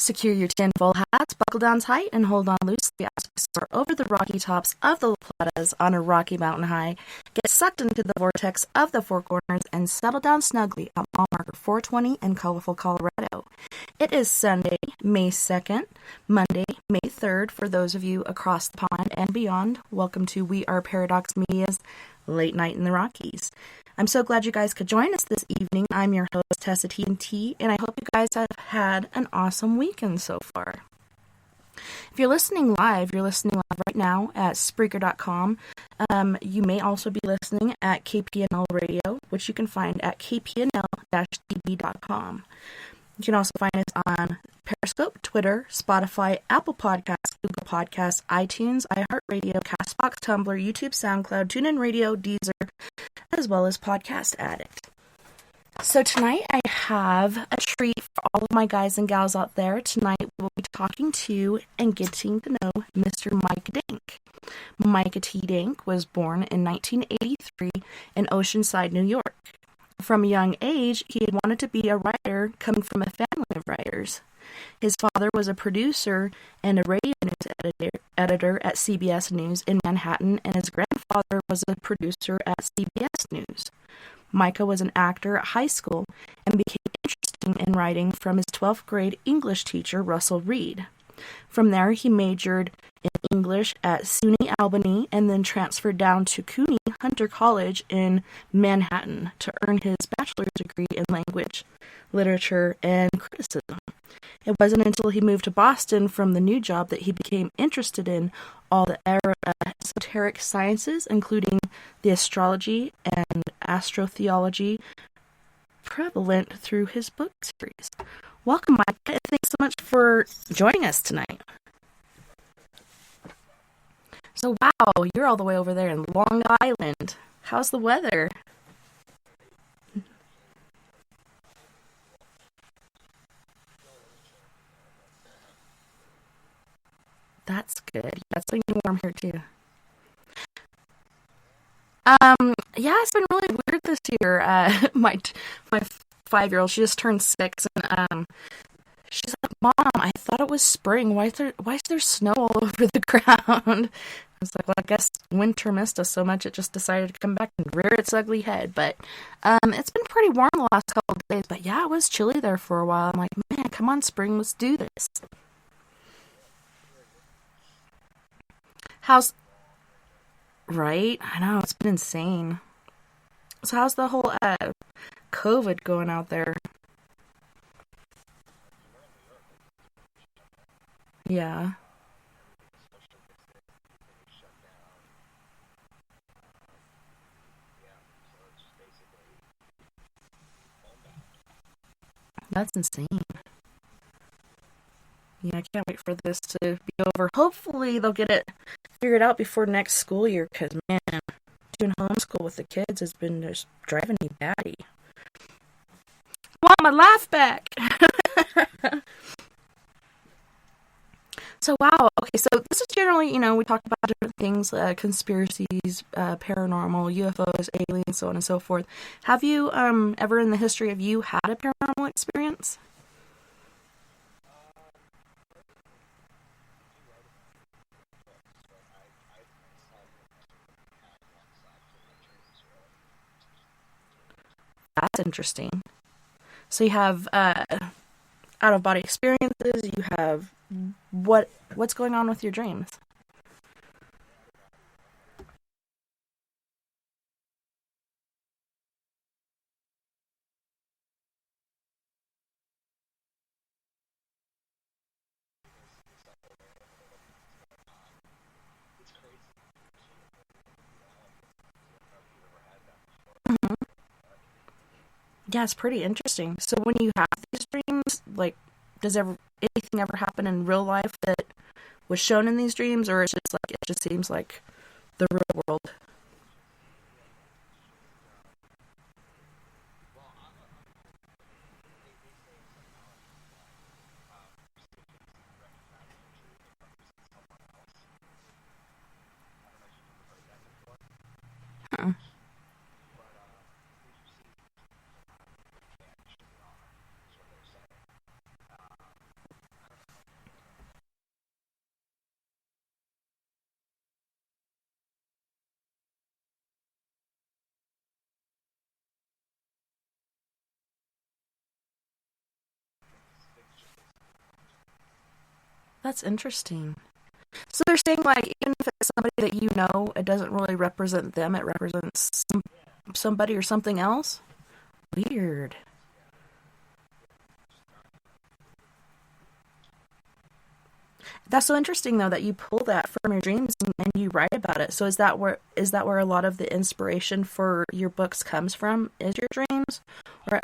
Secure your tinfoil hats, buckle down tight, and hold on loosely as we soar over the rocky tops of the La Platas on a rocky mountain high. Get sucked into the vortex of the Four Corners and settle down snugly at mile marker 420 in colorful Colorado. It is Sunday, May 2nd, Monday, May 3rd for those of you across the pond and beyond. Welcome to We Are Paradox Media's Late Night in the Rockies. I'm so glad you guys could join us this evening. I'm your host, TessaTNT, and I hope you guys have had an awesome weekend so far. If you're listening live right now at Spreaker.com. You may also be listening at KPNL Radio, which you can find at kpnl-tv.com. You can also find us on Periscope, Twitter, Spotify, Apple Podcasts, Google Podcasts, iTunes, iHeartRadio, CastBox, Tumblr, YouTube, SoundCloud, TuneIn Radio, Deezer, as well as Podcast Addict. So tonight I have a treat for all of my guys and gals out there. Tonight we'll be talking to and getting to know Mr. Micah Dank. Micah T. Dank was born in 1983 in Oceanside, New York. From a young age, he had wanted to be a writer coming from a family of writers. His father was a producer and a radio news editor at CBS News in Manhattan, and his grandfather was a producer at CBS News. Micah was an actor at high school and became interested in writing from his 12th grade English teacher, Russell Reed. From there, he majored in English at SUNY Albany and then transferred down to CUNY Hunter College in Manhattan to earn his bachelor's degree in language, literature, and criticism. It wasn't until he moved to Boston from the new job that he became interested in all the esoteric sciences, including the astrology and astrotheology prevalent through his book series. Welcome, Micah, and thanks so much for joining us tonight. So, wow, you're all the way over there in Long Island. How's the weather? That's good. That's been warm here too. Yeah, it's been really weird this year. My 5-year-old, she just turned 6, and she's like, "Mom, I thought it was spring. Why is there snow all over the ground?" I was like, "Well, I guess winter missed us so much it just decided to come back and rear its ugly head." But it's been pretty warm the last couple of days. But yeah, it was chilly there for a while. I'm like, man, come on, spring, let's do this. How's right? I know, it's been insane. So how's the whole COVID going out there? Yeah, that's insane. Yeah, I can't wait for this to be over. Hopefully they'll get it figured out before next school year, because man, doing homeschool with the kids has been just driving me batty. I want my life back. So, wow. Okay, so this is generally, we talk about different things, conspiracies, paranormal, UFOs, aliens, so on and so forth. Have you ever in the history of you had a paranormal experience? That's interesting. So you have out of body experiences. You have what's going on with your dreams? Mhm. Yeah, it's pretty interesting. So when you have these dreams, like, does anything ever happen in real life that was shown in these dreams, or it just seems like the real world? Huh. That's interesting. So they're saying, like, even if it's somebody that you know, it doesn't really represent them, it represents somebody or something else? Weird. That's so interesting, though, that you pull that from your dreams and you write about it. So is that where a lot of the inspiration for your books comes from? Is your dreams? Or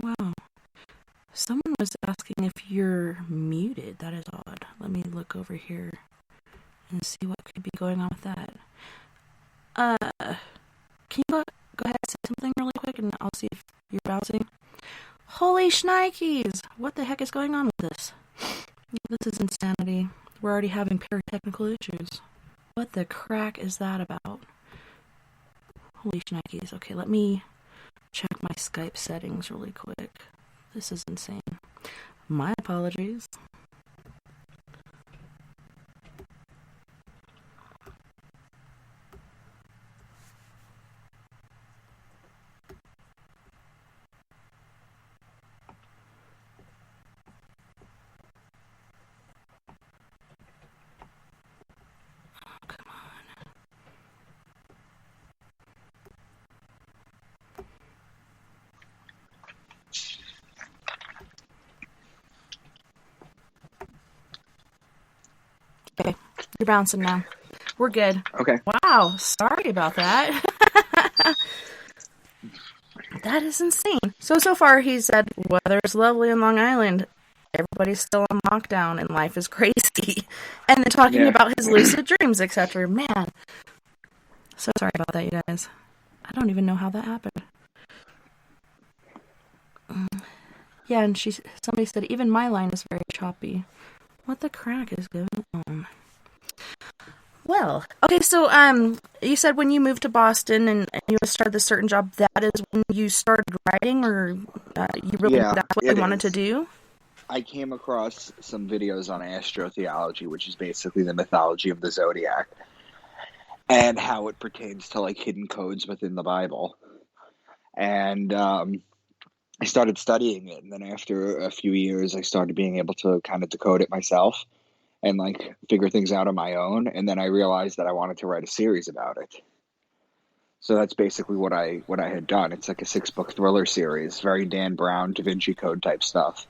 wow. Someone was asking if you're muted. That is odd. Let me look over here and see what could be going on with that. Uh, can you go ahead and say something really quick and I'll see if you're bouncing? Holy shnikes! What the heck is going on with this? This is insanity. We're already having paratechnical issues. What the crack is that about? Holy shnikes. Okay, let me check my Skype settings really quick. This is insane. My apologies. Okay, you're bouncing now. We're good. Okay. Wow, sorry about that. That is insane. So far he said, weather is lovely in Long Island. Everybody's still on lockdown and life is crazy. And then talking Yeah. about his lucid dreams, etc. Man, so sorry about that, you guys. I don't even know how that happened. Yeah, and somebody said, even my line is very choppy. What the crack is going on? Well, okay, so you said when you moved to Boston and you started this certain job, that is when you started writing, or you really Yeah, that's what you it wanted to is. do? I came across some videos on astrotheology, which is basically the mythology of the zodiac and how it pertains to like hidden codes within the Bible. And I started studying it, and then after a few years, I started being able to kind of decode it myself and like figure things out on my own. And then I realized that I wanted to write a series about it. So that's basically what I had done. It's like a 6-book thriller series, very Dan Brown, Da Vinci Code type stuff.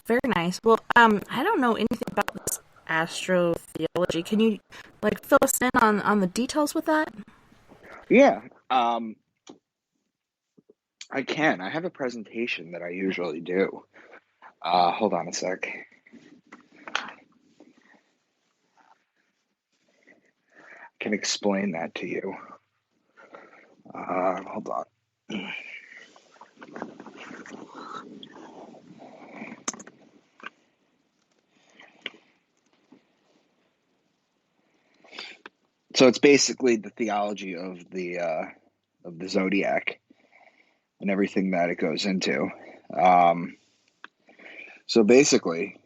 Very nice. Well, I don't know anything about this astrotheology. Can you like fill us in on the details with that? Yeah, I can. I have a presentation that I usually do. Hold on a sec. I can explain that to you. Hold on. So it's basically the theology of the zodiac and everything that it goes into. Um, so basically,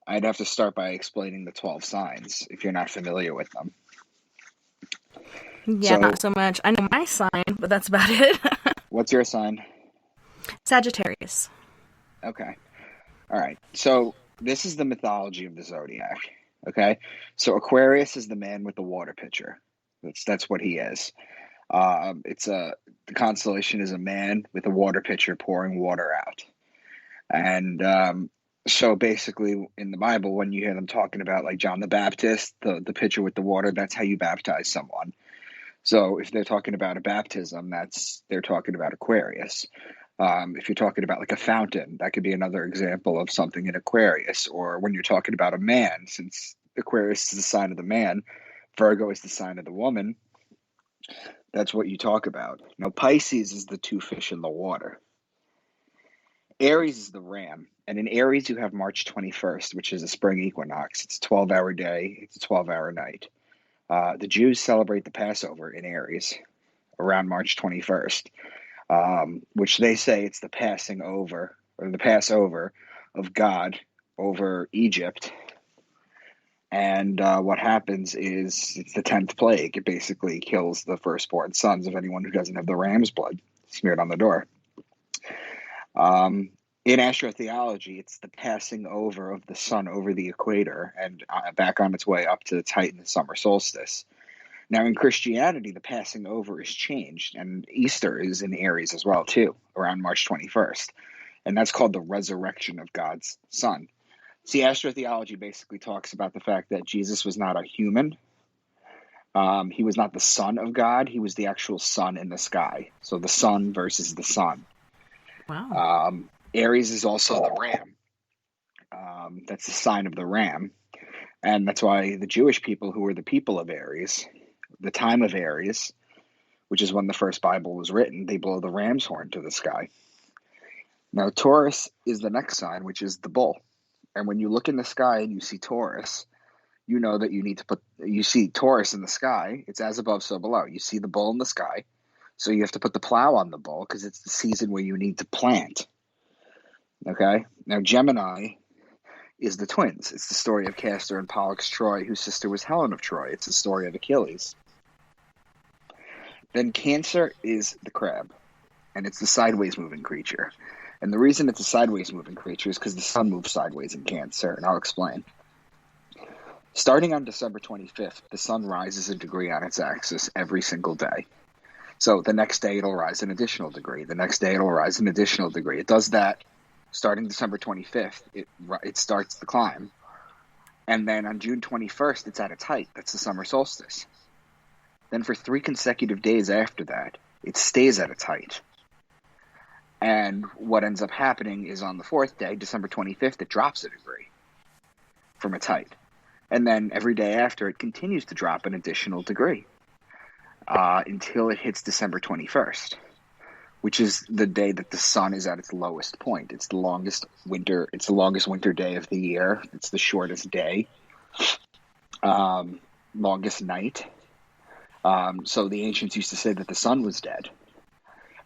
I'd have to start by explaining the 12 signs if you're not familiar with them. Yeah, not So, so much. I know my sign, but that's about it. what's your sign? Sagittarius. Okay. All right. So, this is the mythology of the zodiac. Okay. So, Aquarius is the man with the water pitcher. That's what he is. The constellation is a man with a water pitcher pouring water out. And so basically in the Bible, when you hear them talking about like John the Baptist, the pitcher with the water, that's how you baptize someone. So if they're talking about a baptism, they're talking about Aquarius. If you're talking about like a fountain, that could be another example of something in Aquarius. Or when you're talking about a man, since Aquarius is the sign of the man, Virgo is the sign of the woman. That's what you talk about. Now, Pisces is the two fish in the water. Aries is the ram. And in Aries, you have March 21st, which is a spring equinox. It's a 12-hour day. It's a 12-hour night. The Jews celebrate the Passover in Aries around March 21st, which they say it's the passing over, or the Passover of God over Egypt. And what happens is it's the 10th plague. It basically kills the firstborn sons of anyone who doesn't have the ram's blood smeared on the door. In astrotheology, it's the passing over of the sun over the equator and back on its way up to its height in the summer solstice. Now, in Christianity, the passing over is changed, and Easter is in Aries as well, too, around March 21st. And that's called the resurrection of God's Son. See, astrotheology basically talks about the fact that Jesus was not a human. He was not the Son of God. He was the actual sun in the sky. So the sun versus the sun. Wow. Aries is also the ram. That's the sign of the ram. And that's why the Jewish people, who were the people of Aries, the time of Aries, which is when the first Bible was written, they blow the ram's horn to the sky. Now, Taurus is the next sign, which is the bull. And when you look in the sky and you see Taurus, you know that you see Taurus in the sky. It's as above, so below. You see the bull in the sky. So you have to put the plow on the bull because it's the season where you need to plant. Okay? Now, Gemini is the twins. It's the story of Castor and Pollux Troy, whose sister was Helen of Troy. It's the story of Achilles. Then Cancer is the crab, and it's the sideways moving creature. And the reason it's a sideways moving creature is because the sun moves sideways in Cancer, and I'll explain. Starting on December 25th, the sun rises a degree on its axis every single day. So the next day it'll rise an additional degree. The next day it'll rise an additional degree. It does that starting December 25th. It starts the climb. And then on June 21st, it's at its height. That's the summer solstice. Then for 3 consecutive days after that, it stays at its height. And what ends up happening is on the 4th day, December 25th, it drops a degree from its height. And then every day after, it continues to drop an additional degree until it hits December 21st, which is the day that the sun is at its lowest point. It's the longest winter. It's the longest winter day of the year. It's the shortest day, longest night. So the ancients used to say that the sun was dead.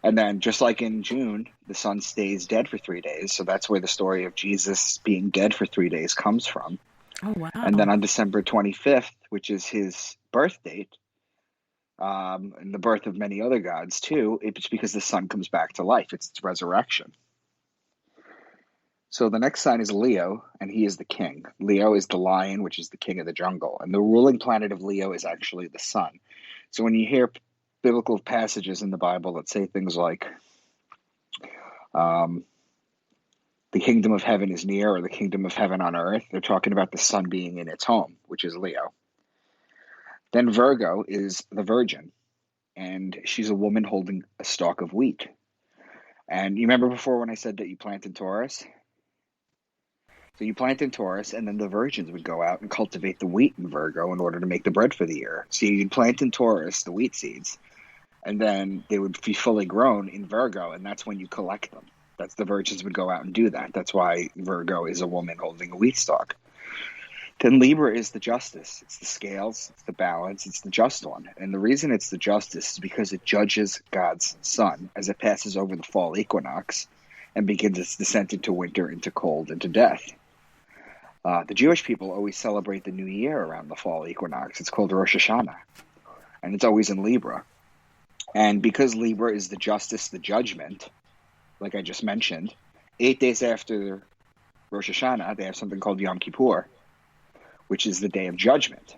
And then just like in June, the sun stays dead for 3 days. So that's where the story of Jesus being dead for 3 days comes from. Oh, wow. And then on December 25th, which is his birth date, and the birth of many other gods too, it's because the sun comes back to life. It's its resurrection. So the next sign is Leo, and he is the king. Leo is the lion, which is the king of the jungle. And the ruling planet of Leo is actually the sun. So when you hear biblical passages in the Bible that say things like, the kingdom of heaven is near, or the kingdom of heaven on earth, they're talking about the sun being in its home, which is Leo. Then Virgo is the virgin, and she's a woman holding a stalk of wheat. And you remember before when I said that you plant in Taurus? So you plant in Taurus, and then the virgins would go out and cultivate the wheat in Virgo in order to make the bread for the year. So you'd plant in Taurus the wheat seeds, and then they would be fully grown in Virgo, and that's when you collect them. That's the virgins would go out and do that. That's why Virgo is a woman holding a wheat stalk. Then Libra is the justice. It's the scales, it's the balance, it's the just one. And the reason it's the justice is because it judges God's sun as it passes over the fall equinox and begins its descent into winter, into cold, into death. The Jewish people always celebrate the new year around the fall equinox. It's called Rosh Hashanah, and it's always in Libra. And because Libra is the justice, the judgment, like I just mentioned, 8 days after Rosh Hashanah, they have something called Yom Kippur, which is the day of judgment.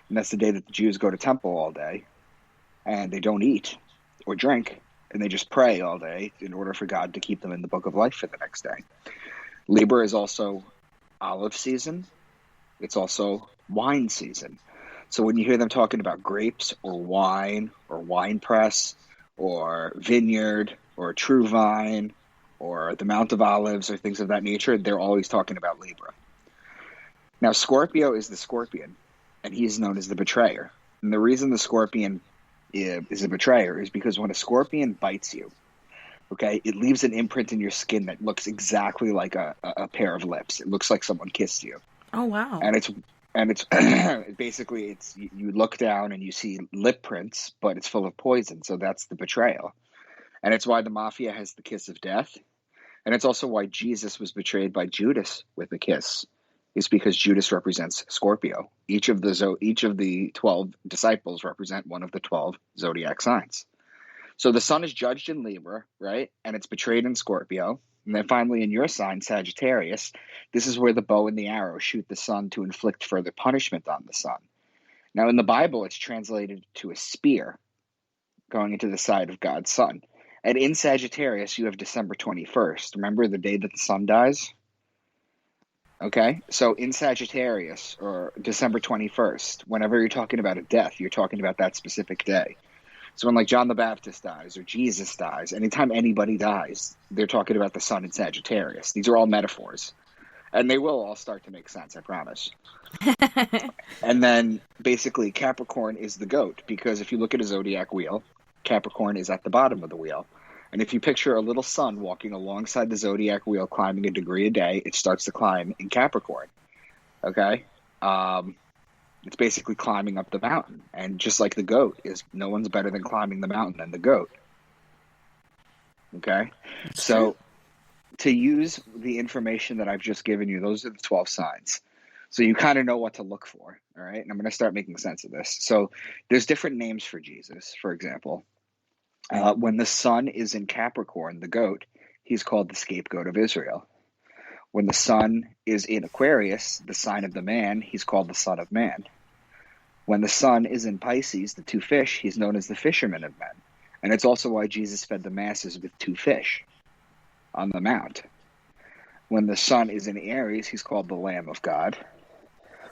And that's the day that the Jews go to temple all day, and they don't eat or drink, and they just pray all day in order for God to keep them in the book of life for the next day. Libra is also olive season. It's also wine season. So when you hear them talking about grapes or wine press or vineyard or true vine or the Mount of Olives or things of that nature, they're always talking about Libra. Now, Scorpio is the scorpion, and he is known as the betrayer. And the reason the scorpion is a betrayer is because when a scorpion bites you, okay, it leaves an imprint in your skin that looks exactly like a pair of lips. It looks like someone kissed you. Oh, wow. And it's And it's basically you look down and you see lip prints, but it's full of poison. So that's the betrayal. And it's why the mafia has the kiss of death. And it's also why Jesus was betrayed by Judas with a kiss. Is because Judas represents Scorpio. Each of the 12 disciples represent one of the 12 zodiac signs. So the sun is judged in Libra, right? And it's betrayed in Scorpio. And then finally in your sign, Sagittarius, this is where the bow and the arrow shoot the sun to inflict further punishment on the sun. Now in the Bible, it's translated to a spear going into the side of God's sun. And in Sagittarius, you have December 21st. Remember the day that the sun dies? Okay, so in Sagittarius, or December 21st, whenever you're talking about a death, you're talking about that specific day. So when like John the Baptist dies or Jesus dies, anytime anybody dies, they're talking about the sun in Sagittarius. These are all metaphors. And they will all start to make sense, I promise. And then basically Capricorn is the goat, because if you look at a zodiac wheel, Capricorn is at the bottom of the wheel. And if you picture a little sun walking alongside the zodiac wheel, climbing a degree a day, it starts to climb in Capricorn. Okay? It's basically climbing up the mountain. And just like the goat, no one's better than climbing the mountain than the goat. Okay? So to use the information that I've just given you, those are the 12 signs. So you kind of know what to look for. All right? And I'm going to start making sense of this. So there's different names for Jesus, for example. When the sun is in Capricorn, the goat, he's called the scapegoat of Israel. When the sun is in Aquarius, the sign of the man, he's called the son of man. When the sun is in Pisces, the two fish, he's known as the fisherman of men. And it's also why Jesus fed the masses with 2 fish on the mount. When the sun is in Aries, he's called the Lamb of God.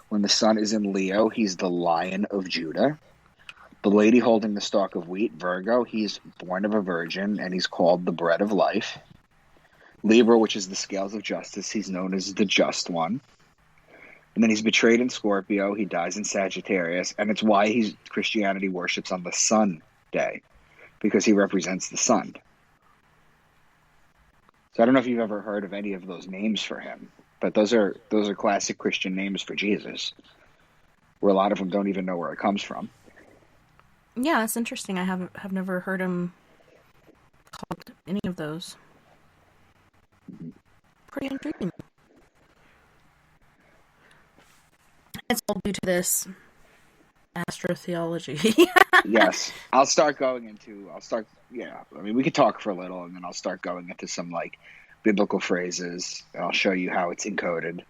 When the sun is in Leo, he's the Lion of Judah. The lady holding the stalk of wheat, Virgo, he's born of a virgin, and he's called the bread of life. Libra, which is the scales of justice, he's known as the just one. And then he's betrayed in Scorpio, he dies in Sagittarius, and it's why Christianity worships on the sun day, because he represents the sun. So I don't know if you've ever heard of any of those names for him, but those are classic Christian names for Jesus, where a lot of them don't even know where it comes from. Yeah, that's interesting. I have never heard him called any of those. Pretty intriguing. It's all due to this astrotheology. Yes. I mean, we could talk for a little, and then I'll start going into some, like, biblical phrases, and I'll show you how it's encoded.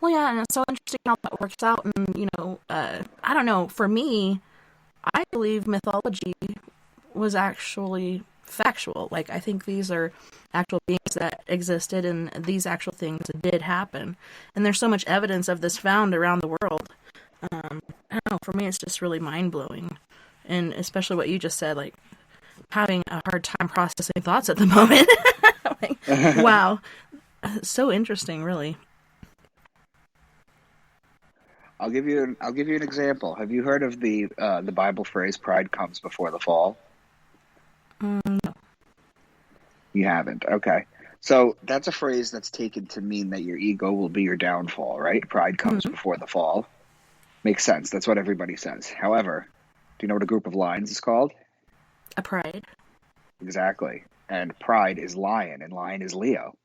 Well, yeah, and it's so interesting how that works out, and, I don't know, for me, I believe mythology was actually factual. Like, I think these are actual beings that existed, and these actual things did happen. And there's so much evidence of this found around the world. I don't know, for me it's just really mind-blowing. And especially what you just said, like, having a hard time processing thoughts at the moment. Like, wow. So interesting, really. I'll give you an example. Have you heard of the Bible phrase "Pride comes before the fall"? No. You haven't. Okay. So that's a phrase that's taken to mean that your ego will be your downfall, right? Pride comes before the fall. Makes sense. That's what everybody says. However, do you know what a group of lions is called? A pride. Exactly. And pride is lion, and lion is Leo.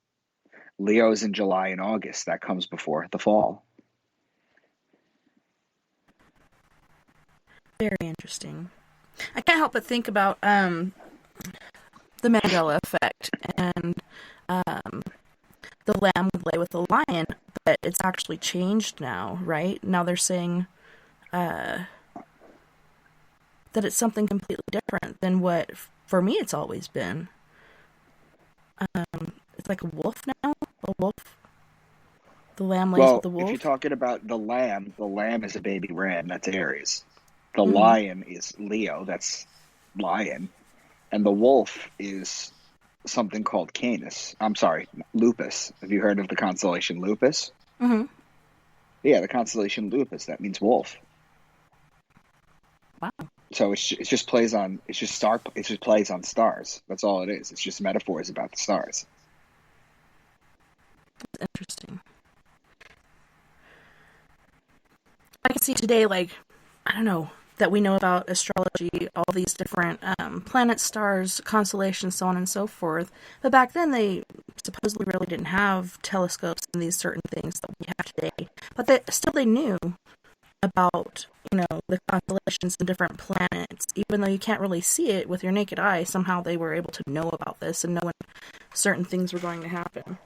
Leo is in July and August. That comes before the fall. Very interesting. I can't help but think about the Mandela effect and the lamb would lay with the lion, but it's actually changed now, right? Now they're saying that it's something completely different than what, for me, it's always been. It's like a wolf now? A wolf? The lamb lays with the wolf? If you're talking about the lamb is a baby ram. That's Aries. The lion is Leo. That's lion. And the wolf is something called Lupus. Have you heard of the constellation Lupus? Mm-hmm. Yeah, the constellation Lupus. That means wolf. Wow. So it just plays on stars. That's all it is. It's just metaphors about the stars. That's interesting. I can see today, like, I don't know, that we know about astrology, all these different planets, stars, constellations, so on and so forth. But back then, they supposedly really didn't have telescopes and these certain things that we have today. But they knew about, the constellations and different planets. Even though you can't really see it with your naked eye, somehow they were able to know about this and know when certain things were going to happen.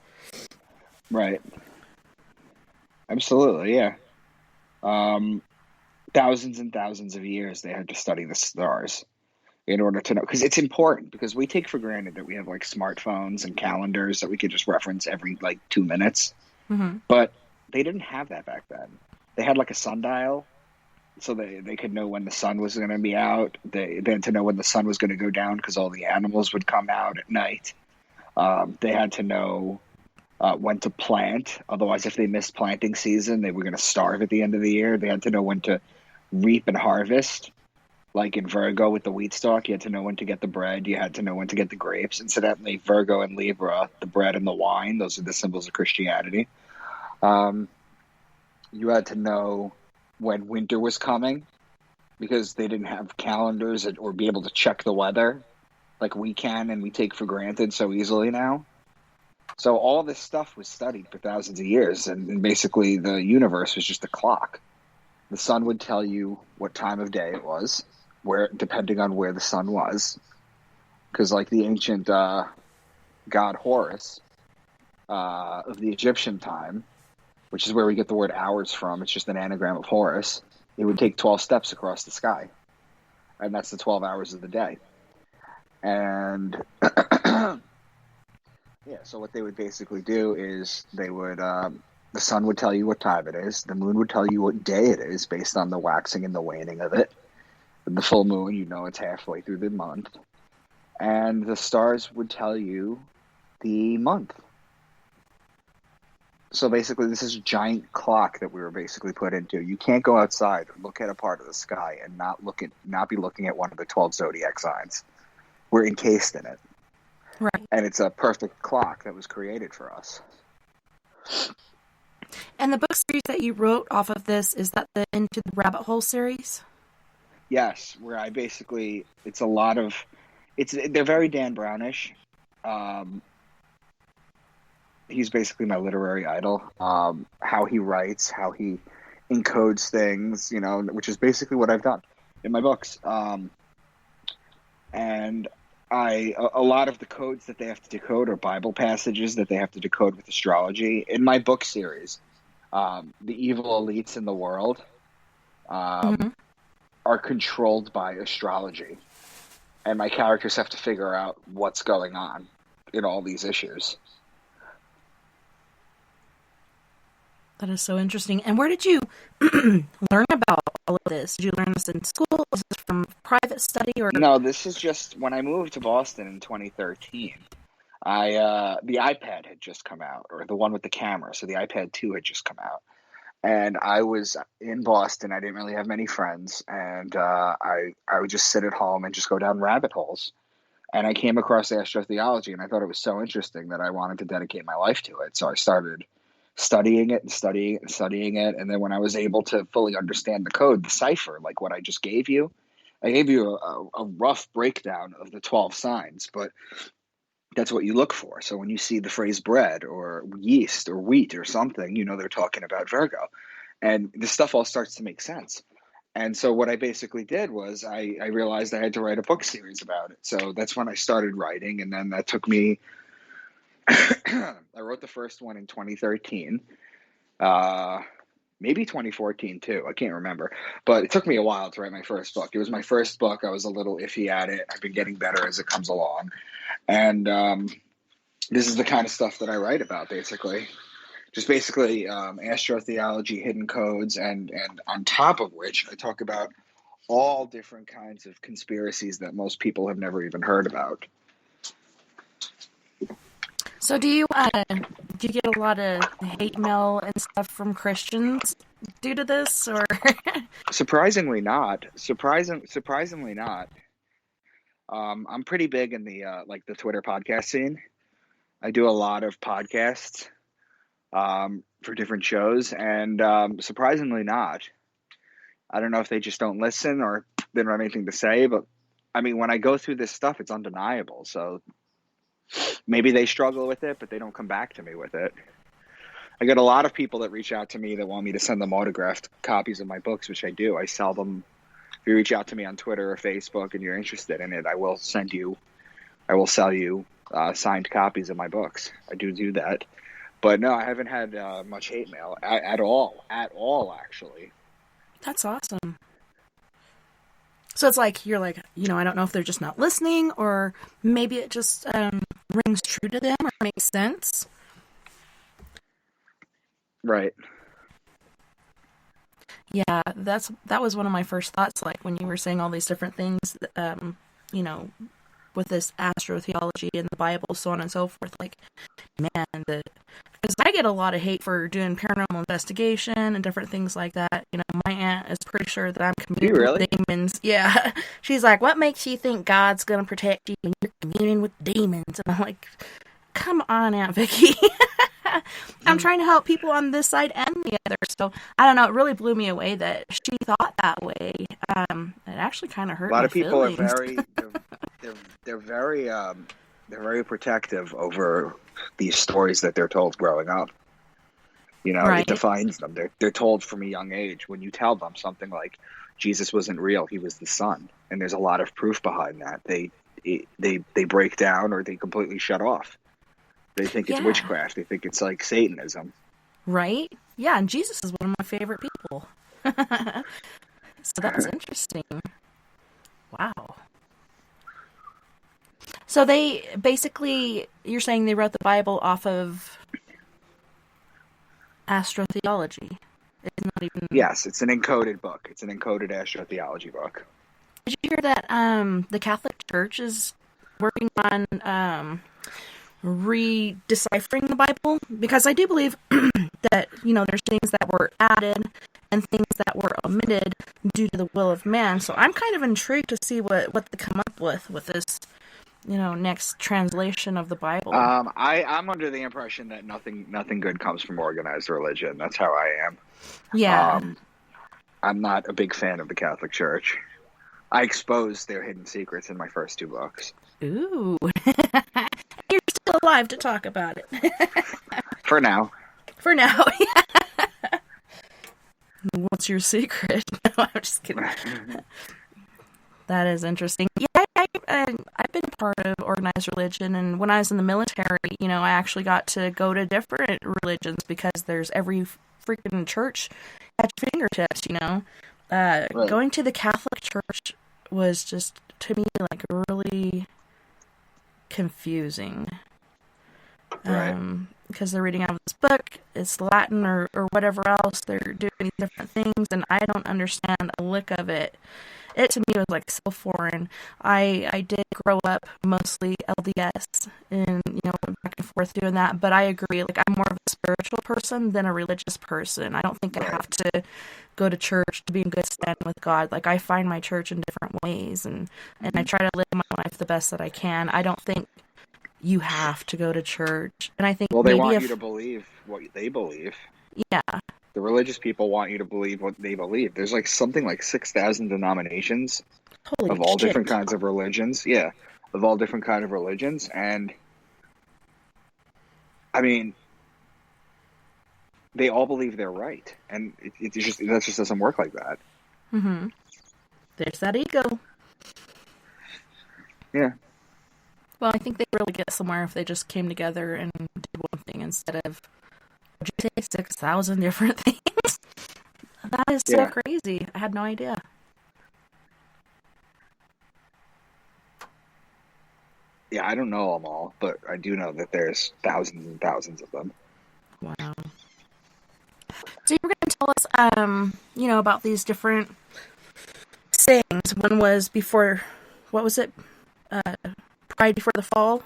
Right. Absolutely, yeah. Thousands and thousands of years they had to study the stars in order to know, because it's important, because we take for granted that we have like smartphones and calendars that we could just reference every like 2 minutes. Mm-hmm. But they didn't have that back then. They had like a sundial, so they could know when the sun was going to be out. They had to know when the sun was going to go down because all the animals would come out at night. They had to know when to plant. Otherwise, if they missed planting season, they were going to starve at the end of the year. They had to know when to reap and harvest. Like in Virgo with the wheat stalk, you had to know when to get the bread. You had to know when to get the grapes. Incidentally, Virgo and Libra, the bread and the wine, those are the symbols of Christianity. You had to know when winter was coming because they didn't have calendars or be able to check the weather like we can and we take for granted so easily now. So all this stuff was studied for thousands of years, and basically the universe was just a clock. The sun would tell you what time of day it was, depending on where the sun was. Because like the ancient god Horus of the Egyptian time, which is where we get the word hours from, it's just an anagram of Horus, it would take 12 steps across the sky. And that's the 12 hours of the day. And yeah, so what they would basically do is they would, the sun would tell you what time it is. The moon would tell you what day it is based on the waxing and the waning of it. The full moon, it's halfway through the month. And the stars would tell you the month. So basically, this is a giant clock that we were basically put into. You can't go outside or look at a part of the sky and not be looking at one of the 12 zodiac signs. We're encased in it. Right. And it's a perfect clock that was created for us. And the book series that you wrote off of this, is that the Into the Rabbit Hole series? Yes, where I basically, they're very Dan Brownish. He's basically my literary idol. How he writes, how he encodes things, which is basically what I've done in my books. And a lot of the codes that they have to decode are Bible passages that they have to decode with astrology. In my book series, the evil elites in the world are controlled by astrology. And my characters have to figure out what's going on in all these issues. That is so interesting. And where did you learn about all of this? Did you learn this in school? Was this from private study? Or No, this is just when I moved to Boston in 2013. The iPad had just come out, or the one with the camera. So the iPad 2 had just come out. And I was in Boston. I didn't really have many friends. And I would just sit at home and just go down rabbit holes. And I came across astrotheology, and I thought it was so interesting that I wanted to dedicate my life to it. So I started studying it and studying it and studying it. And then when I was able to fully understand the code, the cipher, like what I just gave you, I gave you a rough breakdown of the 12 signs, but that's what you look for. So when you see the phrase bread or yeast or wheat or something, they're talking about Virgo. And this stuff all starts to make sense. And so what I basically did was I realized I had to write a book series about it. So that's when I started writing. And then that took me, I wrote the first one in 2013, maybe 2014 too. I can't remember, but it took me a while to write my first book. It was my first book. I was a little iffy at it. I've been getting better as it comes along. And this is the kind of stuff that I write about, basically. Just basically astrotheology, hidden codes, and on top of which I talk about all different kinds of conspiracies that most people have never even heard about. So do you get a lot of hate mail and stuff from Christians due to this, or? Surprisingly not. Surprisingly not. I'm pretty big in the the Twitter podcast scene. I do a lot of podcasts for different shows, and surprisingly not. I don't know if they just don't listen or they don't have anything to say, but I mean, when I go through this stuff, it's undeniable. So maybe they struggle with it, but they don't come back to me with it. I get a lot of people that reach out to me that want me to send them autographed copies of my books, which I do. I sell them. If you reach out to me on Twitter or Facebook and you're interested in it, I will sell you signed copies of my books. I do that. But no, I haven't had much hate mail at all, actually. That's awesome. So it's like, you're like, I don't know if they're just not listening, or maybe it just rings true to them or makes sense. Right. Yeah, that was one of my first thoughts, like when you were saying all these different things, with this astrotheology in the Bible, so on and so forth. Like, man, because I get a lot of hate for doing paranormal investigation and different things like that. My aunt is pretty sure that I'm communing with demons. Yeah, she's like, "What makes you think God's gonna protect you when you're communing with demons?" And I'm like, "Come on, Aunt Vicky." I'm trying to help people on this side and the other. So I don't know. It really blew me away that she thought that way. It actually kind of hurt. A lot of people feelings. are they're very protective over these stories that they're told growing up. Right. It defines them. They're told from a young age. When you tell them something like Jesus wasn't real, he was the Son, and there's a lot of proof behind that, they break down or they completely shut off. They think it's witchcraft. They think it's like Satanism. Right? Yeah, and Jesus is one of my favorite people. So that's interesting. Wow. So they basically, you're saying they wrote the Bible off of astrotheology. It's not even... Yes, it's an encoded book. It's an encoded astrotheology book. Did you hear that the Catholic Church is working on re-deciphering the Bible? Because I do believe that, there's things that were added and things that were omitted due to the will of man. So I'm kind of intrigued to see what they come up with this, next translation of the Bible. I'm under the impression that nothing good comes from organized religion. That's how I am. Yeah. I'm not a big fan of the Catholic Church. I exposed their hidden secrets in my first 2 books. Ooh. You're still alive to talk about it. For now. For now, yeah. What's your secret? No, I'm just kidding. That is interesting. Yeah, I've been part of organized religion, and when I was in the military, I actually got to go to different religions because there's every freaking church at your fingertips, Right. Going to the Catholic Church was just, to me, like, really confusing. Right. Because they're reading out of this book, it's Latin or whatever else, they're doing different things, and I don't understand a lick of it. It, to me, was, like, so foreign. I did grow up mostly LDS, and, back and forth doing that, but I agree, like, I'm more of a spiritual person than a religious person. I don't think I have to go to church to be in good standing with God. Like, I find my church in different ways, and I try to live my life the best that I can. I don't think you have to go to church. And I think they want you to believe what they believe. Yeah. The religious people want you to believe what they believe. There's like something like 6,000 denominations of all different kinds of religions. Yeah, of all different kinds of religions. And, I mean, they all believe they're right. And that just doesn't work like that. Mm-hmm. There's that ego. Yeah. Well, I think they'd really get somewhere if they just came together and did one thing instead of, would you say, 6,000 different things? That is so crazy. I had no idea. Yeah, I don't know them all, but I do know that there's thousands and thousands of them. Wow. So you were going to tell us, about these different sayings. One was before, what was it? Pride before the fall?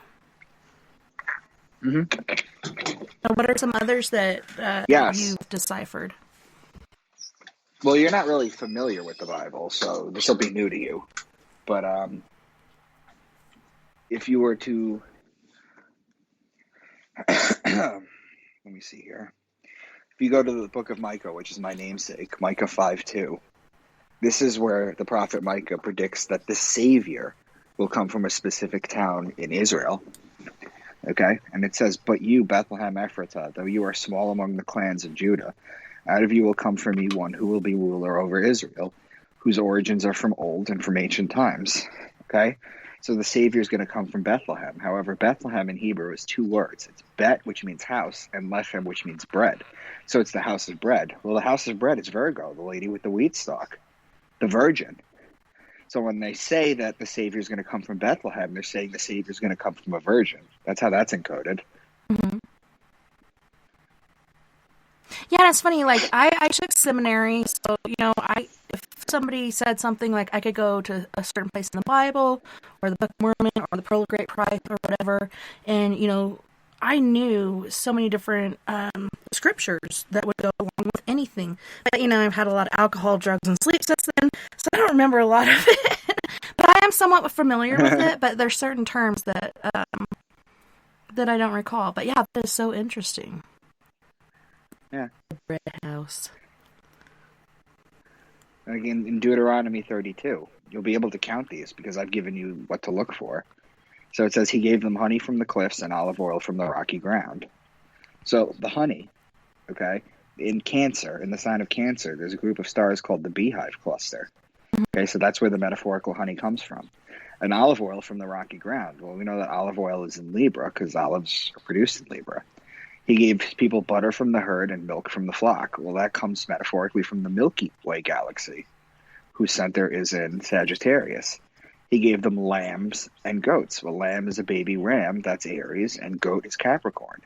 Mm-hmm. What are some others that you've deciphered? Well, you're not really familiar with the Bible, so this will be new to you. But if you were to... Let me see here. If you go to the book of Micah, which is my namesake, Micah 5:2, This is where the prophet Micah predicts that the Savior will come from a specific town in Israel. Okay? And it says, "But you, Bethlehem Ephratah, though you are small among the clans of Judah, out of you will come for me one who will be ruler over Israel, whose origins are from old and from ancient times." Okay? So the Savior is going to come from Bethlehem. However, Bethlehem in Hebrew is two words. It's Bet, which means house, and Lechem, which means bread. So it's the house of bread. Well, the house of bread is Virgo, the lady with the wheat stalk, the virgin. So when they say that the Savior is going to come from Bethlehem, they're saying the Savior is going to come from a virgin. That's how that's encoded. Mm-hmm. Yeah, and it's funny, like, I took seminary, so, you know, if somebody said something like I could go to a certain place in the Bible, or the Book of Mormon, or the Pearl of Great Price, or whatever, and, you know, I knew so many different scriptures that would go along with anything. But, you know, I've had a lot of alcohol, drugs, and sleep since then, so I don't remember a lot of it. But I am somewhat familiar with it, but there's certain terms that that I don't recall. But yeah, that is so interesting. Yeah. Bread house. Again, in Deuteronomy 32, you'll be able to count these because I've given you what to look for. So it says he gave them honey from the cliffs and olive oil from the rocky ground. So the honey, okay, in Cancer, in the sign of Cancer, there's a group of stars called the Beehive Cluster. Okay, so that's where the metaphorical honey comes from. And olive oil from the rocky ground. Well, we know that olive oil is in Libra because olives are produced in Libra. He gave people butter from the herd and milk from the flock. Well, that comes metaphorically from the Milky Way galaxy, whose center is in Sagittarius. He gave them lambs and goats. Well, lamb is a baby ram, that's Aries, and goat is Capricorn.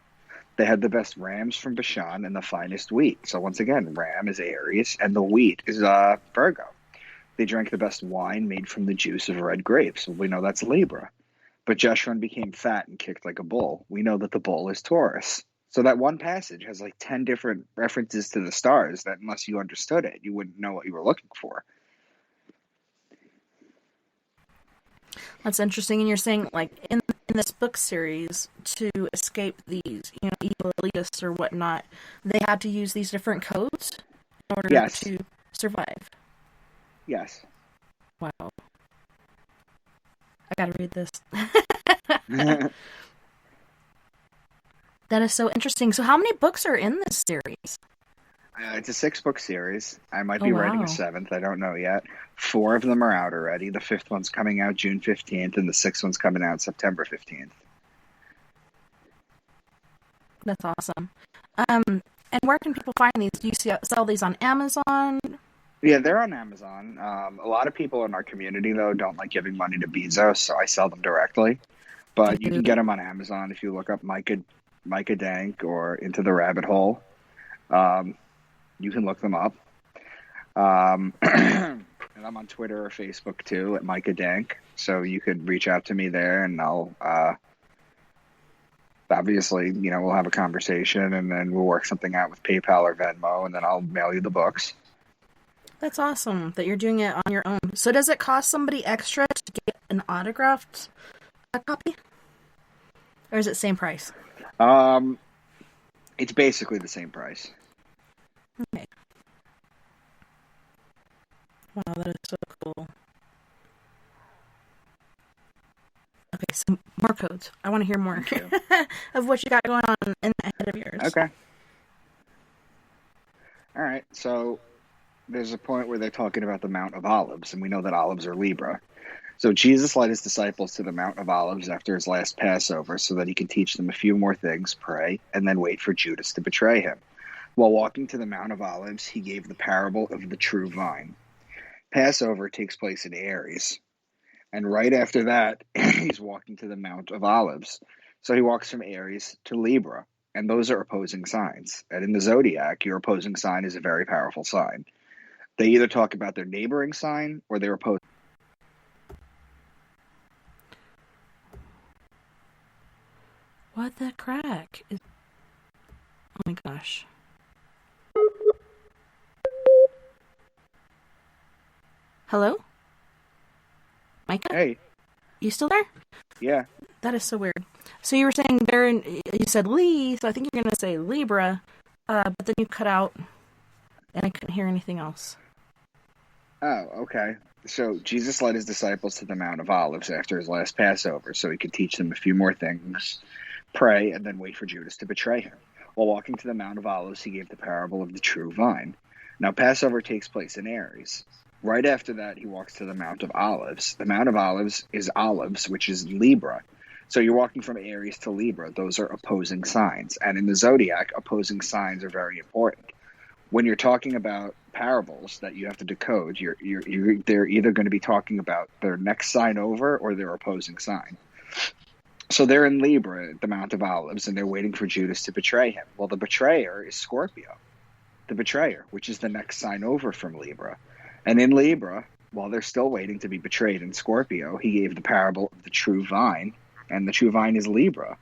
They had the best rams from Bashan and the finest wheat. So once again, ram is Aries, and the wheat is Virgo. They drank the best wine made from the juice of red grapes. Well, we know that's Libra. But Jeshurun became fat and kicked like a bull. We know that the bull is Taurus. So that one passage has like 10 different references to the stars that unless you understood it, you wouldn't know what you were looking for. That's interesting. And you're saying, like, in this book series, to escape these, you know, evil elitists or whatnot, they had to use these different codes in order to survive. Yes. Wow. I gotta read this. That is so interesting. So how many books are in this series? It's a 6-book series. I might be writing a 7th. I don't know yet. 4 of them are out already. The 5th one's coming out June 15th, and the 6th one's coming out September 15th. That's awesome. And where can people find these? Do you sell these on Amazon? Yeah, they're on Amazon. A lot of people in our community, though, don't like giving money to Bezos, so I sell them directly. But you can get them on Amazon if you look up Micah Dank or Into the Rabbit Hole. You can look them up. And I'm on Twitter or Facebook, too, at Micah Dank. So you could reach out to me there, and I'll obviously, you know, we'll have a conversation, and then we'll work something out with PayPal or Venmo, and then I'll mail you the books. That's awesome that you're doing it on your own. So does it cost somebody extra to get an autographed copy? Or is it same price? It's basically the same price. Okay. Wow, that is so cool. Okay, so more codes. I want to hear more of what you got going on in the head of yours. Okay. All right, so there's a point where they're talking about the Mount of Olives, and we know that olives are Libra. So Jesus led his disciples to the Mount of Olives after his last Passover so that he could teach them a few more things, pray, and then wait for Judas to betray him. While walking to the Mount of Olives, he gave the parable of the true vine. Passover takes place in Aries, and right after that, he's walking to the Mount of Olives. So he walks from Aries to Libra, and those are opposing signs. And in the zodiac, your opposing sign is a very powerful sign. They either talk about their neighboring sign or their opposing. What the crack? Oh my gosh. Hello? Micah? Hey. You still there? Yeah. That is so weird. So you were saying you said Lee, so I think you're going to say Libra, but then you cut out and I couldn't hear anything else. Oh, okay. So Jesus led his disciples to the Mount of Olives after his last Passover so he could teach them a few more things, pray, and then wait for Judas to betray him. While walking to the Mount of Olives, he gave the parable of the true vine. Now, Passover takes place in Aries. Right after that, he walks to the Mount of Olives. The Mount of Olives is Olives, which is Libra. So you're walking from Aries to Libra. Those are opposing signs. And in the zodiac, opposing signs are very important. When you're talking about parables that you have to decode, they're either going to be talking about their next sign over or their opposing sign. So they're in Libra at the Mount of Olives, and they're waiting for Judas to betray him. Well, the betrayer is Scorpio, the betrayer, which is the next sign over from Libra. And in Libra, while they're still waiting to be betrayed in Scorpio, he gave the parable of the true vine, and the true vine is Libra,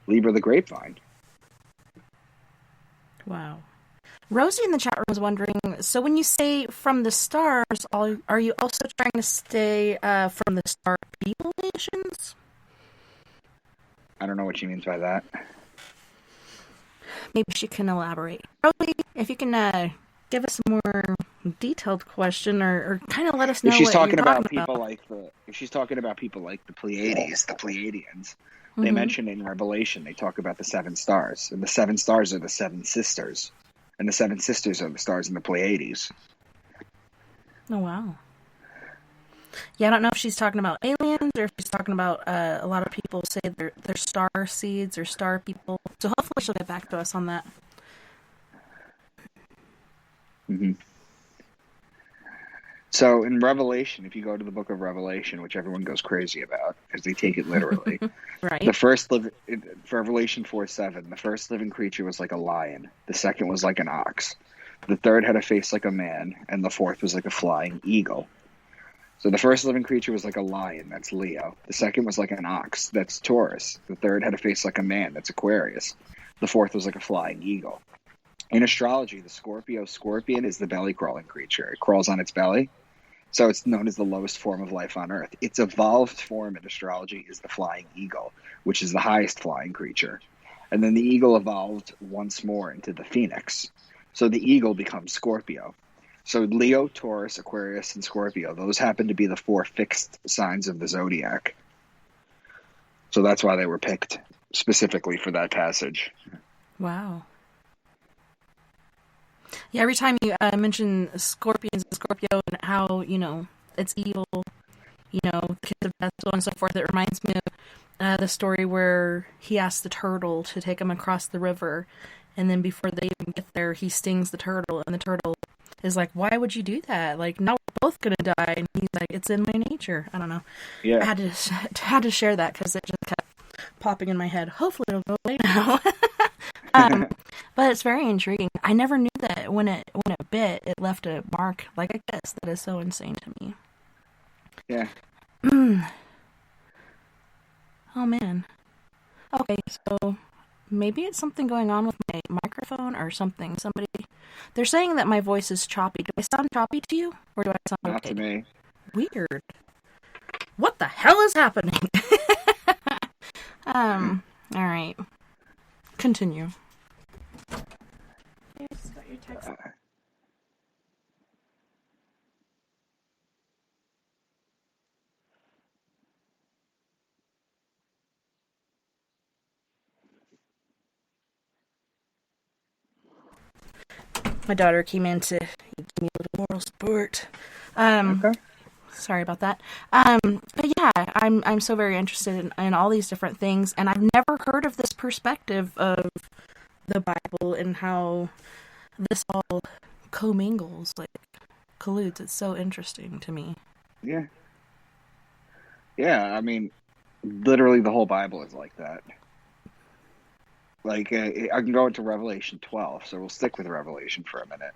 Libra the grapevine. Wow. Rosie in the chat room was wondering, so when you say from the stars, are you also trying to stay from the star people nations? I don't know what she means by that. Maybe she can elaborate. Rosie, if you can give us a more detailed question or kind of let us know if she's what talking you're about talking people about. if she's talking about people like the Pleiades, the Pleiadians, they Mm-hmm. mention in Revelation, they talk about the 7 stars, and the 7 stars are the 7 sisters, and the 7 sisters are the stars in the Pleiades. Oh, wow. Yeah, I don't know if she's talking about aliens or if she's talking about a lot of people say they're star seeds or star people. So hopefully she'll get back to us on that. Mm-hmm. So in Revelation, if you go to the book of Revelation, which everyone goes crazy about because they take it literally, Right. the first for Revelation 4:7, the first living creature was like a lion, the second was like an ox, the third had a face like a man, and the fourth was like a flying eagle. So the first living creature was like a lion, that's Leo. The second was like an ox, that's Taurus. The third had a face like a man, that's Aquarius. The fourth was like a flying eagle. In astrology, the scorpion is the belly-crawling creature. It crawls on its belly, so it's known as the lowest form of life on Earth. Its evolved form in astrology is the flying eagle, which is the highest flying creature. And then the eagle evolved once more into the phoenix. So the eagle becomes Scorpio. So Leo, Taurus, Aquarius, and Scorpio, those happen to be the 4 fixed signs of the zodiac. So that's why they were picked specifically for that passage. Wow. Yeah, every time you mention scorpions and Scorpio and how, it's evil, kids of death, so on and so forth, it reminds me of the story where he asks the turtle to take him across the river, and then before they even get there, he stings the turtle, and the turtle is like, why would you do that? Like, now we're both gonna die, and he's like, it's in my nature. I don't know. Yeah. I had to share that because it just kept popping in my head. Hopefully it'll go away now. But it's very intriguing. I never knew that when it bit, it left a mark. Like, I guess that is so insane to me. Yeah. Oh man. Okay, so maybe it's something going on with my microphone or something. They're saying that my voice is choppy. Do I sound choppy to you, or do I sound Not okay? to me. Weird. What the hell is happening? All right. Continue. My daughter came in to give me a little moral support. Okay. Sorry about that. But yeah, I'm so very interested in all these different things, and I've never heard of this perspective of the Bible and how this all commingles, like colludes. It's so interesting to me. Yeah. Yeah, I mean, literally the whole Bible is like that. Like, I can go into Revelation 12, so we'll stick with Revelation for a minute.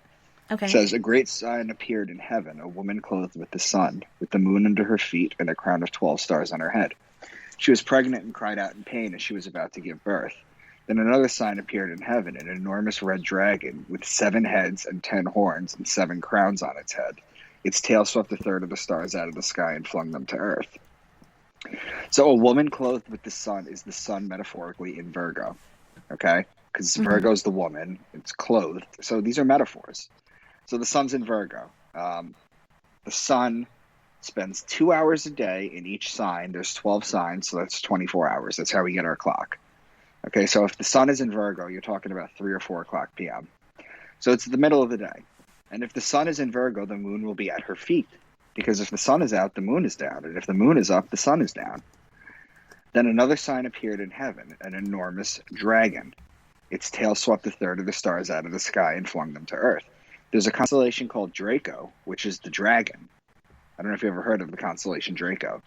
Okay. It says, a great sign appeared in heaven, a woman clothed with the sun, with the moon under her feet, and a crown of 12 stars on her head. She was pregnant and cried out in pain as she was about to give birth. Then another sign appeared in heaven, an enormous red dragon, with 7 heads and 10 horns and 7 crowns on its head. Its tail swept a third of the stars out of the sky and flung them to earth. So a woman clothed with the sun is the sun metaphorically in Virgo. Okay? Because Virgo's the woman, it's clothed. So these are metaphors. So the sun's in Virgo. The sun spends 2 hours a day in each sign. There's 12 signs, so that's 24 hours. That's how we get our clock. Okay, so if the sun is in Virgo, you're talking about 3 or 4 o'clock p.m. So it's the middle of the day. And if the sun is in Virgo, the moon will be at her feet. Because if the sun is out, the moon is down. And if the moon is up, the sun is down. Then another sign appeared in heaven, an enormous dragon. Its tail swept a third of the stars out of the sky and flung them to earth. There's a constellation called Draco, which is the dragon. I don't know if you ever heard of the constellation Draco,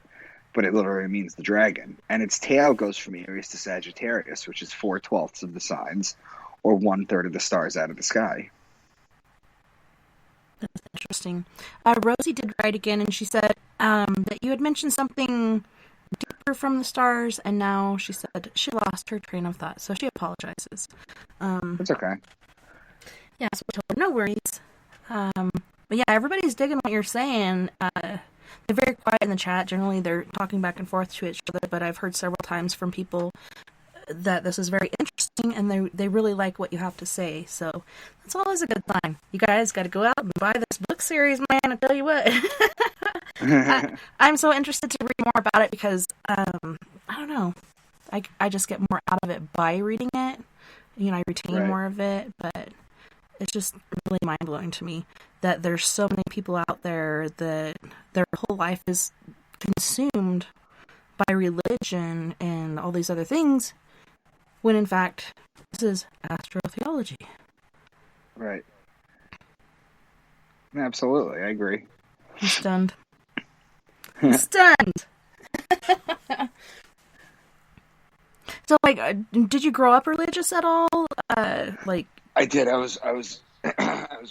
but it literally means the dragon. And its tail goes from Aries to Sagittarius, which is 4/12 of the signs, or 1/3 of the stars out of the sky. That's interesting. Rosie did write again, and she said that you had mentioned something deeper from the stars, and now she said she lost her train of thought, so she apologizes. It's okay. Yeah, so we told her, no worries. But yeah, everybody's digging what you're saying. They're very quiet in the chat. Generally, they're talking back and forth to each other, but I've heard several times from people that this is very interesting, and they really like what you have to say. So that's always a good sign. You guys got to go out and buy this book series, man. I tell you what. I'm so interested to read more about it because, I don't know. I just get more out of it by reading it. I retain more of it, but it's just really mind-blowing to me that there's so many people out there that their whole life is consumed by religion and all these other things, when in fact, this is astrotheology. Right. Absolutely, I agree. I'm stunned. I'm stunned! So, did you grow up religious at all? I did. I was I was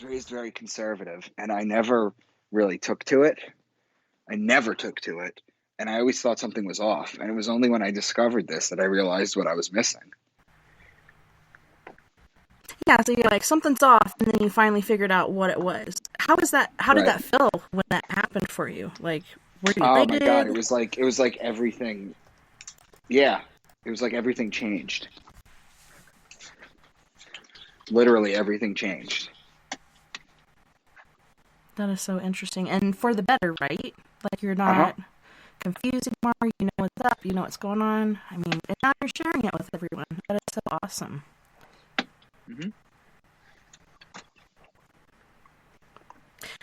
raised very conservative, and I never really took to it. And I always thought something was off. And it was only when I discovered this that I realized what I was missing. Yeah, so you're like, something's off, and then you finally figured out what it was. How did that feel when that happened for you? Like, were you elated? Oh my God, it was like everything. Yeah, it was like everything changed. Literally everything changed. That is so interesting. And for the better, right? Like, you're not confused anymore. You know what's up. You know what's going on. I mean, and now you're sharing it with everyone. That is so awesome. Mm-hmm.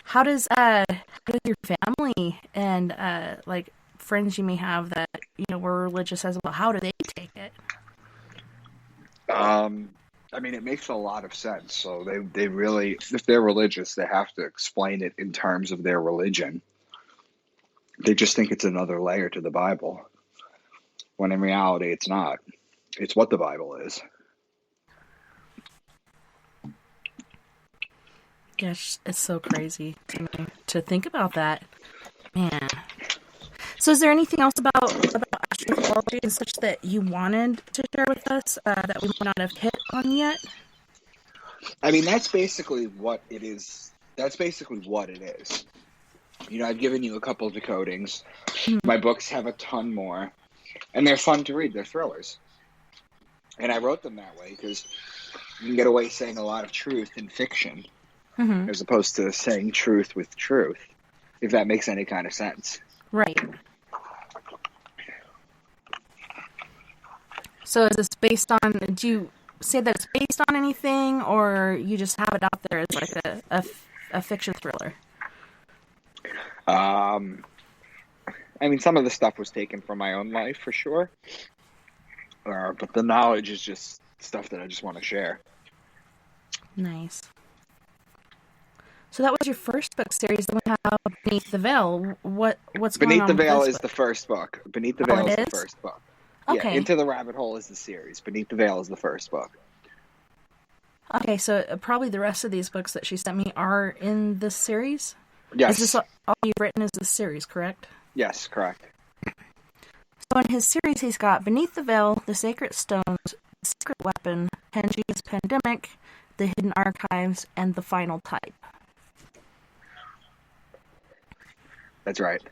How does your family and friends you may have that were religious as well, how do they take it? I mean, it makes a lot of sense. So they really, if they're religious, they have to explain it in terms of their religion. They just think it's another layer to the Bible, when in reality it's not. It's what the Bible is. Yeah, it's so crazy to me to think about that. Man. So is there anything else about astrotheology and such that you wanted to share with us that we might not have hit on yet? I mean, that's basically what it is. I've given you a couple of decodings. Mm-hmm. My books have a ton more, and they're fun to read. They're thrillers. And I wrote them that way because you can get away saying a lot of truth in fiction, mm-hmm. as opposed to saying truth with truth, if that makes any kind of sense. Right. So is this based on, do you say that it's based on anything, or you just have it out there as like a fiction thriller? I mean, some of the stuff was taken from my own life, for sure. But the knowledge is just stuff that I just want to share. Nice. So that was your first book series, the one about Beneath the Veil. What's going on Beneath the Veil with is book? The first book. Beneath the Veil is the first book. Okay. Yeah, Into the Rabbit Hole is the series. Beneath the Veil is the first book. Okay, so probably the rest of these books that she sent me are in this series? Yes. Is this all you've written is this series, correct? Yes, correct. So in his series, he's got Beneath the Veil, The Sacred Stones, The Secret Weapon, Pangea's Pandemic, The Hidden Archives, and The Final Type. That's right.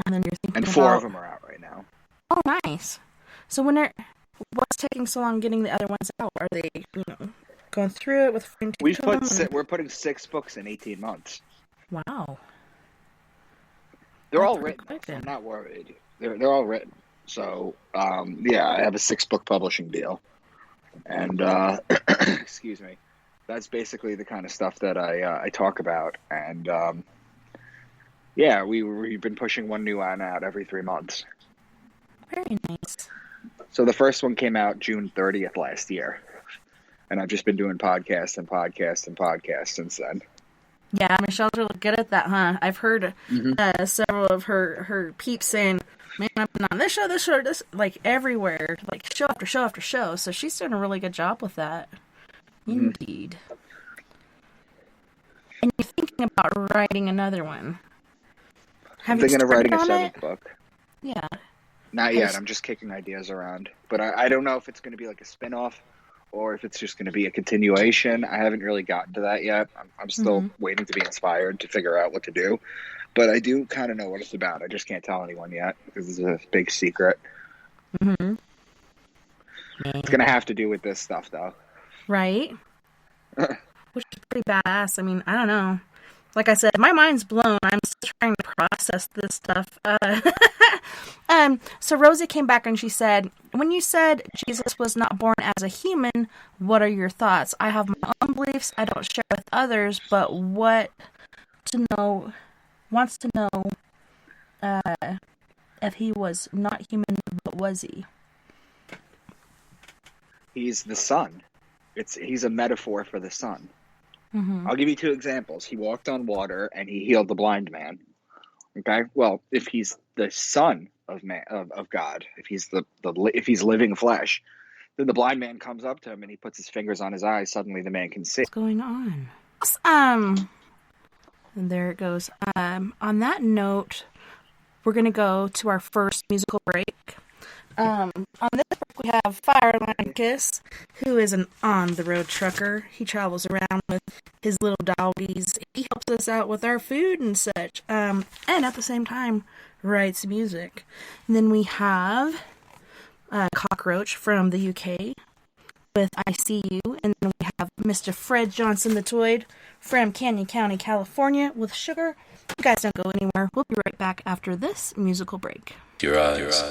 And then you're thinking and 4 of them are out right now. Oh, nice. So what's taking so long getting the other ones out? Are they, going through it with fine-tooth We're putting 6 books in 18 months. Wow. They're That's all pretty written. quick So I'm then. not worried. They're all written. So yeah, I have a 6-book publishing deal, and excuse me, that's basically the kind of stuff that I talk about. And yeah, we've been pushing one new one out every 3 months. Very nice. So the first one came out June 30th last year, and I've just been doing podcasts and podcasts and podcasts since then. Yeah, Michelle's really good at that, huh? I've heard Mm-hmm. several of her peeps saying, "Man, I've been on this show, this, like everywhere, like show after show after show." So she's doing a really good job with that. Mm-hmm. Indeed. And you're thinking about writing another one. I'm Have you thinking of started writing a on it? 7th book. Yeah. Not Have you yet. I'm just kicking ideas around. But I don't know if it's going to be like a spin-off or if it's just going to be a continuation. I haven't really gotten to that yet. I'm still waiting to be inspired to figure out what to do. But I do kind of know what it's about. I just can't tell anyone yet because it's a big secret. Mm-hmm. It's going to have to do with this stuff, though. Right? Which is pretty badass. I mean, I don't know. Like I said, my mind's blown. I'm still trying to process this stuff. So Rosie came back and she said, when you said Jesus was not born as a human, what are your thoughts? I have my own beliefs I don't share with others, but wants to know if he was not human, what was he? He's the sun. He's a metaphor for the sun. Mm-hmm. I'll give you 2 examples. He walked on water and he healed the blind man. Okay, well, if he's the son of man of God, if he's living flesh, then the blind man comes up to him and he puts his fingers on his eyes. Suddenly, the man can see. What's going on? And there it goes. On that note, we're gonna go to our first musical break. On this break, we have Fireline Kiss, who is an on-the-road trucker. He travels around with his little doggies. He helps us out with our food and such. And at the same time, writes music. And then we have Cockroach from the UK with I See You. And then we have Mr. Fred Johnson the Toid from Canyon County, California with Sugar. You guys don't go anywhere. We'll be right back after this musical break. Your eyes.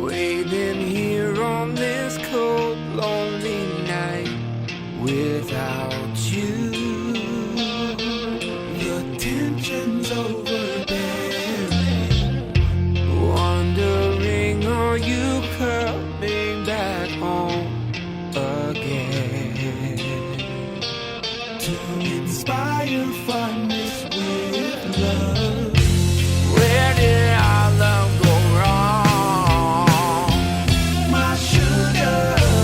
Waiting here on this cold, lonely night without you. The tension's overbearing. Wondering, are you coming back home again? To inspire fondness with love. Where did our love go wrong? My sugar.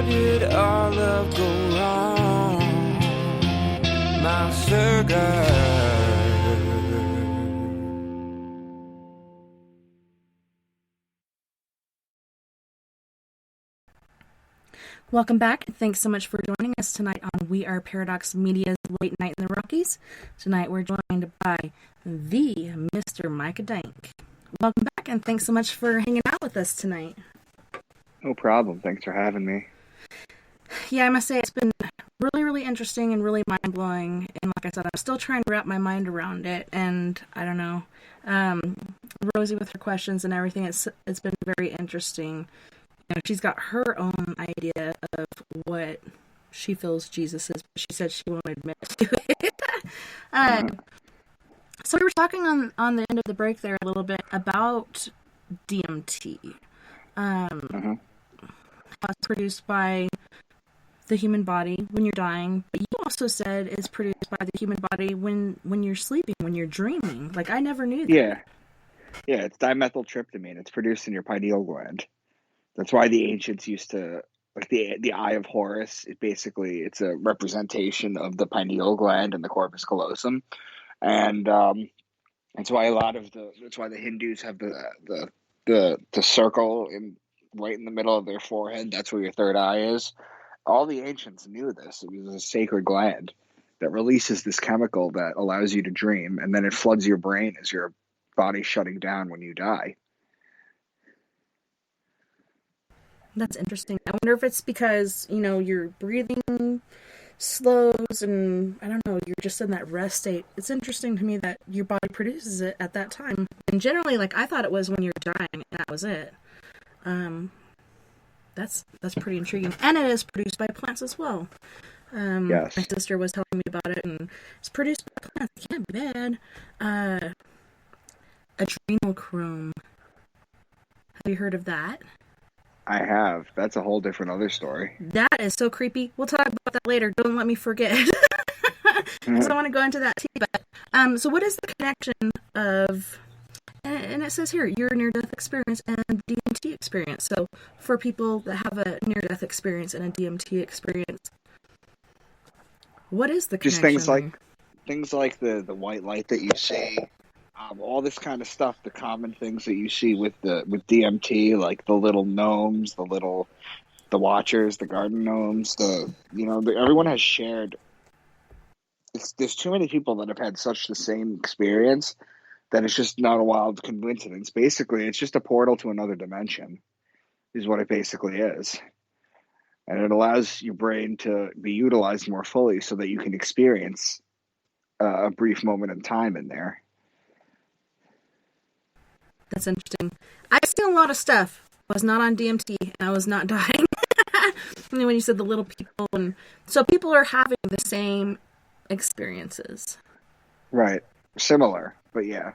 did our love go wrong, my Sergei? Welcome back. Thanks so much for joining us tonight on We Are Paradox Media's Late Night in the Rockies. Tonight we're joined by the Mr. Micah Dank. Welcome back, and thanks so much for hanging out with us tonight. No problem. Thanks for having me. Yeah, I must say it's been really, really interesting and really mind-blowing. And like I said, I'm still trying to wrap my mind around it. And I don't know, Rosie with her questions and everything, it's been very interesting. You know, she's got her own idea of what she feels Jesus is, but she said she won't admit to it. So we were talking on the end of the break there a little bit about DMT. How it's produced by the human body when you're dying, but you also said it's produced by the human body when you're sleeping, when you're dreaming. Like, I never knew that. Yeah, it's dimethyltryptamine. It's produced in your pineal gland. That's why the ancients used to, like, the Eye of Horus. It's a representation of the pineal gland and the corpus callosum, and that's why the Hindus have the circle right in the middle of their forehead. That's where your third eye is. All the ancients knew this. It was a sacred gland that releases this chemical that allows you to dream, and then it floods your brain as your body's shutting down when you die. That's interesting. I wonder if it's because, you know, your breathing slows and, I don't know, you're just in that rest state. It's interesting to me that your body produces it at that time. And generally, like, I thought it was when you're dying, and that was it. That's pretty intriguing. And it is produced by plants as well. Yes. My sister was telling me about it, and it's produced by plants. It can't be bad. Adrenochrome. Have you heard of that? I have. That's a whole different other story. That is so creepy. We'll talk about that later. Don't let me forget. Because I want to go into that too. But, so what is the connection of, and it says here, your near-death experience and DMT experience. So for people that have a near-death experience and a DMT experience, what is the connection? Just things like the white light that you see. All this kind of stuff, the common things that you see with DMT, like the little gnomes, the watchers, the garden gnomes, everyone has shared. There's too many people that have had such the same experience that it's just not a wild coincidence. Basically, it's just a portal to another dimension, is what it basically is. And it allows your brain to be utilized more fully so that you can experience a brief moment in time in there. That's interesting. I've seen a lot of stuff. I was not on DMT, and I was not dying. And when you said the little people, and so people are having the same experiences. Right. Similar, but yeah.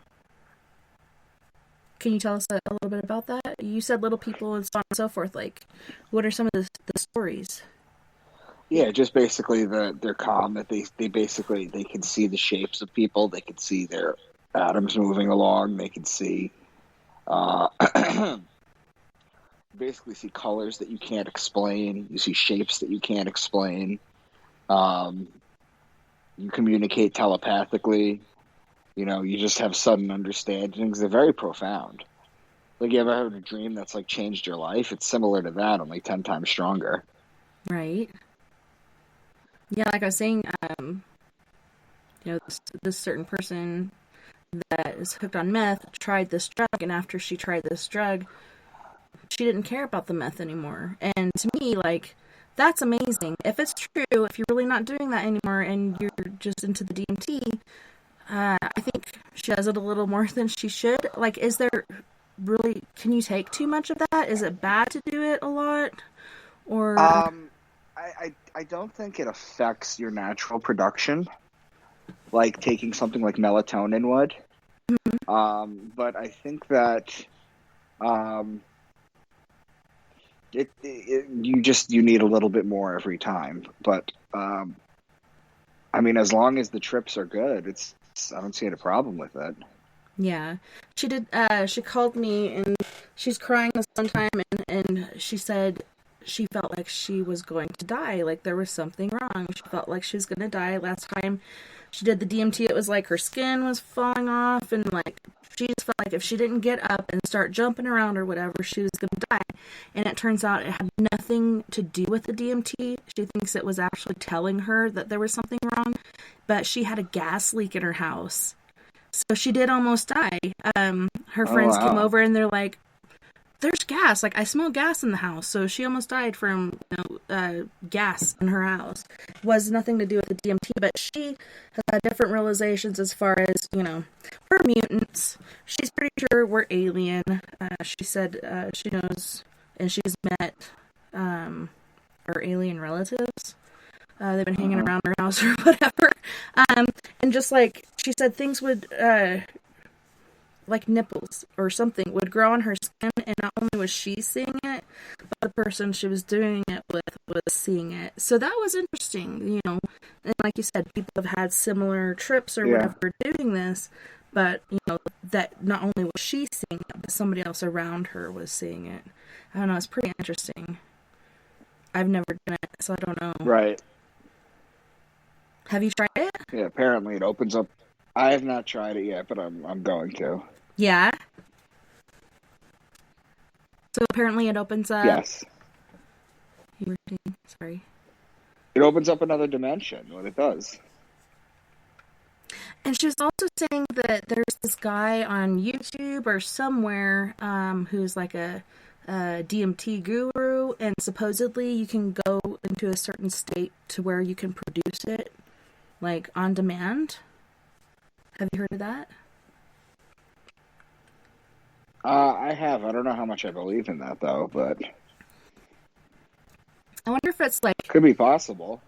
Can you tell us a little bit about that? You said little people and so on and so forth. Like, what are some of the stories? Yeah, just basically they're calm, that they can see the shapes of people, they can see their atoms moving along, they can see basically see colors that you can't explain. You see shapes that you can't explain. You communicate telepathically. You know, you just have sudden understandings. They're very profound. Like, you ever had a dream that's like changed your life? It's similar to that, only 10 times stronger. Right. Yeah, like I was saying, this certain person that is hooked on meth tried this drug, and after she tried this drug, she didn't care about the meth anymore. And to me, like, that's amazing. If it's true, if you're really not doing that anymore and you're just into the DMT, I think she does it a little more than she should. Like, is there really, can you take too much of that? Is it bad to do it a lot? Or I don't think it affects your natural production, like taking something like melatonin would. Mm-hmm. But I think that you need a little bit more every time. But I mean, as long as the trips are good, I don't see any problem with it. Yeah, she did. She called me and she's crying this one time, and she said she felt like she was going to die, like there was something wrong. She felt like she was going to die. Last time she did the DMT, it was like her skin was falling off, and like she just felt like if she didn't get up and start jumping around or whatever, she was going to die. And it turns out it had nothing to do with the DMT. She thinks it was actually telling her that there was something wrong, but she had a gas leak in her house. So she did almost die. Her friends came over and they're like, there's gas. Like, I smell gas in the house. So she almost died from, gas in her house. It was nothing to do with the DMT, but she has had different realizations as far as, we're mutants. She's pretty sure we're alien. She said she knows, and she's met her alien relatives. They've been hanging around her house or whatever. And just like, she said things would, like nipples or something would grow on her skin, and not only was she seeing it, but the person she was doing it with was seeing it. So that was interesting, and like you said, people have had similar trips or whatever doing this, but that not only was she seeing it, but somebody else around her was seeing it. I don't know, it's pretty interesting. I've never done it, so I don't know. Right. Have you tried it? Yeah, apparently it opens up. I have not tried it yet, but I'm going to. Yeah. So apparently it opens up. Yes. You were saying, sorry. It opens up another dimension. What it does. And she was also saying that there's this guy on YouTube or somewhere who's like a DMT guru, and supposedly you can go into a certain state to where you can produce it, like on demand. Have you heard of that? I have. I don't know how much I believe in that, though, but I wonder if it's like... Could be possible.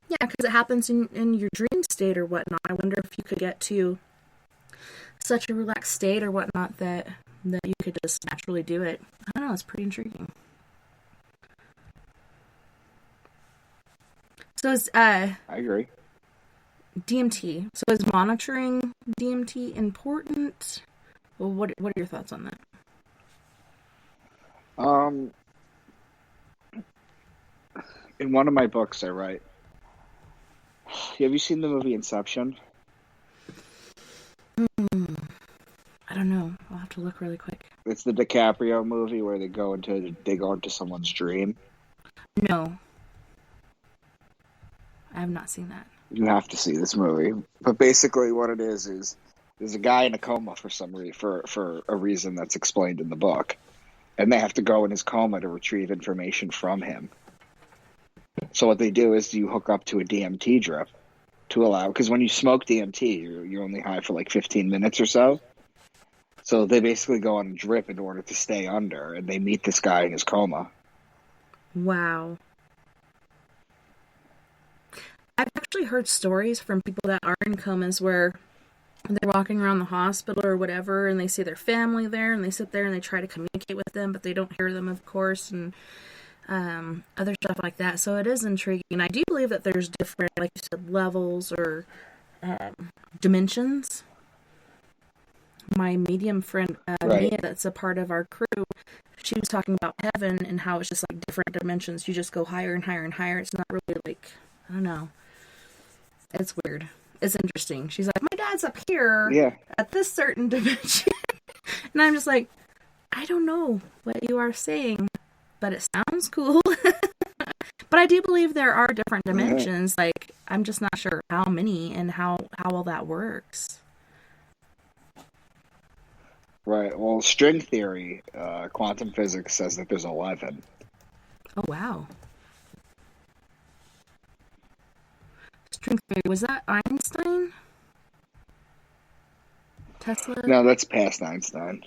Yeah, because it happens in your dream state or whatnot. I wonder if you could get to such a relaxed state or whatnot that you could just naturally do it. I don't know, it's pretty intriguing. So is I agree. DMT. So is monitoring DMT important? Well, what are your thoughts on that? In one of my books, I write. Have you seen the movie Inception? I don't know. I'll have to look really quick. It's the DiCaprio movie where they go into someone's dream. No, I have not seen that. You have to see this movie. But basically, what it is there's a guy in a coma for some reason, for a reason that's explained in the book, and they have to go in his coma to retrieve information from him. So what they do is you hook up to a DMT drip to allow, because when you smoke DMT, you're only high for like 15 minutes or so. So they basically go on a drip in order to stay under, and they meet this guy in his coma. Wow. I've actually heard stories from people that are in comas where they're walking around the hospital or whatever, and they see their family there, and they sit there and they try to communicate with them, but they don't hear them, of course, and other stuff like that. So it is intriguing. And I do believe that there's different, like you said, levels or dimensions. My medium friend, Mia, that's a part of our crew, she was talking about heaven and how it's just like different dimensions. You just go higher and higher and higher. It's not really like, I don't know. It's weird. It's interesting. She's like, my dad's up here at this certain dimension. And I'm just like, I don't know what you are saying, but it sounds cool. But I do believe there are different dimensions. Like, I'm just not sure how many and how all that works. Right. Well, string theory, quantum physics says that there's 11. Oh, wow. String theory, was that Einstein? Tesla? No, that's past Einstein.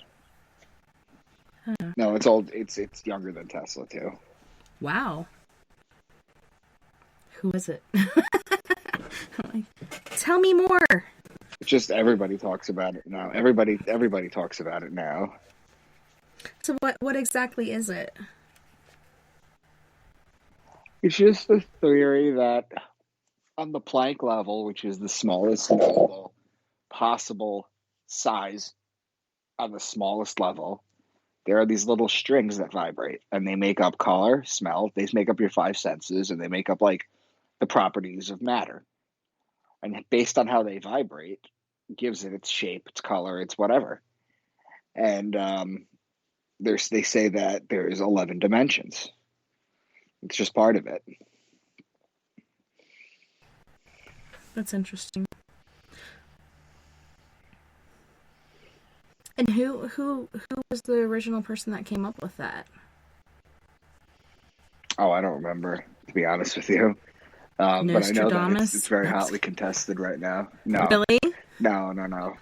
No, it's old. It's younger than Tesla too. Wow. Who is it? Tell me more. Just everybody talks about it now. Everybody talks about it now. So what exactly is it? It's just the theory that on the Planck level, which is the smallest possible size on the smallest level, There are these little strings that vibrate, and they make up color, smell. They make up your five senses, and they make up like the properties of matter. And based on how they vibrate, gives it its shape, its color, its whatever. And they say that there is 11 dimensions. It's just part of it. That's interesting. And who was the original person that came up with that? Oh, I don't remember, to be honest with you. But I know that it's very hotly contested right now. No. Really? No.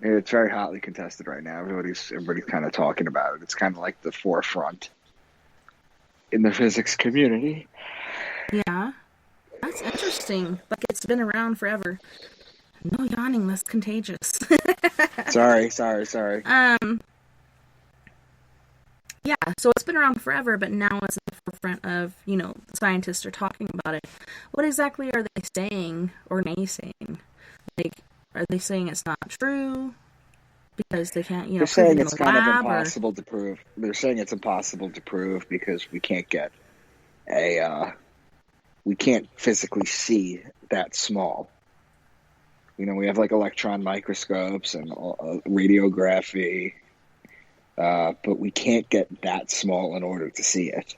It's very hotly contested right now. Everybody's kind of talking about it. It's kind of like the forefront in the physics community. Yeah. That's interesting. Like, it's been around forever. No yawning, that's contagious. Sorry. Yeah, so it's been around forever, but now it's at the forefront of, scientists are talking about it. What exactly are they saying or naysaying? Like, are they saying it's not true because they can't, They're saying it's kind of impossible to prove. They're saying it's impossible to prove because we can't get we can't physically see that small. We have like electron microscopes and radiography, but we can't get that small in order to see it.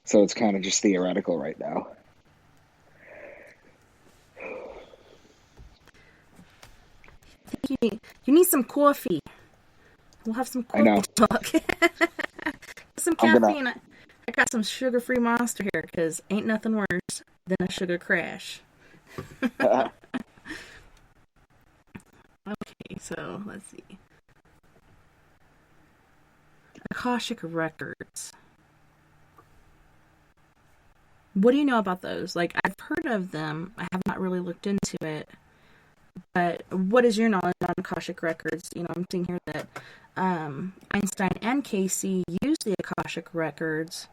So it's kind of just theoretical right now. I think you need some coffee. We'll have some coffee talk. Some caffeine. I got some sugar-free Monster here because ain't nothing worse than a sugar crash. Okay, so let's see. Akashic Records. What do you know about those? Like, I've heard of them. I have not really looked into it. But what is your knowledge on Akashic Records? I'm seeing here that Einstein and Casey used the Akashic Records.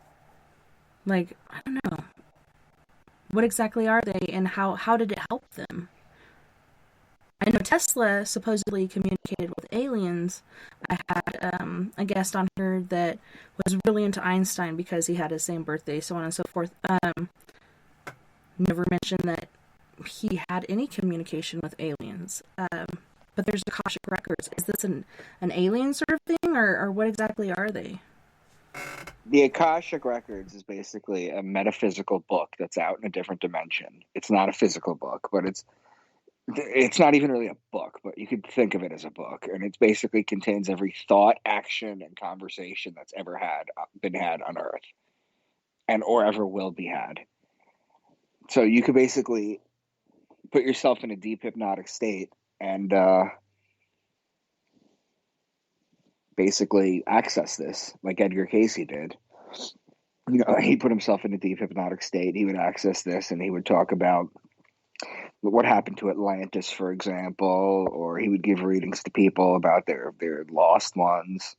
Like, I don't know. What exactly are they, and how did it help them? I know Tesla supposedly communicated with aliens. I had a guest on here that was really into Einstein because he had his same birthday, so on and so forth. Never mentioned that he had any communication with aliens. But there's Akashic Records. Is this an alien sort of thing, or what exactly are they? The Akashic Records is basically a metaphysical book that's out in a different dimension. It's not a physical book, but it's not even really a book, but you could think of it as a book. And it basically contains every thought, action, and conversation that's ever been had on Earth, or ever will be had. So you could basically put yourself in a deep hypnotic state and basically access this, like Edgar Casey did. He put himself in a deep hypnotic state. He would access this, and he would talk about what happened to Atlantis, for example, or he would give readings to people about their lost ones.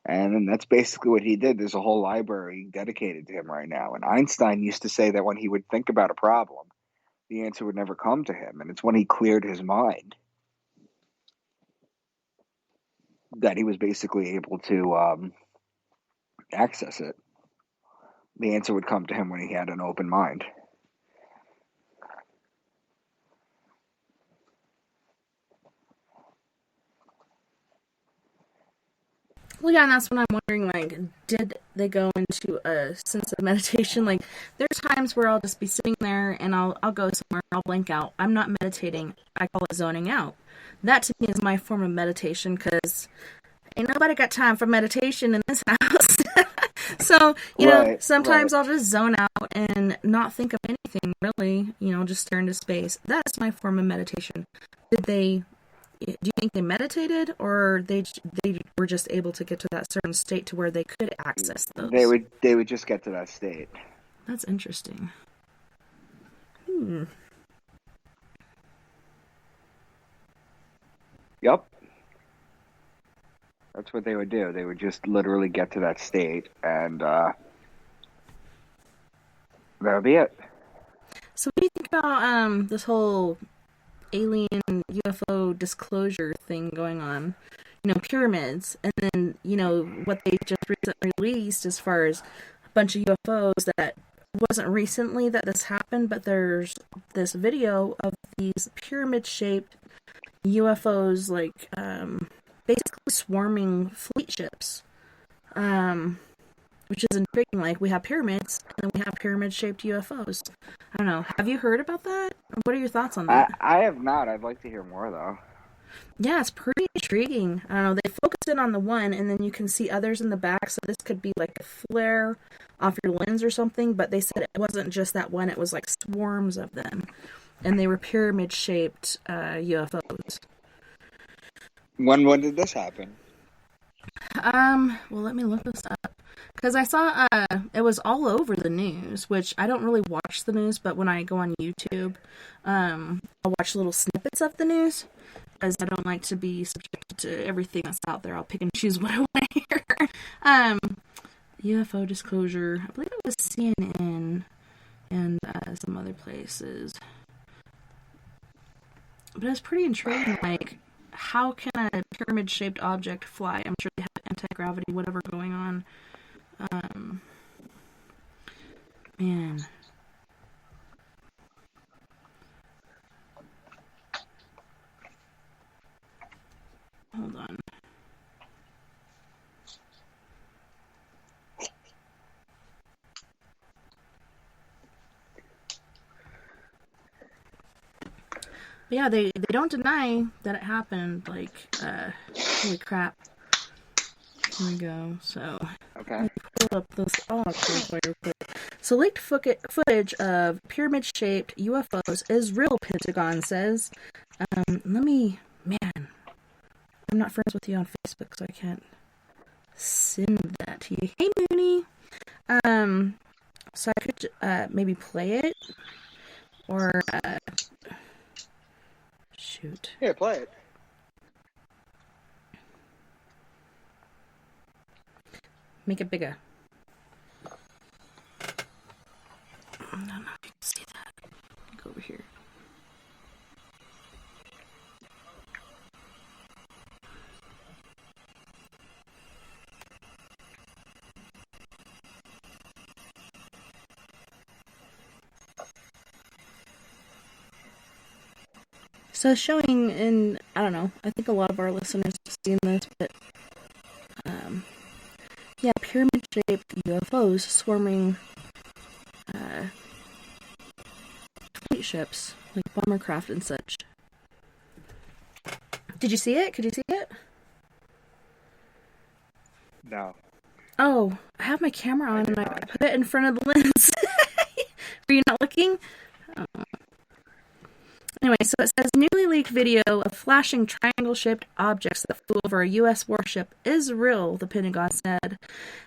And that's basically what he did. There's a whole library dedicated to him right now. And Einstein used to say that when he would think about a problem, the answer would never come to him. And it's when he cleared his mind that he was basically able to access it. The answer would come to him when he had an open mind. Well, yeah, and that's when I'm wondering, like, did they go into a sense of meditation? Like, there's times where I'll just be sitting there and I'll go somewhere, I'll blank out. I'm not meditating. I call it zoning out. That to me is my form of meditation because ain't nobody got time for meditation in this house. So, sometimes I'll just zone out and not think of anything, really, just stare into space. That's my form of meditation. Do you think they meditated, or they were just able to get to that certain state to where they could access those? They would just get to that state. That's interesting. Yep. That's what they would do. They would just literally get to that state, and that would be it. So what do you think about this whole alien UFO disclosure thing going on? pyramids. And then, what they just recently released as far as a bunch of UFOs that wasn't recently that this happened, but there's this video of these pyramid-shaped UFOs, like, basically swarming fleet ships. Which is intriguing. Like, we have pyramids, and then we have pyramid-shaped UFOs. I don't know. Have you heard about that? What are your thoughts on that? I have not. I'd like to hear more, though. Yeah, it's pretty intriguing. I don't know. They focused in on the one, and then you can see others in the back, so this could be like a flare off your lens or something, but they said it wasn't just that one. It was like swarms of them, and they were pyramid-shaped UFOs. When did this happen? Well, let me look this up. Because I saw, it was all over the news, which I don't really watch the news, but when I go on YouTube, I'll watch little snippets of the news, because I don't like to be subjected to everything that's out there. I'll pick and choose what I want to hear. UFO disclosure, I believe it was CNN and some other places. But it's pretty intriguing, like, how can a pyramid-shaped object fly? I'm sure they have anti-gravity, whatever going on. Man. Hold on. But yeah, they don't deny that it happened. Like, holy crap. Here we go. So, okay. Pull up this. Oh, real quick. So, leaked footage of pyramid-shaped UFOs is real, Pentagon says. Man, I'm not friends with you on Facebook, so I can't send that to you. Hey, Mooney. So I could maybe play it, or shoot. Yeah, play it. Make it bigger. I don't know if you can see that. Go over here. So showing in, I don't know, I think a lot of our listeners have seen this, but yeah, pyramid-shaped UFOs swarming fleet ships, like bomber craft and such. Did you see it? Could you see it? No. Oh, I have my camera on and I put it in front of the lens. Were you not looking? Oh. Anyway, so it says, newly leaked video of flashing triangle-shaped objects that flew over a U.S. warship is real, the Pentagon said,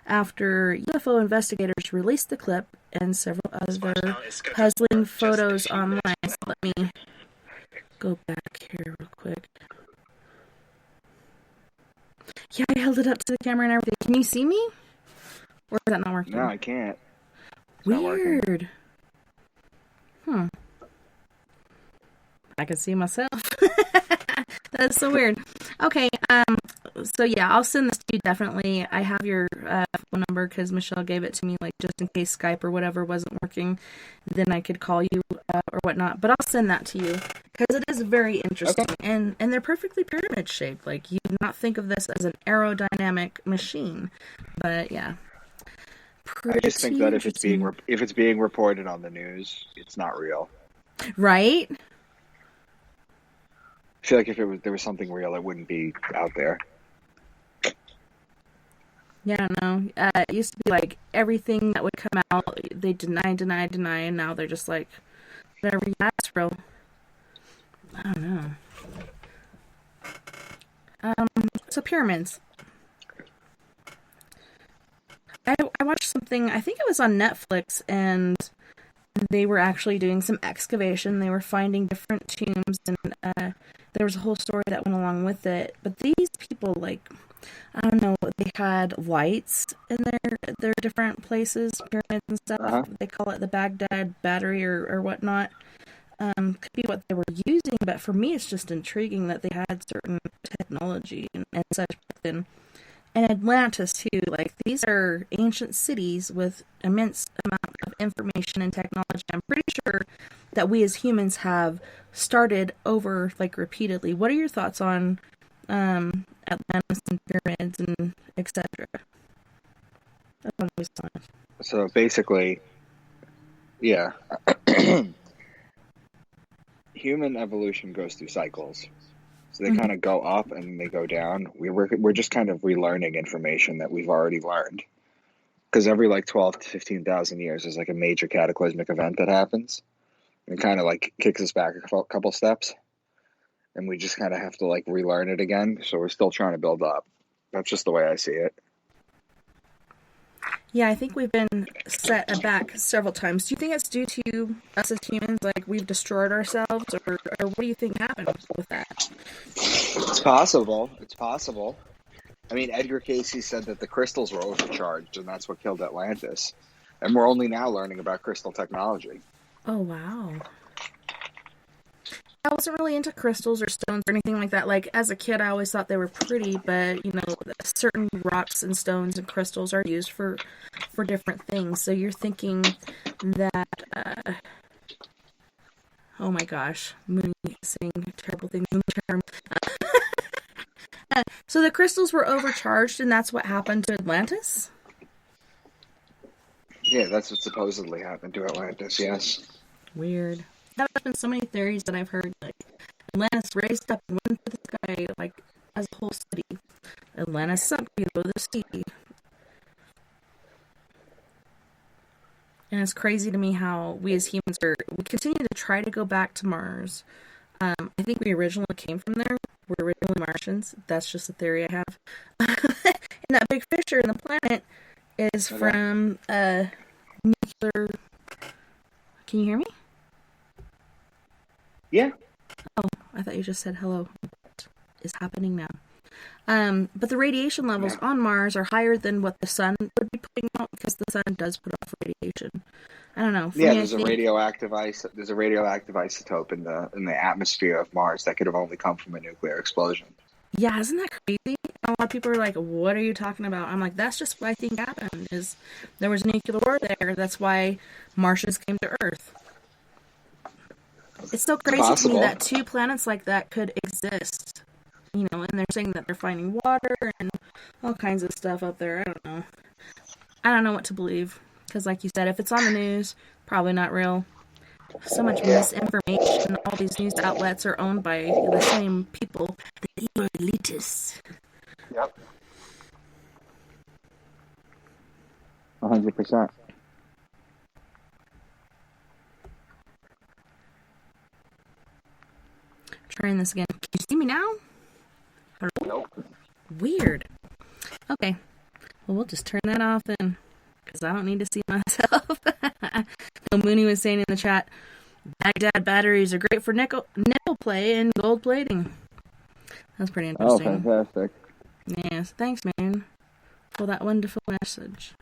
after UFO investigators released the clip and several other puzzling photos online. So let me go back here real quick. Yeah, I held it up to the camera and everything. Can you see me? Or is that not working? No, I can't. It's weird. I can see myself. That's so weird. Okay, so yeah, I'll send this to you definitely. I have your phone number because Michelle gave it to me, like, just in case Skype or whatever wasn't working. Then I could call you or whatnot. But I'll send that to you because it is very interesting. Okay. And they're perfectly pyramid shaped. Like, you do not think of this as an aerodynamic machine. But yeah. I just think that if it's being reported on the news, it's not real. Right? I feel like if there was something real, it wouldn't be out there. Yeah, I don't know. It used to be like everything that would come out, they deny, and now they're just like, whatever, yeah, it's real. I don't know. So pyramids. I watched something, I think it was on Netflix, and they were actually doing some excavation. They were finding different tombs, and there was a whole story that went along with it. But these people, like, I don't know, they had lights in their different places, pyramids and stuff. Uh-huh. They call it the Baghdad Battery or whatnot. could be what they were using, but for me it's just intriguing that they had certain technology and such back then. And Atlantis too, like these are ancient cities with immense amount of information and technology. I'm pretty sure that we as humans have started over like repeatedly. What are your thoughts on Atlantis and pyramids and etc.? That's what I was on. So basically, yeah, human evolution goes through cycles. So they kind of go up and they go down. We're just kind of relearning information that we've already learned. Because every like 12 to 15,000 years, there's like a major cataclysmic event that happens. And kind of like kicks us back a couple steps. And we just kind of have to like relearn it again. So we're still trying to build up. That's just the way I see it. Yeah, I think we've been set aback several times. Do you think it's due to us as humans, like we've destroyed ourselves, or what do you think happened with that? It's possible. It's possible. I mean, Edgar Cayce said that the crystals were overcharged, and that's what killed Atlantis. And we're only now learning about crystal technology. Oh, wow. I wasn't really into crystals or stones or anything like that. Like, as a kid, I always thought they were pretty, but, you know, certain rocks and stones and crystals are used for different things. So you're thinking that, oh my gosh, Mooney saying terrible things in the term. So the crystals were overcharged, and that's what happened to Atlantis? Yeah, that's what supposedly happened to Atlantis, yes. Weird. There's been so many theories that I've heard, like, Atlantis raised up and went into the sky, like, as a whole city. Atlantis sunk below the sea. And it's crazy to me how we as humans we continue to try to go back to Mars. I think we originally came from there. We're originally Martians. That's just a theory I have. And that big fissure in the planet is from nuclear... Can you hear me? Yeah. Oh, I thought you just said hello. What is happening now? But the radiation levels on Mars are higher than what the sun would be putting out because the sun does put off radiation. I don't know. There's a radioactive isotope in the atmosphere of Mars that could have only come from a nuclear explosion. Yeah, isn't that crazy? A lot of people are like, "What are you talking about?" I'm like, "That's just what I think happened. Is there was nuclear war there? That's why Martians came to Earth." It's so crazy to me that two planets like that could exist. You know, and they're saying that they're finding water and all kinds of stuff up there. I don't know. I don't know what to believe. Because like you said, if it's on the news, probably not real. So much misinformation. All these news outlets are owned by the same people. The evil elitists. Yep. 100%. Trying this again. Can you see me now? Nope. Weird. Okay. Well, we'll just turn that off then. Because I don't need to see myself. No, Mooney was saying in the chat, Baghdad batteries are great for nickel play and gold plating. That's pretty interesting. Oh, fantastic. Yes. Thanks, man, for that wonderful message.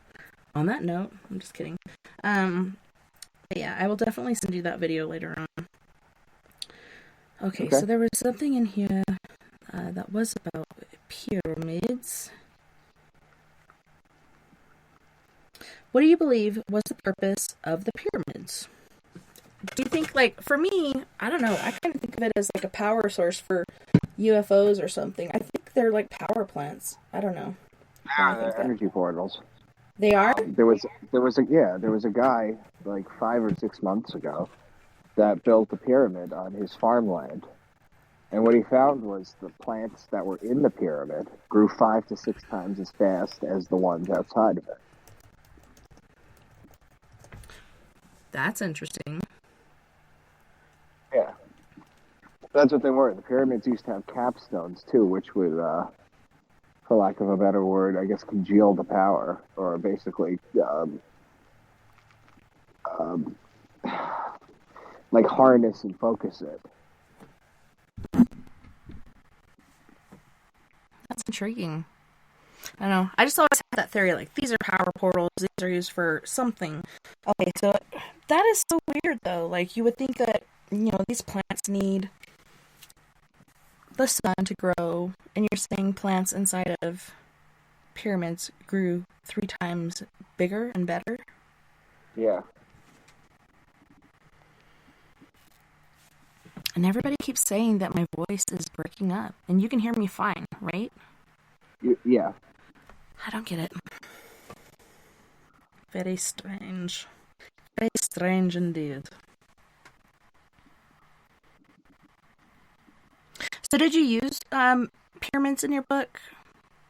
On that note, I'm just kidding. But yeah, I will definitely send you that video later on. Okay, so there was something in here that was about pyramids. What do you believe was the purpose of the pyramids? Do you think, like, for me, I don't know, I kind of think of it as like a power source for UFOs or something. I think they're like power plants. I don't know. They're energy portals. They are? There was a guy like 5 or 6 months ago that built a pyramid on his farmland. And what he found was the plants that were in the pyramid grew 5 to 6 times as fast as the ones outside of it. That's interesting. Yeah. That's what they were. The pyramids used to have capstones, too, which would, for lack of a better word, I guess, congeal the power, or basically, like harness and focus it. That's intriguing. I don't know. I just always had that theory, like, these are power portals, these are used for something. Okay, so that is so weird, though. Like, you would think that these plants need the sun to grow, and you're saying plants inside of pyramids grew 3 times bigger and better? Yeah. And everybody keeps saying that my voice is breaking up, and you can hear me fine, right? Yeah. I don't get it. Very strange. Very strange indeed. So did you use pyramids in your book?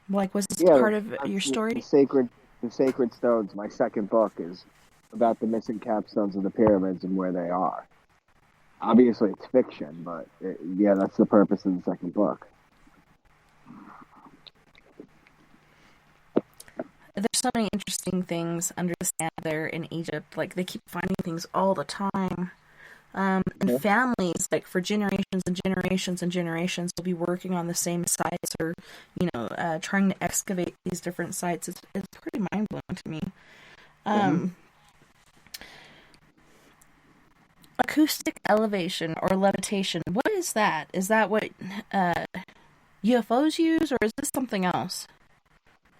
Like, was this part of your story? The Sacred Stones, my second book, is about the missing capstones of the pyramids and where they are. Obviously, it's fiction, but that's the purpose of the second book. There's so many interesting things under the sand there in Egypt. Like, they keep finding things all the time. And families, like, for generations and generations and generations, will be working on the same sites or, trying to excavate these different sites. It's pretty mind-blowing to me. Acoustic elevation or levitation. What is that? Is that what UFOs use, or is this something else?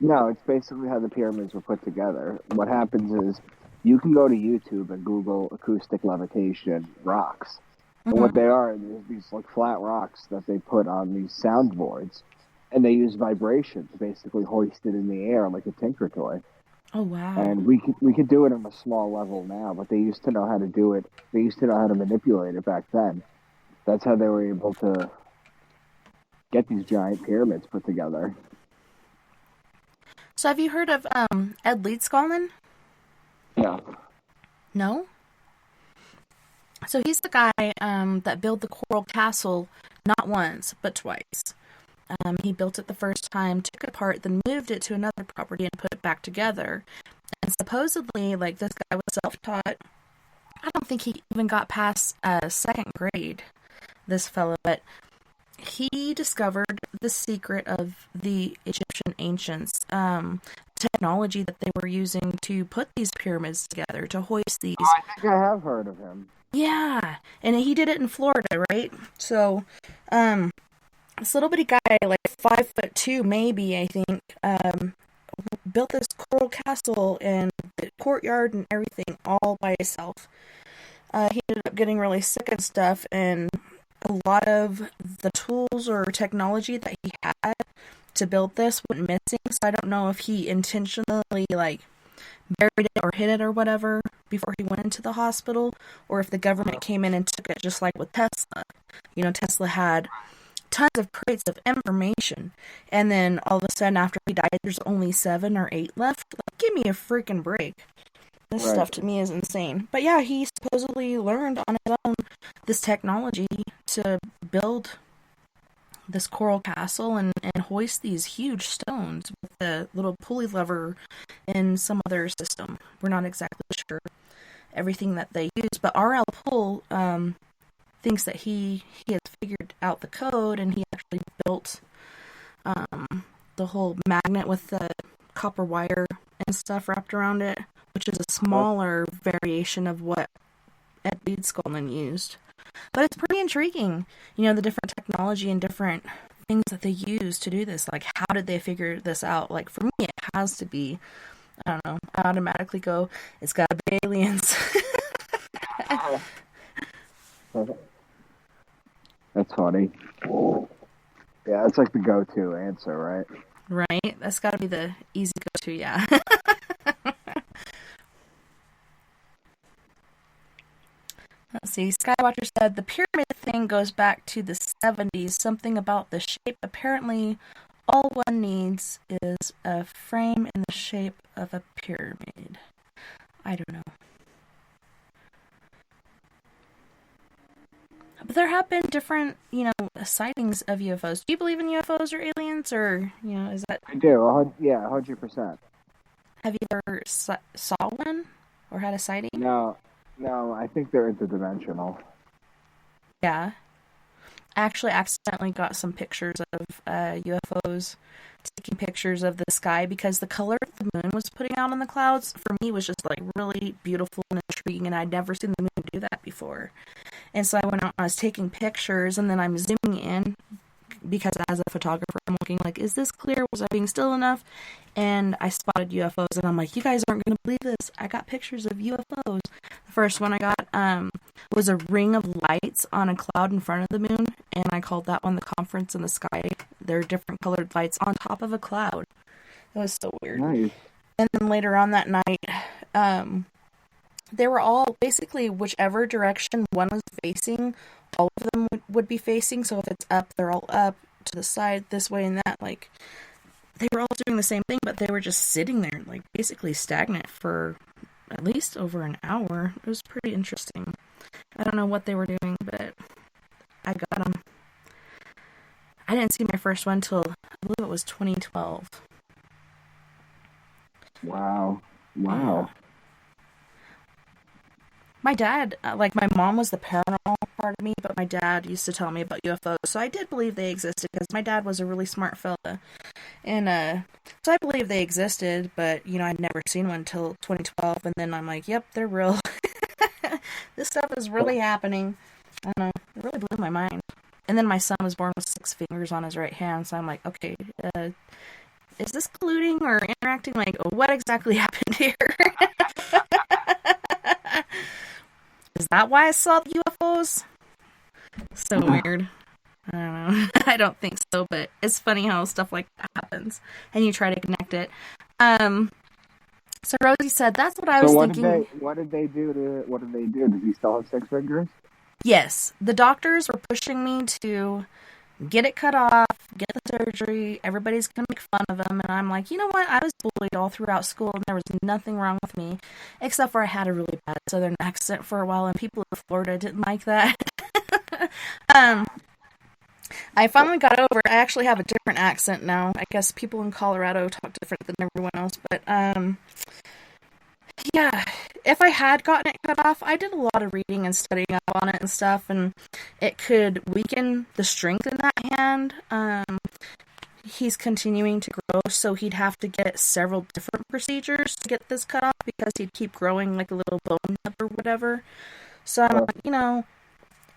No, it's basically how the pyramids were put together. What happens is you can go to YouTube and Google acoustic levitation rocks. And what they are is these like flat rocks that they put on these soundboards, and they use vibration to basically hoist it in the air like a Tinker toy. Oh, wow. And we could do it on a small level now, but they used to know how to do it. They used to know how to manipulate it back then. That's how they were able to get these giant pyramids put together. So have you heard of Ed Leedskalnin? Yeah. No? So he's the guy that built the Coral Castle not once, but twice. He built it the first time, took it apart, then moved it to another property and put it back together. And supposedly, like, this guy was self-taught. I don't think he even got past second grade, this fellow, but he discovered the secret of the Egyptian ancients, technology that they were using to put these pyramids together, to hoist these. Oh, I think I have heard of him. Yeah, and he did it in Florida, right? So, this little bitty guy, like 5'2", maybe, I think, built this coral castle and the courtyard and everything all by himself. He ended up getting really sick and stuff, and a lot of the tools or technology that he had to build this went missing, so I don't know if he intentionally, like, buried it or hid it or whatever before he went into the hospital, or if the government came in and took it, just like with Tesla. Tesla had tons of crates of information, and then all of a sudden after he died there's only 7 or 8 left. Like, give me a freaking break. This stuff to me is insane. But yeah, he supposedly learned on his own this technology to build this coral castle and hoist these huge stones with the little pulley lever and some other system. We're not exactly sure everything that they use, but R.L. Poole thinks that he has figured out the code, and he actually built the whole magnet with the copper wire and stuff wrapped around it, which is a smaller variation of what Ed Leedskalnin used. But it's pretty intriguing, the different technology and different things that they use to do this. Like, how did they figure this out? Like, for me, it has to be, I don't know, I automatically go, it's gotta be aliens. That's funny. Yeah, it's like the go-to answer, right? Right? That's gotta be the easy go-to, yeah. Let's see. Skywatcher said, the pyramid thing goes back to the 70s. Something about the shape. Apparently, all one needs is a frame in the shape of a pyramid. I don't know. But there have been different, sightings of UFOs. Do you believe in UFOs or aliens, or, is that... I do, yeah, 100%. Have you ever saw one, or had a sighting? No, I think they're interdimensional. Yeah. I actually accidentally got some pictures of UFOs, taking pictures of the sky, because the color the moon was putting out on the clouds, for me, was just, like, really beautiful and intriguing, and I'd never seen the moon do that before. And so I went out and I was taking pictures, and then I'm zooming in because as a photographer, I'm looking like, is this clear? Was I being still enough? And I spotted UFOs, and I'm like, you guys aren't going to believe this. I got pictures of UFOs. The first one I got was a ring of lights on a cloud in front of the moon, and I called that one the Conference in the Sky. They're different colored lights on top of a cloud. It was so weird. Nice. And then later on that night, they were all basically whichever direction one was facing, all of them would be facing. So if it's up, they're all up, to the side, this way and that. Like, they were all doing the same thing, but they were just sitting there, like, basically stagnant for at least over an hour. It was pretty interesting. I don't know what they were doing, but I got them. I didn't see my first one till, I believe it was 2012. Wow. My dad, like, my mom was the paranormal part of me, but my dad used to tell me about UFOs, so I did believe they existed, because my dad was a really smart fella, and, so I believe they existed, but, you know, I'd never seen one until 2012, and then I'm like, yep, they're real. This stuff is really happening. I don't know, it really blew my mind. And then my son was born with 6 fingers on his right hand, so I'm like, okay, is this colluding or interacting? Like, what exactly happened here? Is that why I saw the UFOs? So weird. I don't know. I don't think so, but it's funny how stuff like that happens, and you try to connect it. So Rosie said, that's what I was thinking. What did they do? Did he still have 6 fingers? Yes. The doctors were pushing me to get it cut off, get the surgery, everybody's gonna make fun of him, and I'm like, you know what, I was bullied all throughout school, and there was nothing wrong with me, except for I had a really bad southern accent for a while, and people in Florida didn't like that. I finally got over it. I actually have a different accent now. I guess people in Colorado talk different than everyone else, but, yeah, if I had gotten it cut off, I did a lot of reading and studying up on it and stuff, and it could weaken the strength in that hand. He's continuing to grow, so he'd have to get several different procedures to get this cut off, because he'd keep growing like a little bone nub or whatever. So I'm like, you know,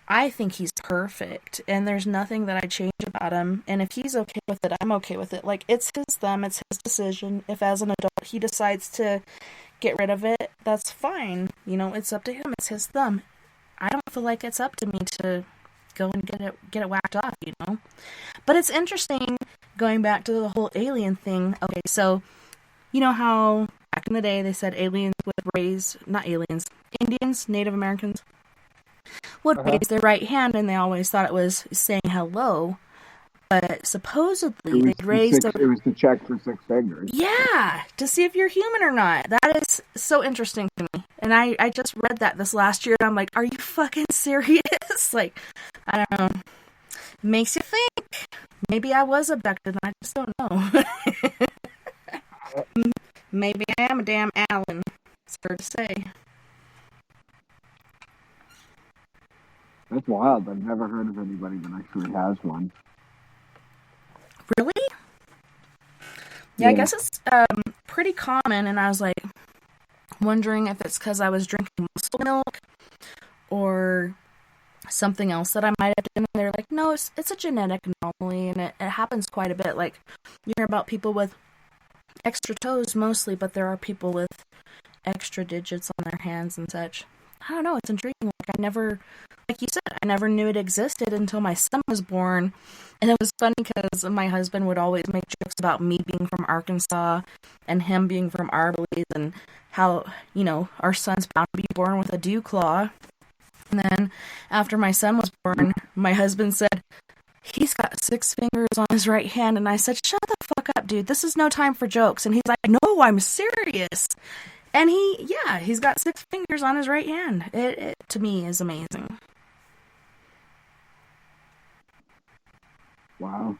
I think he's perfect, and there's nothing that I change about him, and if he's okay with it, I'm okay with it. Like, it's his thumb, it's his decision. If as an adult he decides to get rid of it, that's fine. You know, it's up to him. It's his thumb. I don't feel like it's up to me to go and get it whacked off, you know? But it's interesting, going back to the whole alien thing. Okay, so, you know how back in the day they said aliens would raise, not aliens, Indians, Native Americans, would raise their right hand, and they always thought it was saying hello. But supposedly they'd raised it was to check for 6 fingers. Yeah, to see if you're human or not. That is so interesting to me. And I just read that this last year, and I'm like, are you fucking serious? Like, I don't know. Makes you think. Maybe I was abducted, and I just don't know. Maybe I am a damn Allen. It's hard to say. That's wild. I've never heard of anybody that actually has one. Really? Yeah, I guess it's pretty common, and I was like wondering if it's because I was drinking muscle milk or something else that I might have done. And they're like, no, it's a genetic anomaly, and it happens quite a bit. Like, you hear about people with extra toes mostly, but there are people with extra digits on their hands and such. I don't know, it's intriguing. Like, I never, like you said, I never knew it existed until my son was born. And it was funny because my husband would always make jokes about me being from Arkansas and him being from Arbalete, and how, you know, our son's bound to be born with a dew claw. And then after my son was born, my husband said, he's got 6 fingers on his right hand. And I said, shut the fuck up, dude. This is no time for jokes. And he's like, no, I'm serious. And he's got 6 fingers on his right hand. It to me is amazing. Wow.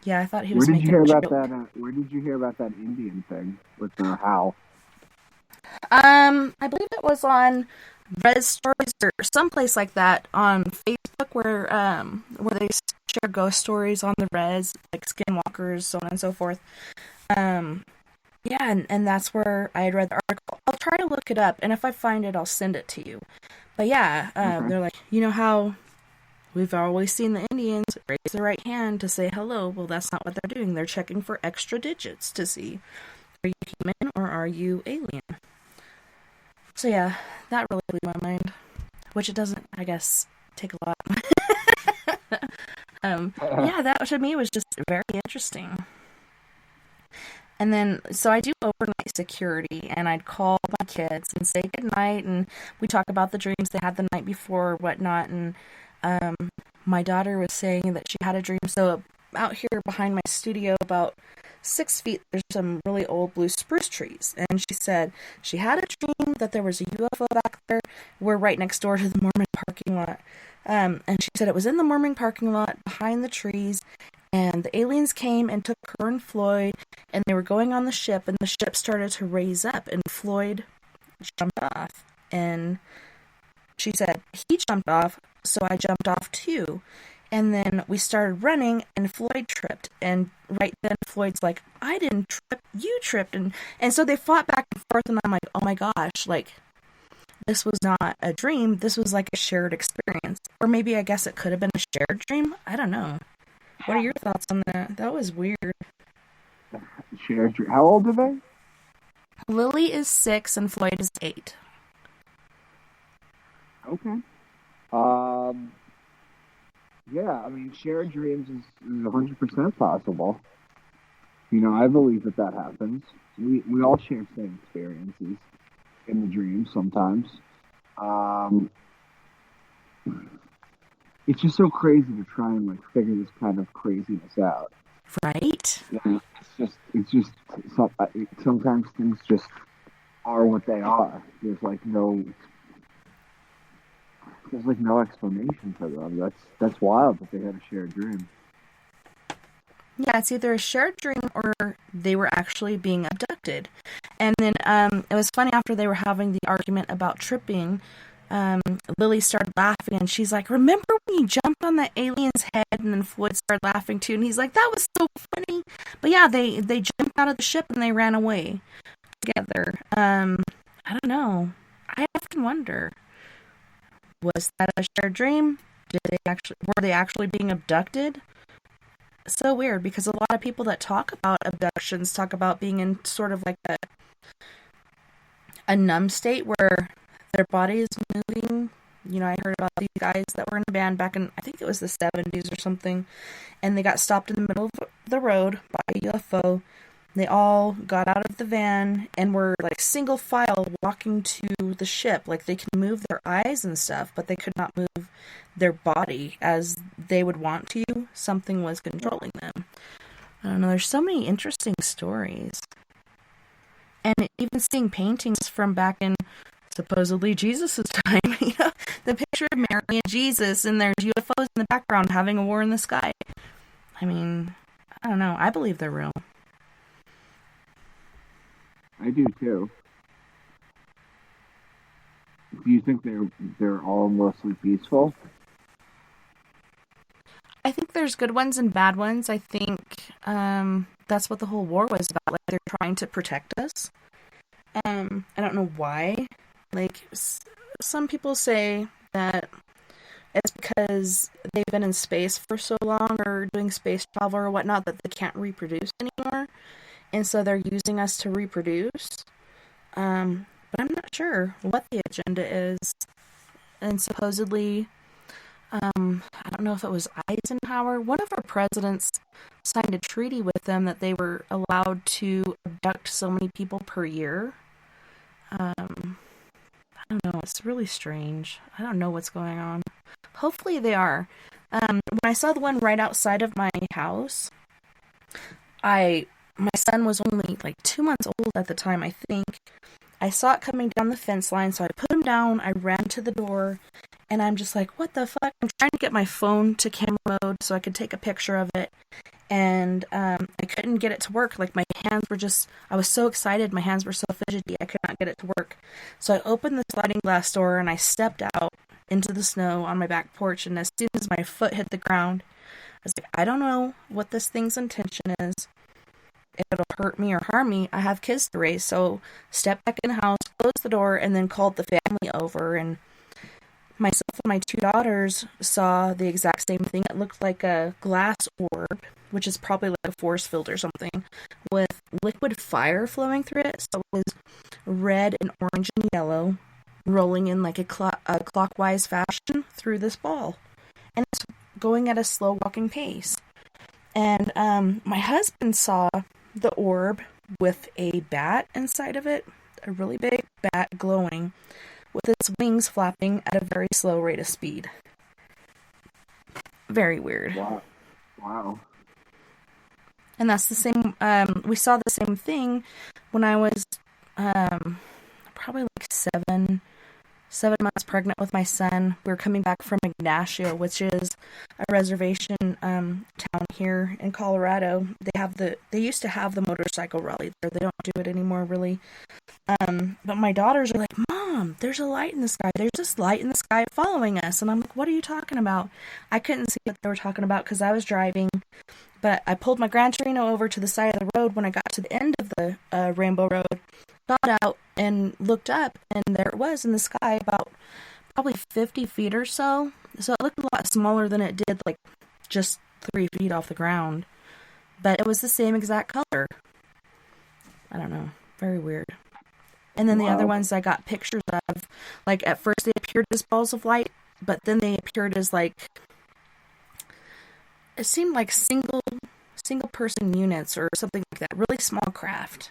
Yeah, I thought he was making a joke. Where did you hear about that Indian thing with Hal? I believe it was on Res Stories or someplace like that on Facebook, where they share ghost stories on the Res, like skinwalkers, so on and so forth. Yeah, and that's where I had read the article. I'll try to look it up, and if I find it, I'll send it to you. But yeah, they're like, you know how we've always seen the Indians raise their right hand to say hello? Well, that's not what they're doing. They're checking for extra digits to see, are you human or are you alien? So yeah, that really blew my mind. Which it doesn't, I guess, take a lot. Yeah, that to me was just very interesting. And then, so I do overnight security, and I'd call my kids and say goodnight, and we talk about the dreams they had the night before or whatnot, and my daughter was saying that she had a dream. So out here behind my studio, about 6 feet, there's some really old blue spruce trees, and she said she had a dream that there was a UFO back there. We're right next door to the Mormon parking lot, and she said it was in the Mormon parking lot behind the trees, and the aliens came and took her and Floyd, and they were going on the ship, and the ship started to raise up, and Floyd jumped off, and she said he jumped off, so I jumped off too. And then we started running, and Floyd tripped. And right then, Floyd's like, I didn't trip, you tripped. And so they fought back and forth, and I'm like, oh my gosh, like, this was not a dream. This was like a shared experience. Or maybe I guess it could have been a shared dream. I don't know. What are your thoughts on that? That was weird. Shared dream. How old are they? Lily is 6, and Floyd is 8. Okay. Yeah, I mean, shared dreams is 100% possible. You know, I believe that happens. We all share same experiences in the dreams sometimes. It's just so crazy to try and like figure this kind of craziness out. Right? Yeah, it's just sometimes things just are what they are. There's no explanation for them. That's wild that they had a shared dream. Yeah, it's either a shared dream or they were actually being abducted. And then it was funny, after they were having the argument about tripping, Lily started laughing, and she's like, remember when you jumped on the alien's head? And then Floyd started laughing too, and he's like, that was so funny. But yeah, they jumped out of the ship and they ran away together. I don't know. I often wonder, was that a shared dream? Were they actually being abducted? So weird, because a lot of people that talk about abductions talk about being in sort of like a numb state where their body is moving. You know, I heard about these guys that were in a band back in, I think it was the 70s or something, and they got stopped in the middle of the road by a UFO. They all got out of the van and were like single file walking to the ship. Like, they can move their eyes and stuff, but they could not move their body as they would want to. Something was controlling them. I don't know. There's so many interesting stories. And even seeing paintings from back in supposedly Jesus' time. You know, the picture of Mary and Jesus, and there's UFOs in the background having a war in the sky. I mean, I don't know. I believe they're real. I do too. Do you think they're all mostly peaceful? I think there's good ones and bad ones. I think that's what the whole war was about. Like, they're trying to protect us. I don't know why. Like, some people say that it's because they've been in space for so long, or doing space travel or whatnot, that they can't reproduce anymore. And so they're using us to reproduce. But I'm not sure what the agenda is. And supposedly, I don't know if it was Eisenhower, one of our presidents signed a treaty with them that they were allowed to abduct so many people per year. I don't know. It's really strange. I don't know what's going on. Hopefully they are. When I saw the one right outside of my house, my son was only like 2 months old at the time, I think. I saw it coming down the fence line, so I put him down, I ran to the door, and I'm just like, what the fuck? I'm trying to get my phone to camera mode so I could take a picture of it, and I couldn't get it to work. Like, my hands were just, I was so excited, my hands were so fidgety, I could not get it to work. So I opened the sliding glass door, and I stepped out into the snow on my back porch, and as soon as my foot hit the ground, I was like, I don't know what this thing's intention is. If it'll hurt me or harm me, I have kids to raise, so step back in the house, close closed the door and then called the family over, and myself and my two daughters saw the exact same thing. It looked like a glass orb, which is probably like a force field or something, with liquid fire flowing through it. So it was red and orange and yellow, rolling in like a clockwise fashion through this ball. And it's going at a slow walking pace. And my husband saw the orb with a bat inside of it, a really big bat glowing, with its wings flapping at a very slow rate of speed. Very weird. Wow. And that's the same, we saw the same thing when I was probably like seven months pregnant with my son. We were coming back from Ignacio, which is a reservation town here in Colorado. They used to have the motorcycle rally there. They don't do it anymore, really. But my daughters are like, Mom, there's a light in the sky. There's this light in the sky following us. And I'm like, what are you talking about? I couldn't see what they were talking about because I was driving. But I pulled my Gran Torino over to the side of the road when I got to the end of the Rainbow Road, got out and looked up, and there it was in the sky, about probably 50 feet or so. So it looked a lot smaller than it did, like just 3 feet off the ground. But it was the same exact color. I don't know. Very weird. And then the other ones I got pictures of, like at first they appeared as balls of light, but then they appeared as like, it seemed like single person units or something like that. Really small craft.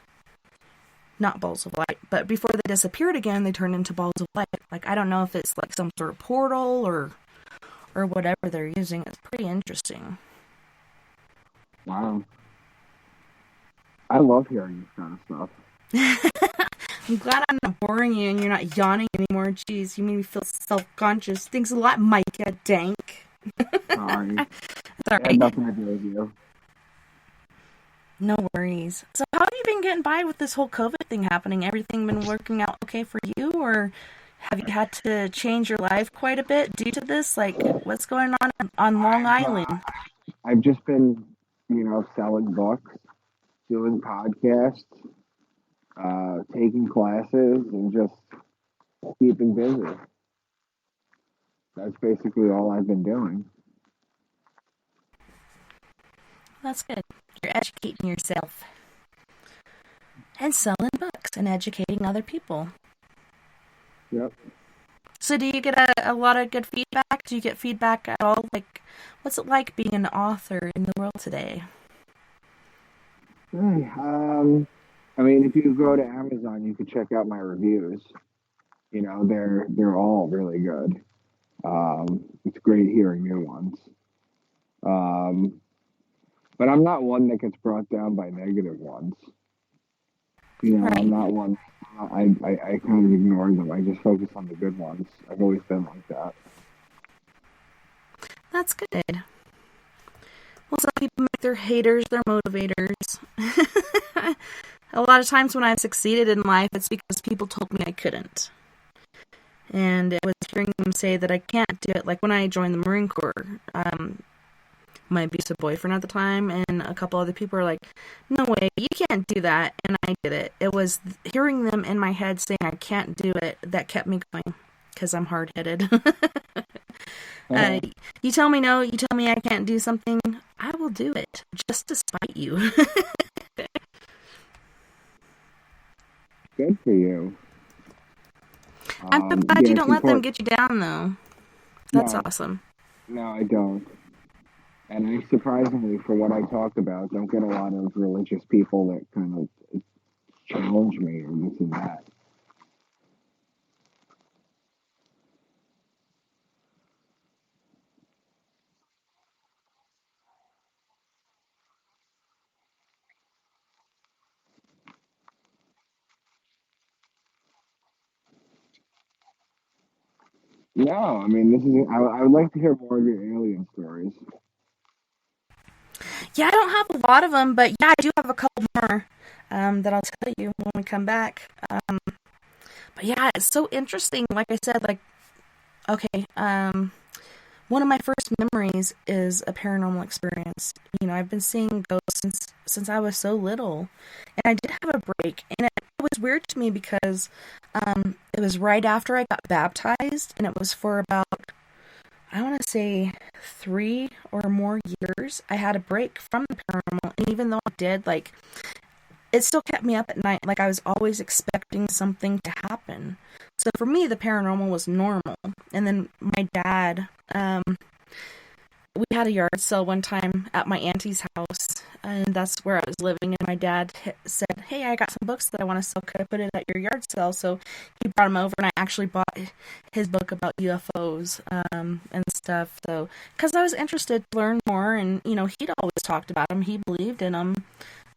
Not balls of light. But before they disappeared again, they turned into balls of light. Like, I don't know if it's like some sort of portal or whatever they're using. It's pretty interesting. Wow. I love hearing this kind of stuff. I'm glad I'm not boring you and you're not yawning anymore. Jeez, you made me feel self-conscious. Thanks a lot, Micah Dank. Sorry. It's all It had right. nothing to do with you. No worries. So how have you been getting by with this whole COVID thing happening? Everything been working out okay for you, or have you had to change your life quite a bit due to this? Like, what's going on Long Island? I've just been, selling books, doing podcasts, taking classes, and just keeping busy. That's basically all I've been doing. That's good. You're educating yourself. And selling books and educating other people. Yep. So do you get a lot of good feedback? Do you get feedback at all? Like, what's it like being an author in the world today? I mean, if you go to Amazon, you can check out my reviews. They're all really good. It's great hearing new ones. But I'm not one that gets brought down by negative ones. Right. I'm not one. I kind of ignore them. I just focus on the good ones. I've always been like that. That's good. Well, some people make their haters their motivators. A lot of times when I've succeeded in life, it's because people told me I couldn't. And it was hearing them say that I can't do it. Like when I joined the Marine Corps, my abusive boyfriend at the time and a couple other people were like, no way, you can't do that. And I did it. It was hearing them in my head saying I can't do it that kept me going, because I'm hard-headed. You tell me no, you tell me I can't do something, I will do it just to spite you. Good for you. I'm so glad you don't let them important. get you down, though. That's No. awesome. No, I don't. And I surprisingly, for what I talk about, don't get a lot of religious people that kind of challenge me or this and that. No, I mean, I would like to hear more of your alien stories. Yeah, I don't have a lot of them, but yeah, I do have a couple more that I'll tell you when we come back. But yeah, it's so interesting. Like I said, okay, one of my first memories is a paranormal experience. I've been seeing ghosts since I was so little, and I did have a break, and it was was weird to me because it was right after I got baptized, and it was for about, I want to say 3 or more years. I had a break from the paranormal, and even though I did, like, it still kept me up at night. Like, I was always expecting something to happen. So for me, the paranormal was normal. And then my dad, we had a yard sale one time at my auntie's house, and that's where I was living, and my dad said, hey, I got some books that I want to sell, could I put it at your yard sale? So he brought them over, and I actually bought his book about UFOs, and stuff, so, because I was interested to learn more, and, you know, he'd always talked about them, he believed in them.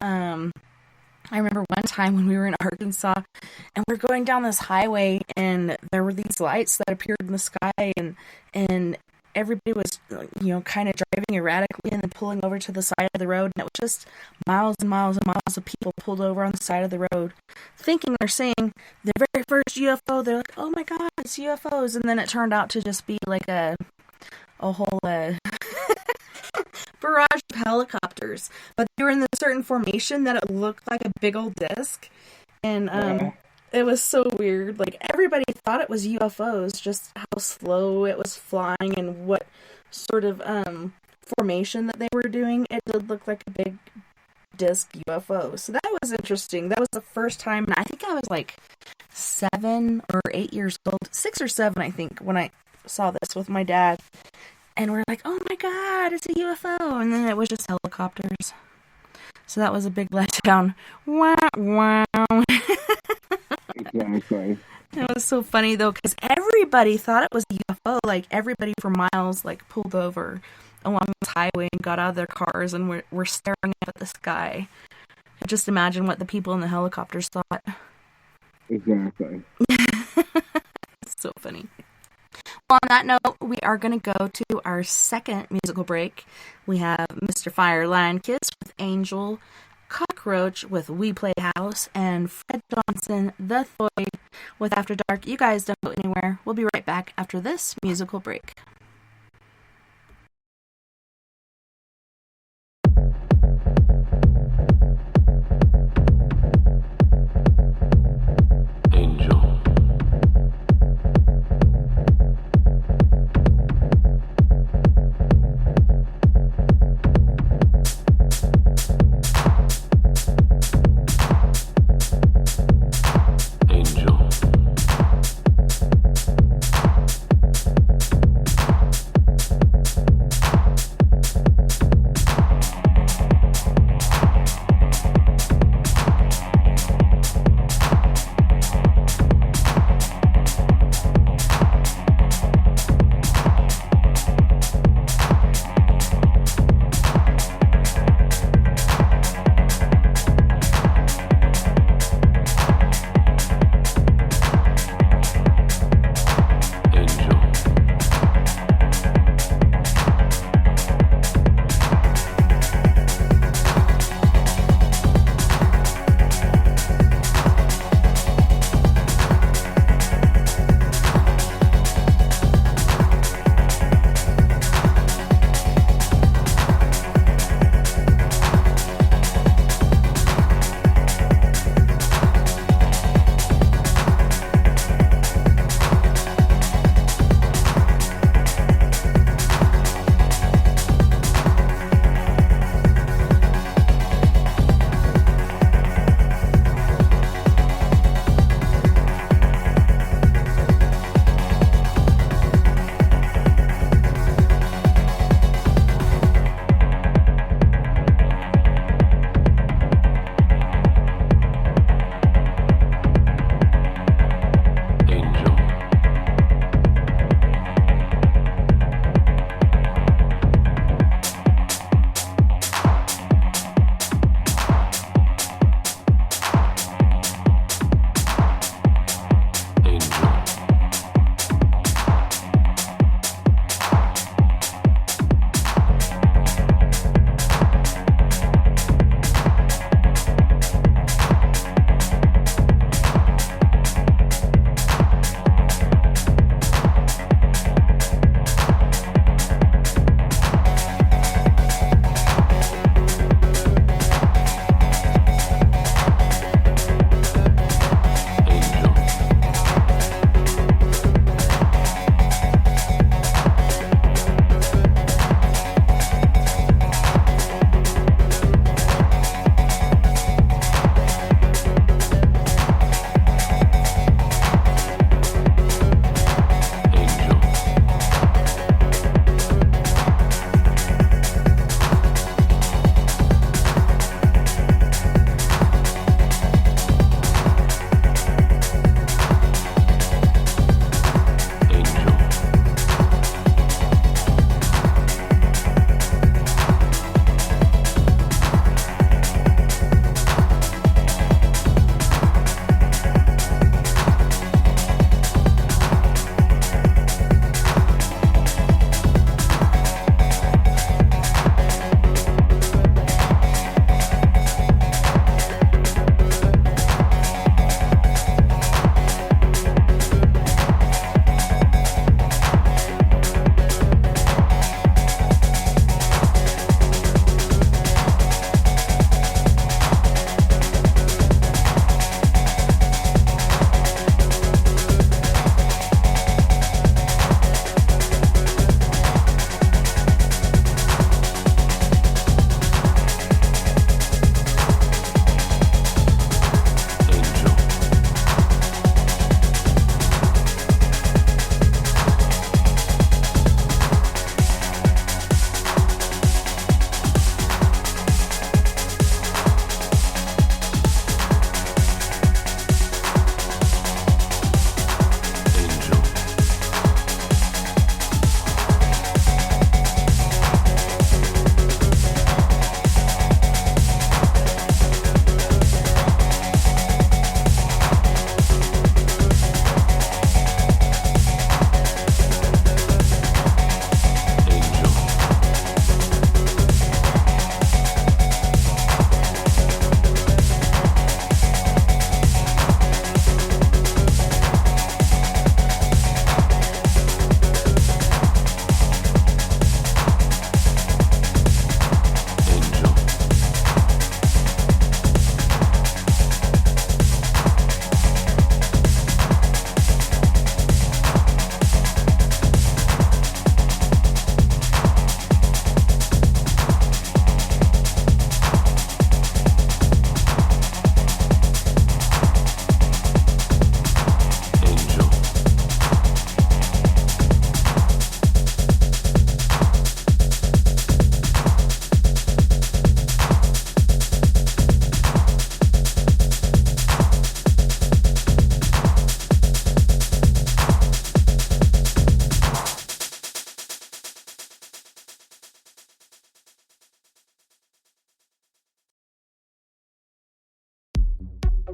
I remember one time when we were in Arkansas, and we're going down this highway, and there were these lights that appeared in the sky, and everybody was, you know, kind of driving erratically and then pulling over to the side of the road, and it was just miles and miles and miles of people pulled over on the side of the road, thinking they're seeing the very first UFO. They're like, oh my god, it's UFOs, and then it turned out to just be like a whole barrage of helicopters, but they were in a certain formation that it looked like a big old disc, and it was so weird. Like, everybody thought it was UFOs, just how slow it was flying and what sort of formation that they were doing. It did look like a big disc UFO. So that was interesting. That was the first time, and I think I was like 7 or 8 years old, 6 or 7, I think, when I saw this with my dad. And we're like, oh my god, it's a UFO. And then it was just helicopters. So that was a big letdown. Wow, wow. Exactly. It was so funny, though, because everybody thought it was a UFO. Like, everybody for miles, like, pulled over along this highway and got out of their cars and were staring up at the sky. Just imagine what the people in the helicopters thought. Exactly. It's so funny. Well, on that note, we are going to go to our second musical break. We have Mr. Fireline Kiss with Angel, Cockroach with We Play House, and Fred Johnson, The Thoy with After Dark. You guys don't go anywhere. We'll be right back after this musical break. Angel. Angel.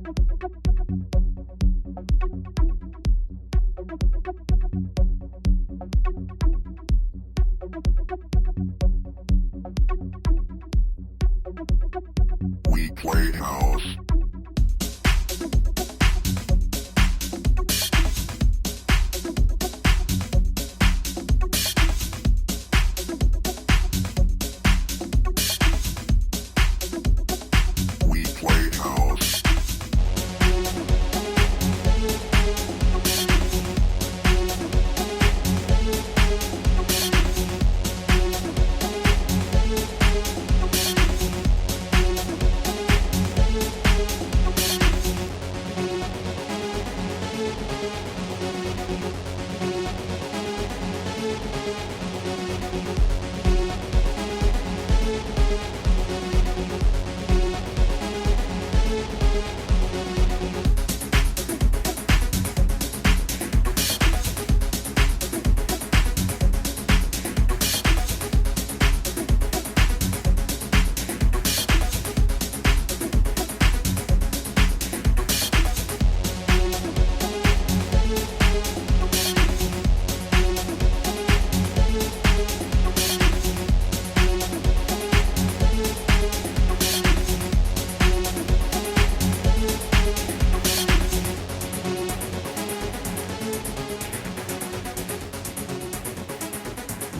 We play house. We play house.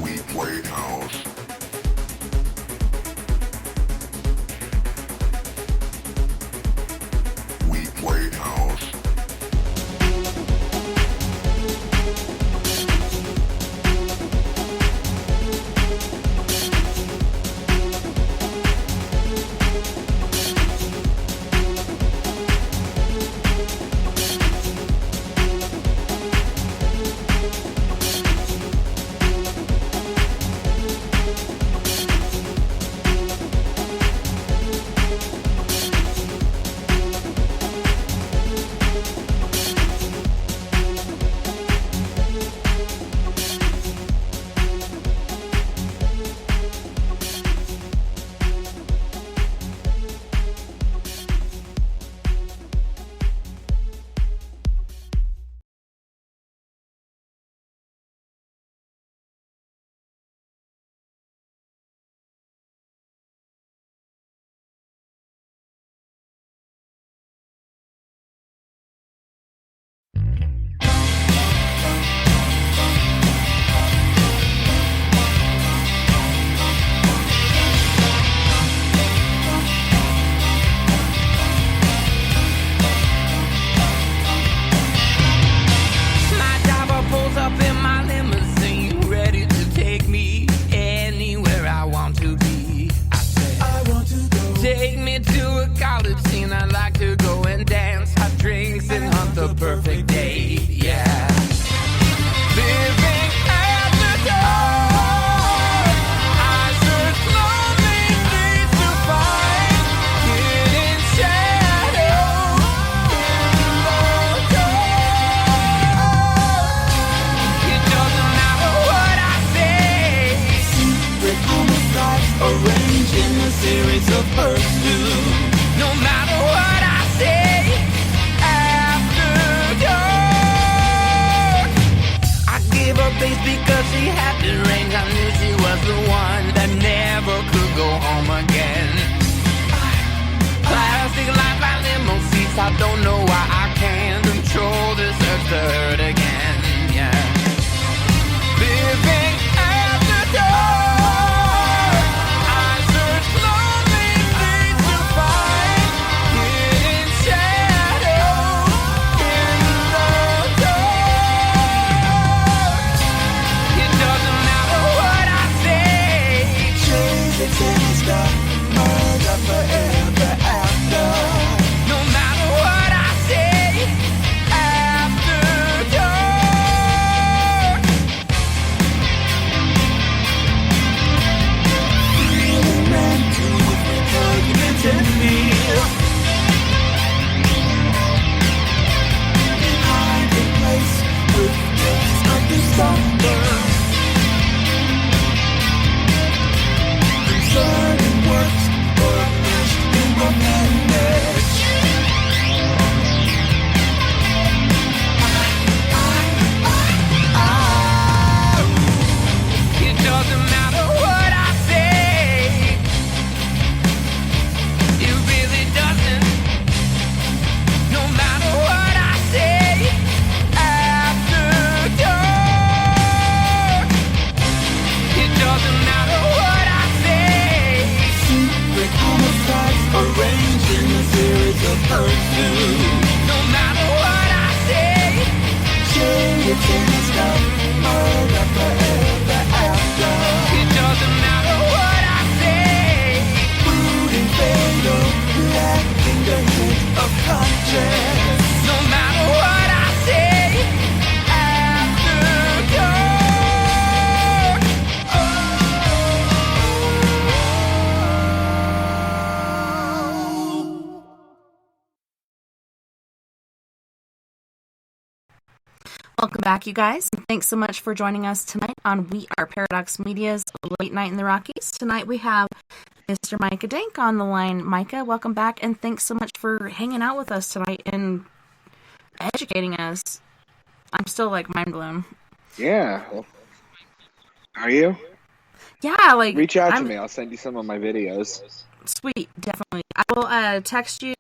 We play house. We play house. My driver pulls up in my limousine, ready to take me anywhere I want to be. I said, I want to go. Take me to a college scene. I'd like to go and dance, have drinks, and hunt the perfect day. Yeah. Living at the dark, I search lonely streets to find hidden shadows in the dark. It doesn't matter what I say. Secret homicides arranged in a series of pursuits. No matter what I say, after dark, I gave her bass because she had the range. I knew she was the one that never could go home again. Plastic life by limo seats. I don't know why I can't control this urge to hurt again. Yeah. Living at the dark, I search lonely streets to find hidden shadows in the dark. It doesn't matter what I say. Crazy things got murder forever after. No matter what I Welcome back, you guys. Thanks so much for joining us tonight on We Are Paradox Media's Late Night in the Rockies. Tonight we have Mr. Micah Dank on the line. Micah, welcome back, and thanks so much for hanging out with us tonight and educating us. I'm still, mind blown. Yeah. Are you? Yeah, Reach out to me. I'll send you some of my videos. Sweet, definitely. I will text you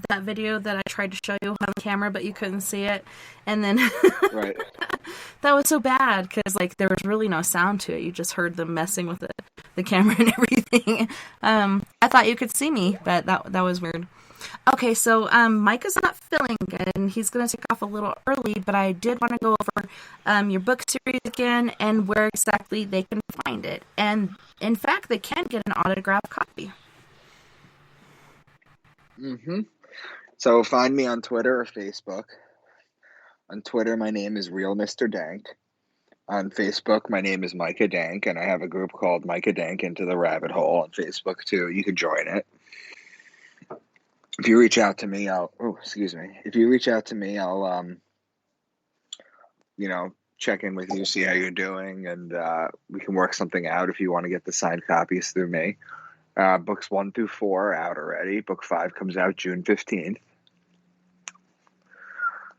that video that I tried to show you on the camera, but you couldn't see it. And then Right. That was so bad because there was really no sound to it. You just heard them messing with the camera and everything. I thought you could see me, but that was weird. Okay, so Micah's not feeling good, and he's going to take off a little early, but I did want to go over your book series again and where exactly they can find it. And, in fact, they can get an autographed copy. So find me on Twitter or Facebook. On Twitter, my name is Real Mr. Dank. On Facebook, my name is Micah Dank, and I have a group called Micah Dank Into the Rabbit Hole on Facebook, too. You can join it. If you reach out to me, If you reach out to me, I'll, check in with you, see how you're doing, and we can work something out if you want to get the signed copies through me. Books 1 through 4 are out already. Book 5 comes out June 15th.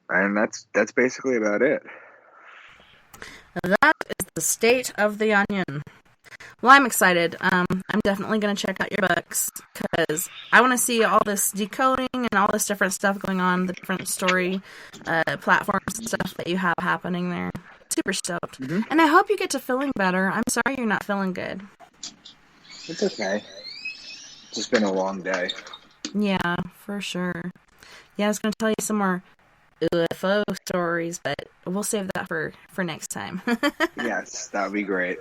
And that's basically about it. That is the state of the onion. Well, I'm excited. I'm definitely going to check out your books because I want to see all this decoding and all this different stuff going on, the different story platforms and stuff that you have happening there. Super stoked. And I hope you get to feeling better. I'm sorry you're not feeling good. It's okay. It's just been a long day. Yeah, for sure. Yeah, I was going to tell you some more UFO stories, but we'll save that for next time. Yes, that would be great.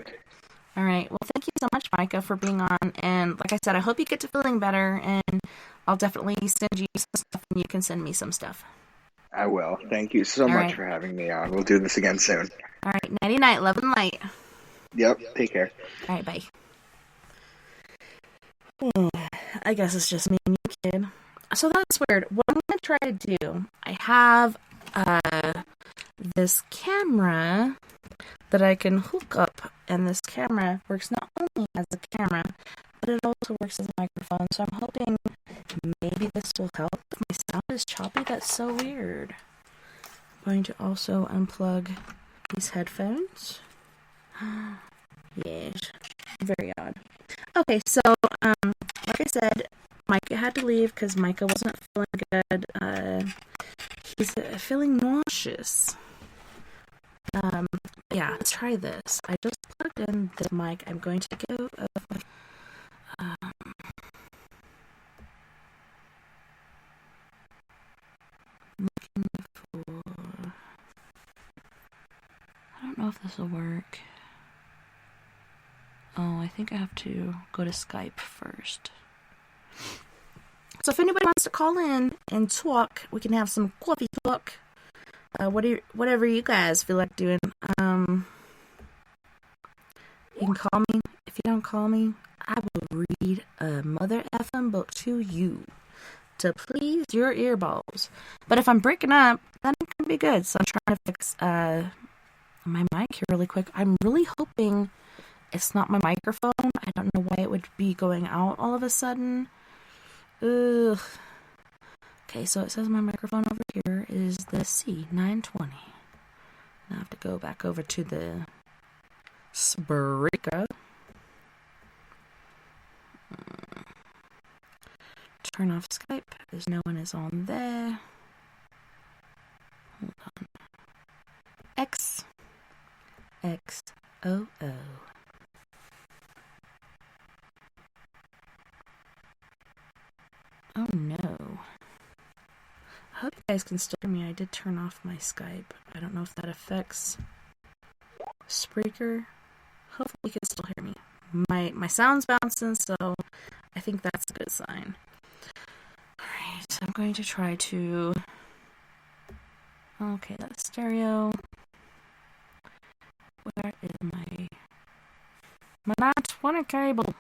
All right. Well, thank you so much, Micah, for being on. And like I said, I hope you get to feeling better, and I'll definitely send you some stuff, and you can send me some stuff. I will. Thank you so much for having me on. We'll do this again soon. All right. Nighty-night. Love and light. Yep. Take care. All right. Bye. I guess it's just me and you, kid. So that's weird. What I'm going to try to do, I have this camera that I can hook up, and this camera works not only as a camera, but it also works as a microphone. So I'm hoping maybe this will help. If my sound is choppy, that's so weird. I'm going to also unplug these headphones. Yes, very odd. Okay, so like I said, Micah had to leave because Micah wasn't feeling good. He's feeling nauseous. Yeah, let's try this. I just plugged in the mic. I'm going to go over. Looking for. I don't know if this will work. Oh, I think I have to go to Skype first. So if anybody wants to call in and talk, we can have some coffee talk. Whatever you guys feel like doing. You can call me. If you don't call me, I will read a mother effing book to you to please your earballs. But if I'm breaking up, then it can be good. So I'm trying to fix my mic here really quick. I'm really hoping it's not my microphone. I don't know why it would be going out all of a sudden. Ugh. Okay, so it says my microphone over here is the C920. Now I have to go back over to the Spreaker. Turn off Skype as no one is on there. Hold on. XOO. Oh no. I hope you guys can still hear me. I did turn off my Skype. I don't know if that affects Spreaker. Hopefully you can still hear me. My sound's bouncing, so I think that's a good sign. Alright, I'm going to try to... Okay, that's stereo. Where is my 920 cable?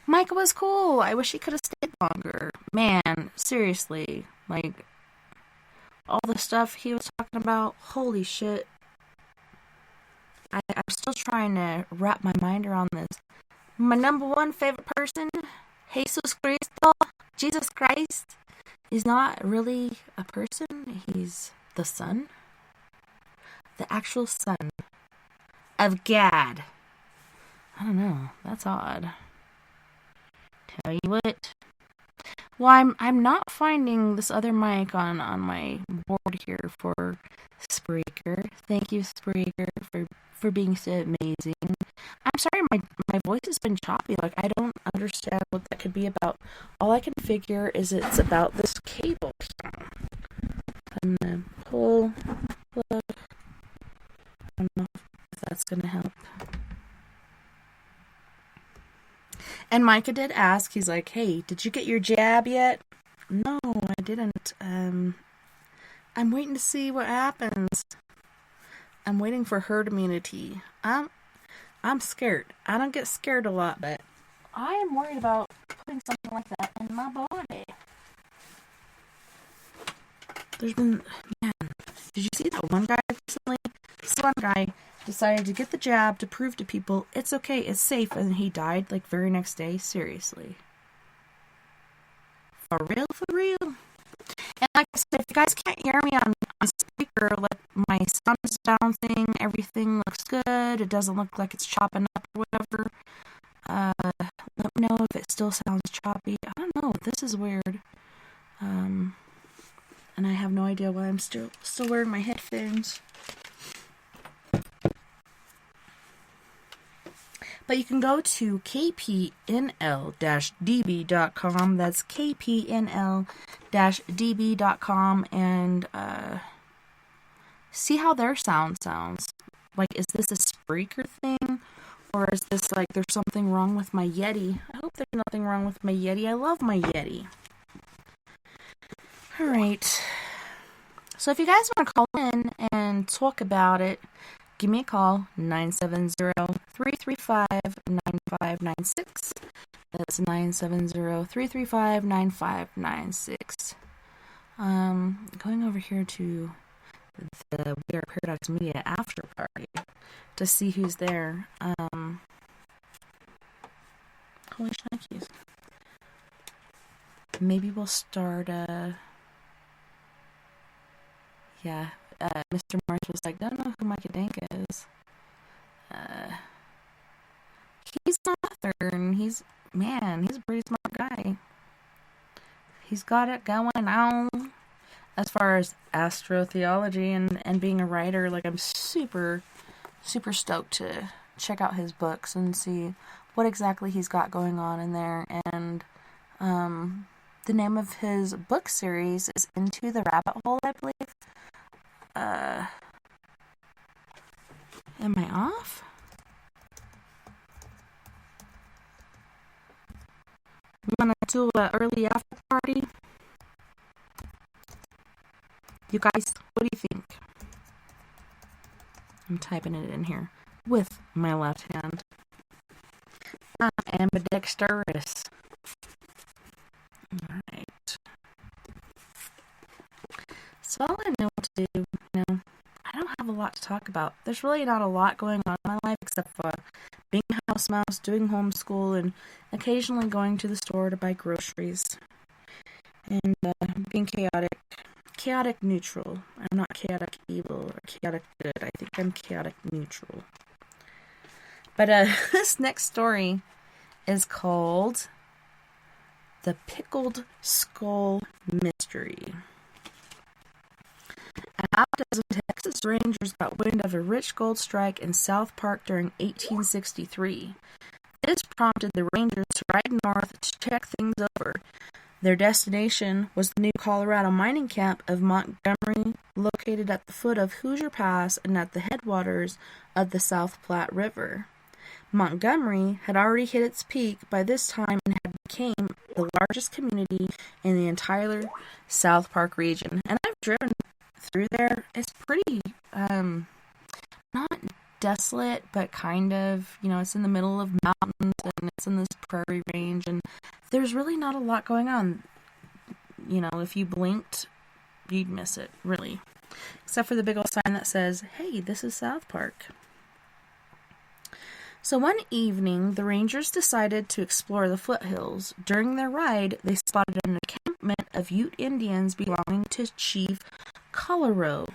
Micah was cool. I wish he could have stayed longer. Man, seriously. Like, all the stuff he was talking about, holy shit. I'm still trying to wrap my mind around this. My number one favorite person, Jesus Cristo, Jesus Christ, is not really a person. He's the son. The actual son of God. I don't know. That's odd. Tell you what. Well, I'm not finding this other mic on my board here for Spreaker. Thank you, Spreaker, for being so amazing. I'm sorry, my voice has been choppy. Like, I don't understand what that could be about. All I can figure is it's about this cable. I'm gonna pull plug. I don't know if that's gonna help. And Micah did ask, he's like, hey, did you get your jab yet? No, I didn't. I'm waiting to see what happens. I'm waiting for herd immunity. I'm scared. I don't get scared a lot, but I am worried about putting something like that in my body. There's been, man, did you see that one guy recently? This one guy decided to get the jab to prove to people it's okay, it's safe, and he died like very next day. Seriously. For real, for real. And like I said, if you guys can't hear me on speaker, like my sound's bouncing, everything looks good, it doesn't look like it's chopping up or whatever. Let me know if it still sounds choppy. I don't know, this is weird. And I have no idea why I'm still wearing my headphones. But you can go to kpnl-db.com. That's kpnl-db.com and see how their sound sounds. Like, is this a Spreaker thing? Or is this like there's something wrong with my Yeti? I hope there's nothing wrong with my Yeti. I love my Yeti. Alright. So if you guys want to call in and talk about it, give me a call, 970-335-9596. That's 970-335-9596. Going over here to the We Are Paradox Media after party to see who's there. Holy shnikes. Maybe we'll start, Mr. Morris was like, don't know who Micah Dank is. He's an author, and he's a pretty smart guy. He's got it going on as far as astrotheology and being a writer. Like, I'm super, super stoked to check out his books and see what exactly he's got going on in there. And, the name of his book series is Into the Rabbit Hole, I believe. Am I off? You wanna do an early after party? You guys, what do you think? I'm typing it in here with my left hand. I am ambidextrous. Alright. So all I know what to do, I don't have a lot to talk about. There's really not a lot going on in my life except for being a house mouse, doing homeschool, and occasionally going to the store to buy groceries. And being chaotic. Chaotic neutral. I'm not chaotic evil or chaotic good. I think I'm chaotic neutral. But this next story is called The Pickled Skull Mystery. A half-dozen Texas Rangers got wind of a rich gold strike in South Park during 1863. This prompted the Rangers to ride north to check things over. Their destination was the new Colorado mining camp of Montgomery, located at the foot of Hoosier Pass and at the headwaters of the South Platte River. Montgomery had already hit its peak by this time and had become the largest community in the entire South Park region. And I've driven through there. It's pretty, not desolate, but kind of, it's in the middle of mountains, and it's in this prairie range, and there's really not a lot going on. If you blinked, you'd miss it, really. Except for the big old sign that says, "Hey, this is South Park." So one evening, the Rangers decided to explore the foothills. During their ride, they spotted an encampment of Ute Indians belonging to Chief Colorado.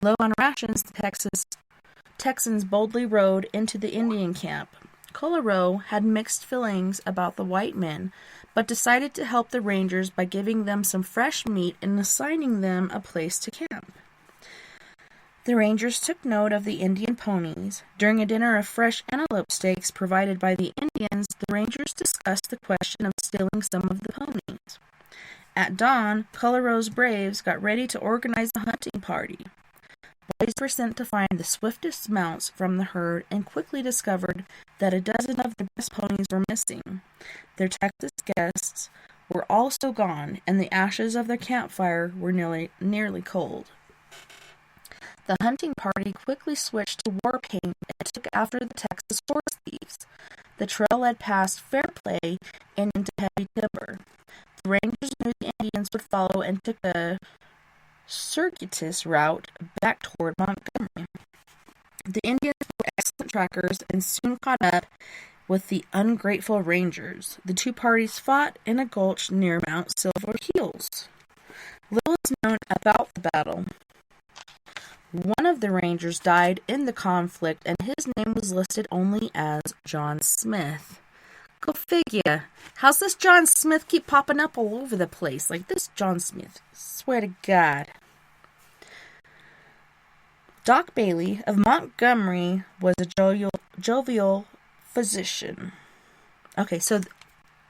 Low on rations, the Texans boldly rode into the Indian camp. Colorado had mixed feelings about the white men, but decided to help the Rangers by giving them some fresh meat and assigning them a place to camp. The Rangers took note of the Indian ponies. During a dinner of fresh antelope steaks provided by the Indians, the Rangers discussed the question of stealing some of the ponies. At dawn, Colorado's braves got ready to organize a hunting party. Boys were sent to find the swiftest mounts from the herd and quickly discovered that a dozen of their best ponies were missing. Their Texas guests were also gone, and the ashes of their campfire were nearly cold. The hunting party quickly switched to war paint and took after the Texas horse thieves. The trail led past Fairplay and into heavy timber. The Rangers knew the Indians would follow and took a circuitous route back toward Montgomery. The Indians were excellent trackers and soon caught up with the ungrateful Rangers. The two parties fought in a gulch near Mount Silver Hills. Little is known about the battle. One of the Rangers died in the conflict, and his name was listed only as John Smith. Go figure. How's this John Smith keep popping up all over the place? Like this John Smith. Swear to God. Doc Bailey of Montgomery was a jovial physician. Okay, so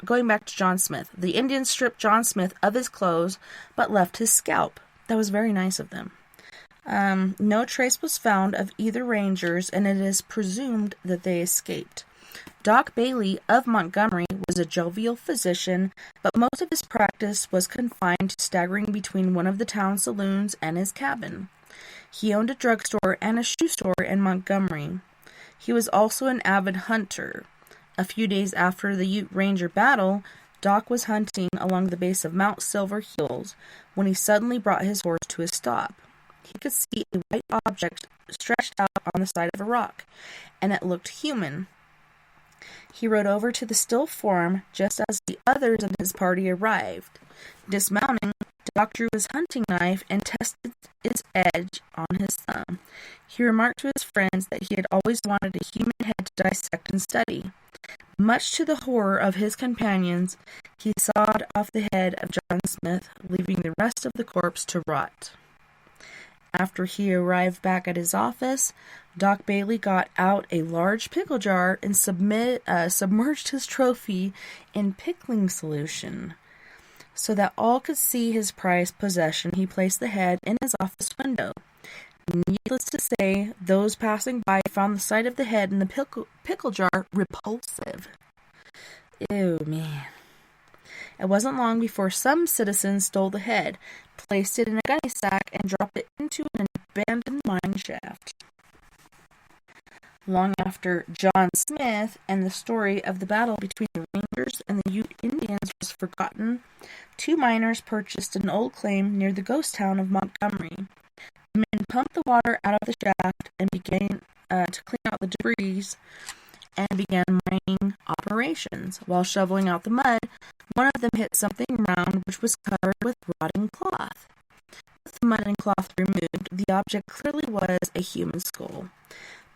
going back to John Smith. The Indians stripped John Smith of his clothes, but left his scalp. That was very nice of them. No trace was found of either Rangers, and it is presumed that they escaped. Doc Bailey of Montgomery was a jovial physician, but most of his practice was confined to staggering between one of the town saloons and his cabin. He owned a drugstore and a shoe store in Montgomery. He was also an avid hunter. A few days after the Ute Ranger battle, Doc was hunting along the base of Mount Silver Hills when he suddenly brought his horse to a stop. He could see a white object stretched out on the side of a rock, and it looked human. He rode over to the still form just as the others in his party arrived. Dismounting, Doc drew his hunting knife and tested its edge on his thumb. He remarked to his friends that he had always wanted a human head to dissect and study. Much to the horror of his companions, he sawed off the head of John Smith, leaving the rest of the corpse to rot. After he arrived back at his office, Doc Bailey got out a large pickle jar and submerged his trophy in pickling solution. So that all could see his prized possession, he placed the head in his office window. Needless to say, those passing by found the sight of the head in the pickle jar repulsive. Ew, man. It wasn't long before some citizens stole the head, placed it in a gunny sack, and dropped it into an abandoned mine shaft. Long after John Smith and the story of the battle between the Rangers and the Ute Indians was forgotten, two miners purchased an old claim near the ghost town of Montgomery. The men pumped the water out of the shaft and began to clean out the debris and began mining operations. While shoveling out the mud, one of them hit something round which was covered with rotting cloth. With the mud and cloth removed, the object clearly was a human skull.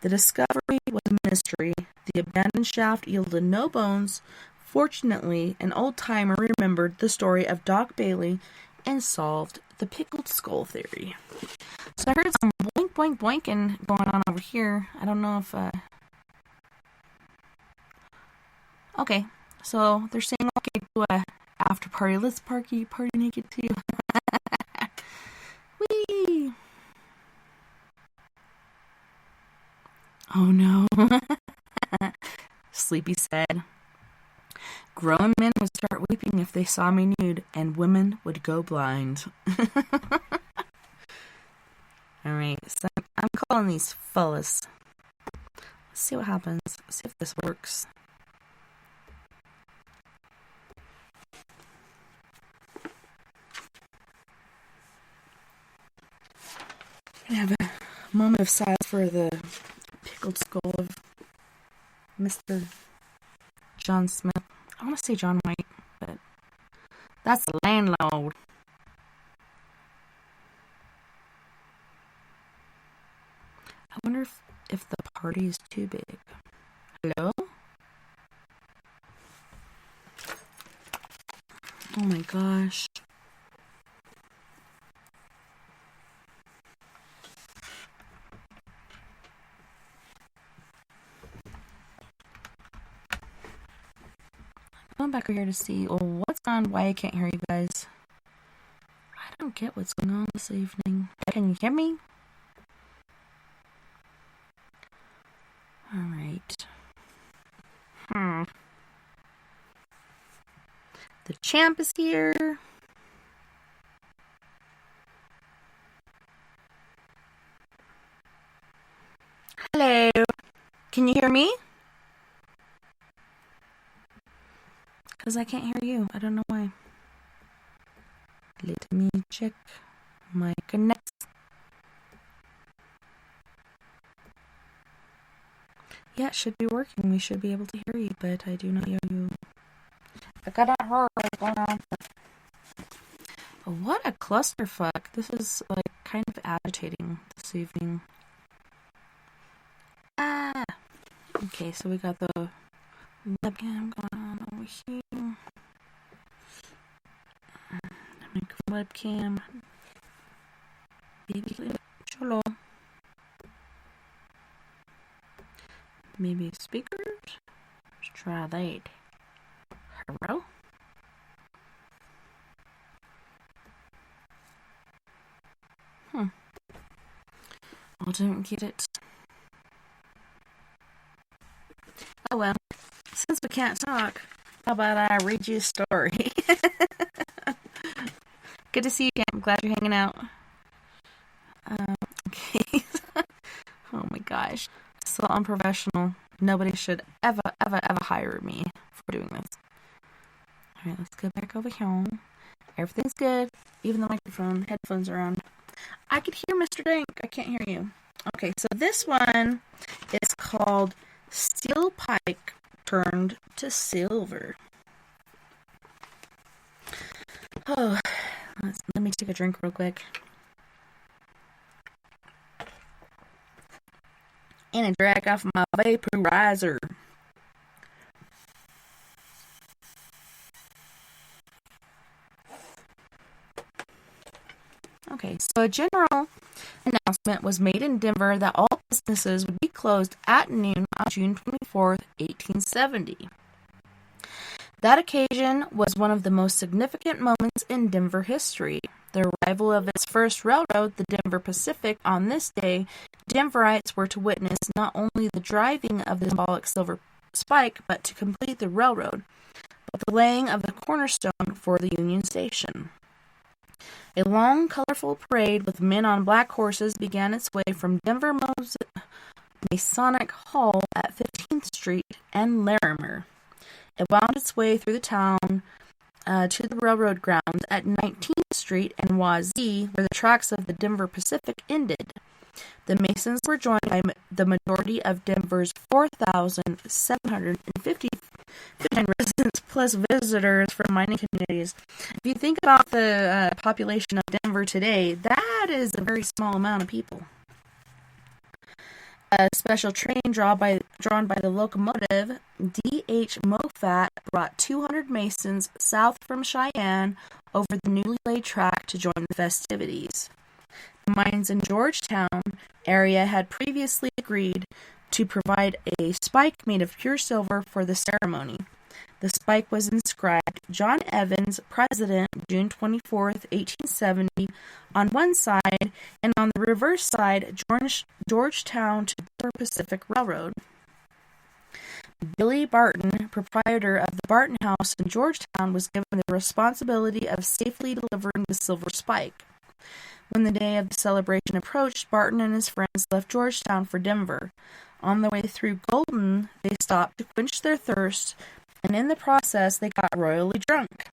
The discovery was a mystery. The abandoned shaft yielded no bones. Fortunately, an old-timer remembered the story of Doc Bailey and solved the pickled skull theory. So I heard some boink, boink, boinking going on over here. I don't know if... Okay, so they're saying, okay, to a after party. Let's party naked too. Whee! Oh no. Sleepy said, grown men would start weeping if they saw me nude, and women would go blind. Alright, so I'm calling these fellas. Let's see what happens. Let's see if this works. I have a moment of silence for the pickled skull of Mr. John Smith. I want to say John White, but that's the landlord. I wonder if the party is too big. Hello? Oh my gosh. I'm going back over here to see what's on, why I can't hear you guys. I don't get what's going on this evening. Can you hear me? Alright. The champ is here. Hello. Can you hear me? Because I can't hear you. I don't know why. Let me check my connect. Yeah, it should be working. We should be able to hear you, but I do not hear you. I cannot hear what's going on. What a clusterfuck. This is, like, kind of agitating this evening. Okay, so we got the webcam going on over here. Webcam. Baby cholo. Maybe speakers? Let's try that. Hello? I don't get it. Oh well. Since we can't talk, how about I read you a story? Good to see you again. I'm glad you're hanging out. Okay. Oh my gosh. So unprofessional. Nobody should ever hire me for doing this. Alright, let's go back over here. Everything's good. Even the microphone, headphones are on. I could hear Mr. Dank. I can't hear you. Okay, so this one is called Steel Pike Turned to Silver. Oh, let me take a drink real quick. And I drag off my vaporizer. Okay, so a general announcement was made in Denver that all businesses would be closed at noon on June 24th, 1870. That occasion was one of the most significant moments in Denver history. The arrival of its first railroad, the Denver Pacific, on this day, Denverites were to witness not only the driving of the symbolic silver spike, but to complete the railroad, but the laying of the cornerstone for the Union Station. A long, colorful parade with men on black horses began its way from Denver Masonic Hall at 15th Street and Larimer. It wound its way through the town to the railroad grounds at 19th Street and Wazee, where the tracks of the Denver Pacific ended. The Masons were joined by the majority of Denver's 4,759 residents plus visitors from mining communities. If you think about the population of Denver today, that is a very small amount of people. A special train drawn by the locomotive D.H. Moffat brought 200 Masons south from Cheyenne over the newly laid track to join the festivities. The mines in Georgetown area had previously agreed to provide a spike made of pure silver for the ceremony. The spike was inscribed John Evans, President, June 24th, 1870, on one side, and on the reverse side, Georgetown to Denver Pacific Railroad. Billy Barton, proprietor of the Barton House in Georgetown, was given the responsibility of safely delivering the silver spike. When the day of the celebration approached, Barton and his friends left Georgetown for Denver. On the way through Golden, they stopped to quench their thirst, and in the process, they got royally drunk.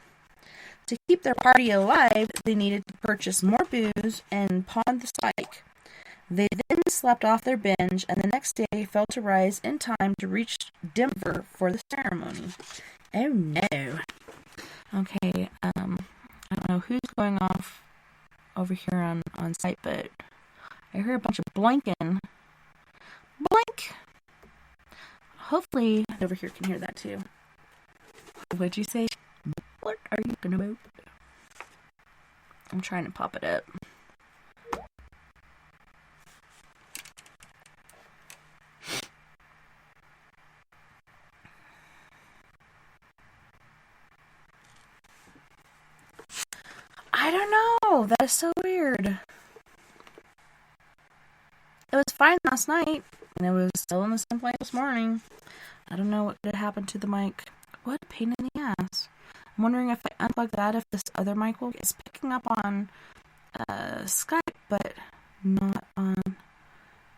To keep their party alive, they needed to purchase more booze and pawn the spike. They then slept off their binge, and the next day failed to rise in time to reach Denver for the ceremony. Oh no. Okay, I don't know who's going off over here on site, but I hear a bunch of blinking. Blink! Hopefully, over here can hear that too. What'd you say? What are you talking about? I'm trying to pop it up. I don't know. That is so weird. It was fine last night, and it was still in the same place this morning. I don't know what could happen to the mic. What a pain in the ass. I'm wondering if I unplug that, if this other mic is picking up on Skype, but not on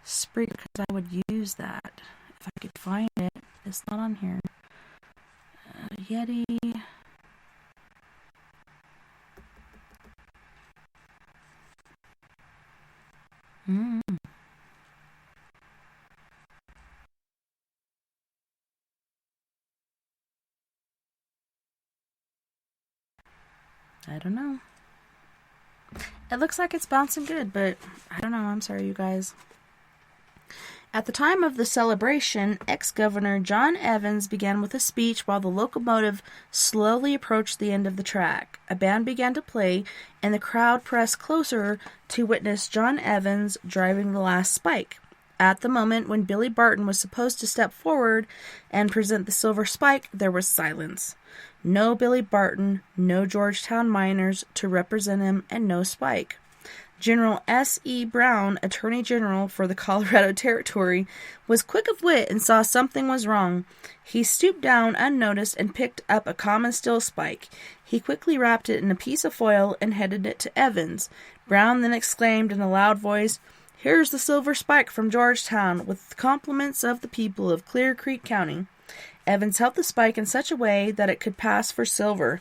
Spreaker, because I would use that if I could find it. It's not on here. Yeti. I don't know. It looks like it's bouncing good, but I don't know. I'm sorry, you guys. At the time of the celebration, ex-Governor John Evans began with a speech while the locomotive slowly approached the end of the track. A band began to play, and the crowd pressed closer to witness John Evans driving the last spike. At the moment when Billy Barton was supposed to step forward and present the silver spike, there was silence. No Billy Barton, no Georgetown miners to represent him, and no spike. General S.E. Brown, Attorney General for the Colorado Territory, was quick of wit and saw something was wrong. He stooped down unnoticed and picked up a common steel spike. He quickly wrapped it in a piece of foil and handed it to Evans. Brown then exclaimed in a loud voice, "Here's the silver spike from Georgetown, with compliments of the people of Clear Creek County." Evans held the spike in such a way that it could pass for silver.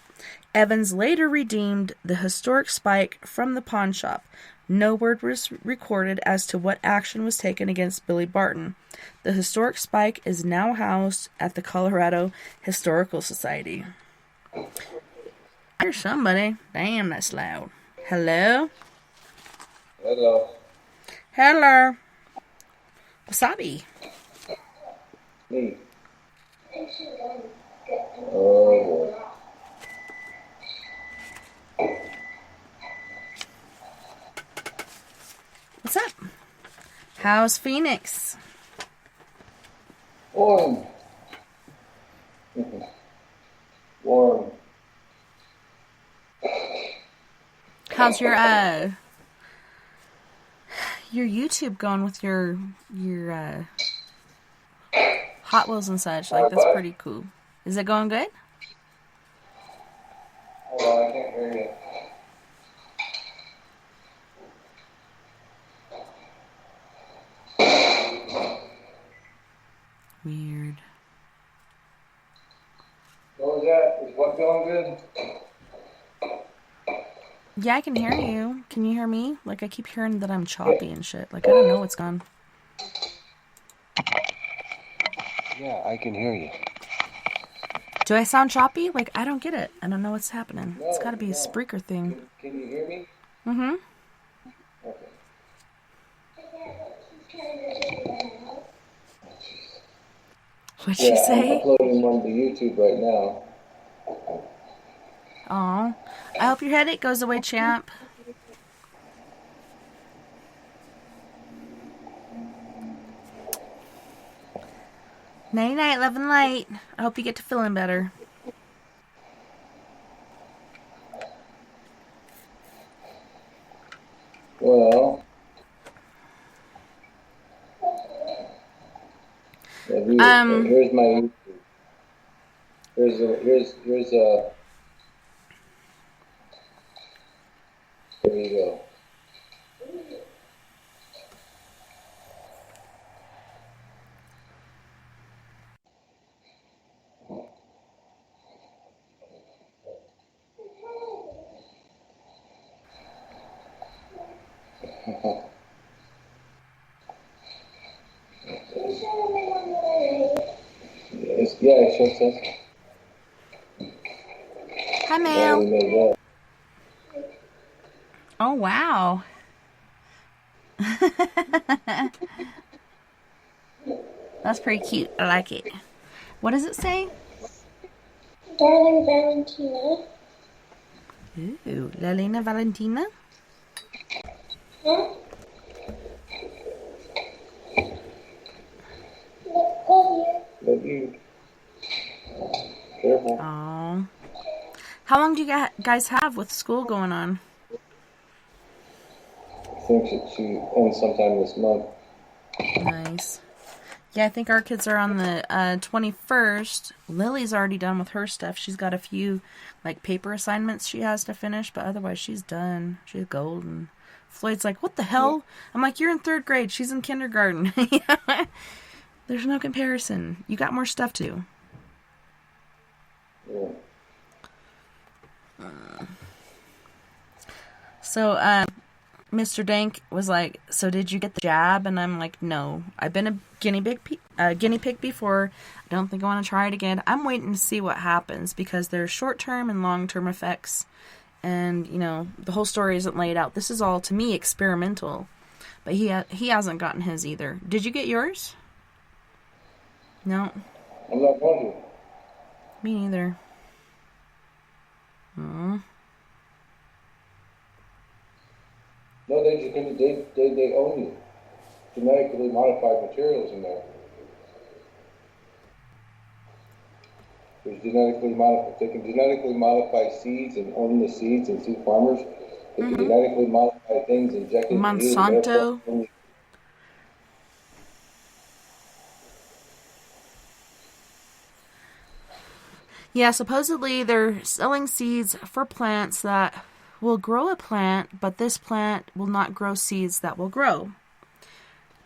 Evans later redeemed the historic spike from the pawn shop. No word was recorded as to what action was taken against Billy Barton. The historic spike is now housed at the Colorado Historical Society. There's somebody. Damn, that's loud. Hello? Hello. Hello. Wasabi. Me. Oh, boy. What's up? How's Phoenix? Warm. Warm. How's your YouTube going with your Hot Wheels and such? Like, that's pretty cool. Is it going good? Hold on, I can't hear you. Weird. What was that? Is what going good? Yeah, I can hear you. Can you hear me? Like, I keep hearing that I'm choppy and shit. Like, I don't know what's gone. Yeah, I can hear you. Do I sound choppy? Like, I don't get it. I don't know what's happening. No, It's gotta be a no. Spreaker thing. Can you hear me? Mm-hmm. Okay. What'd she I'm say? uploading one to YouTube right now. Aw. I hope your headache goes away, champ. Night-night, love and light. I hope you get to feeling better. Well, here's my YouTube. Here's a. There you go. Yeah, it sure says. Hi, Mel. Oh, wow. That's pretty cute. I like it. What does it say? Darling Valentina. Ooh, Lelena Valentina? Huh? Love you. Careful. Aww. How long do you guys have with school going on? I think she ends sometime this month. Nice. Yeah, I think our kids are on the 21st. Lily's already done with her stuff. She's got a few like paper assignments she has to finish, but otherwise she's done. She's golden. Floyd's like, what the hell? I'm like, you're in 3rd grade. She's in kindergarten. There's no comparison. You got more stuff to do. Yeah. So, Mr. Dank was like, so did you get the jab? And I'm like, no. I've been a guinea pig before. I don't think I want to try it again. I'm waiting to see what happens because there's short-term and long-term effects. And, you know, the whole story isn't laid out. This is all, to me, experimental. But he hasn't gotten his either. Did you get yours? No. I'm not going to. Me neither. No, they own you. Genetically modified materials in there. There's genetically modified. They can genetically modify seeds and own the seeds and seed farmers. They can genetically modify things injected into you. Monsanto. Yeah, supposedly they're selling seeds for plants that will grow a plant, but this plant will not grow seeds that will grow.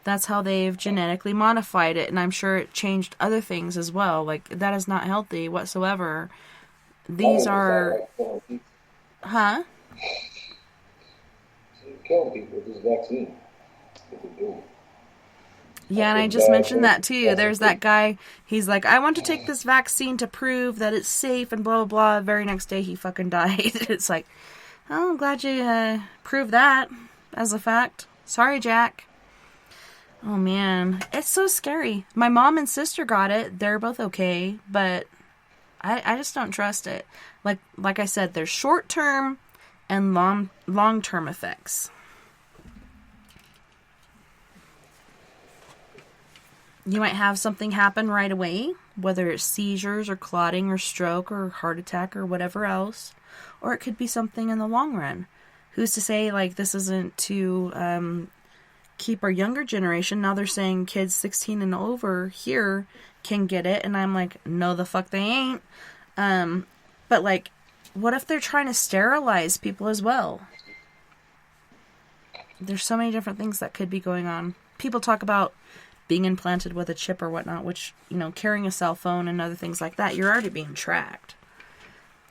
That's how they've genetically modified it, and I'm sure it changed other things as well. Like, that is not healthy whatsoever. These are... Huh? You're killing people with this vaccine. What they're doing. Yeah, and I just mentioned that too. There's that guy, he's like, I want to take this vaccine to prove that it's safe and blah, blah, blah. Very next day, he fucking died. It's like, oh, I'm glad you proved that as a fact. Sorry, Jack. Oh, man. It's so scary. My mom and sister got it. They're both okay, but I just don't trust it. Like I said, there's short-term and long-term effects. You might have something happen right away, whether it's seizures or clotting or stroke or heart attack or whatever else. Or it could be something in the long run. Who's to say, like, this isn't to keep our younger generation? Now they're saying kids 16 and over here can get it. And I'm like, no, the fuck they ain't. But, like, what if they're trying to sterilize people as well? There's so many different things that could be going on. People talk about being implanted with a chip or whatnot, which, you know, carrying a cell phone and other things like that, you're already being tracked.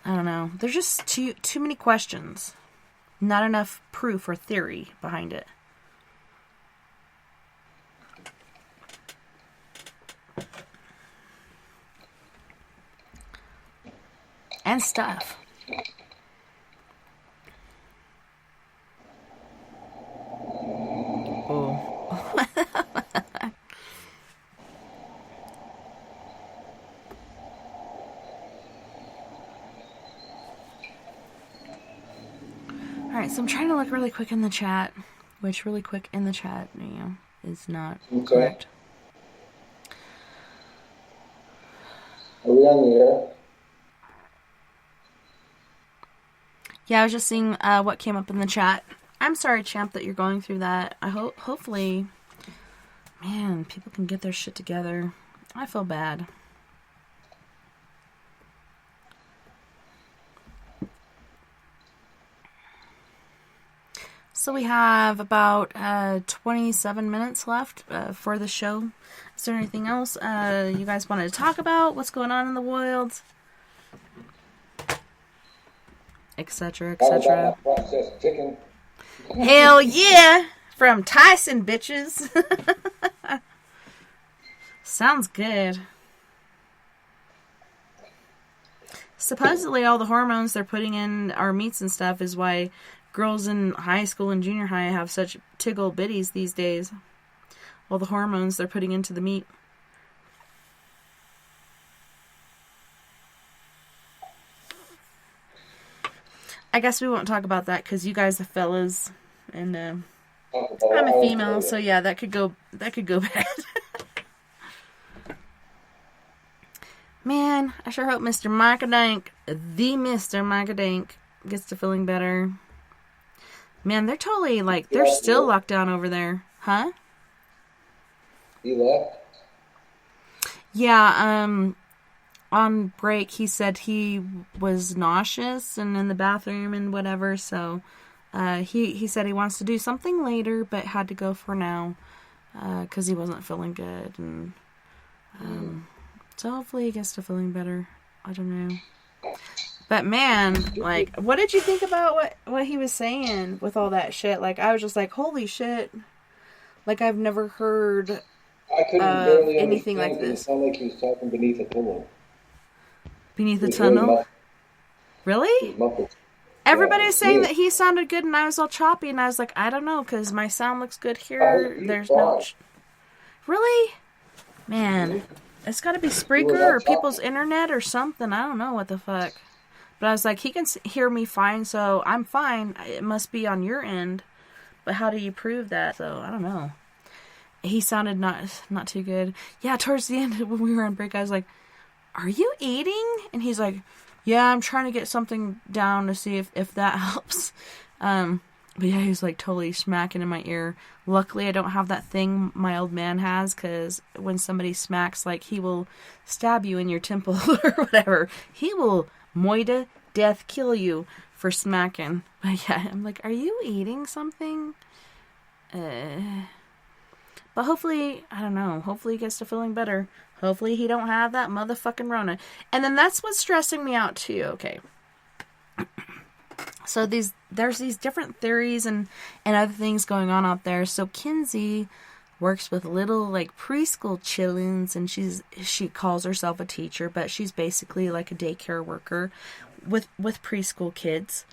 I don't know. There's just too many questions. Not enough proof or theory behind it. And stuff. Oh. Alright, so I'm trying to look really quick in the chat, which really quick in the chat, you know, is not correct. Are we on the air? Yeah, I was just seeing what came up in the chat. I'm sorry, champ, that you're going through that. I hopefully, man, people can get their shit together. I feel bad. So we have about 27 minutes left for the show. Is there anything else you guys wanted to talk about? What's going on in the world? Etc., etc. Processed chicken. Hell yeah! From Tyson, bitches. Sounds good. Supposedly all the hormones they're putting in our meats and stuff is why girls in high school and junior high have such tiggle bitties these days. All the hormones they're putting into the meat. I guess we won't talk about that because you guys are fellas and I'm a female, so yeah, that could go bad. Man, I sure hope Mr. Micah Dank, the Mr. Micah Dank, gets to feeling better. Man, they're totally, like, they're still locked down over there. Huh? He left? Yeah, on break, he said he was nauseous and in the bathroom and whatever, so he said he wants to do something later, but had to go for now, because he wasn't feeling good, and so hopefully he gets to feeling better. I don't know. But man, like, what did you think about what he was saying with all that shit? Like, I was just like, holy shit. Like, I've never heard I couldn't barely anything like this. It sounded like he was talking beneath a pillow. Beneath a tunnel? Really? Everybody's saying that he sounded good and I was all choppy, and I was like, I don't know, because my sound looks good here. There's no... Really? Man, it's got to be Spreaker or people's internet or something. I don't know what the fuck. But I was like, he can hear me fine, so I'm fine. It must be on your end. But how do you prove that? So, I don't know. He sounded not too good. Yeah, towards the end, when we were on break, I was like, are you eating? And he's like, yeah, I'm trying to get something down to see if that helps. But yeah, he was like totally smacking in my ear. Luckily, I don't have that thing my old man has, because when somebody smacks, like, he will stab you in your temple or whatever. He will moida death kill you for smacking. But yeah, I'm like, are you eating something? But hopefully, I don't know, hopefully he gets to feeling better. Hopefully he don't have that motherfucking Rona. And then that's what's stressing me out too, okay. So there's these different theories and other things going on out there. So Kinsey works with little, like, preschool chillins, and she calls herself a teacher, but she's basically like a daycare worker with preschool kids.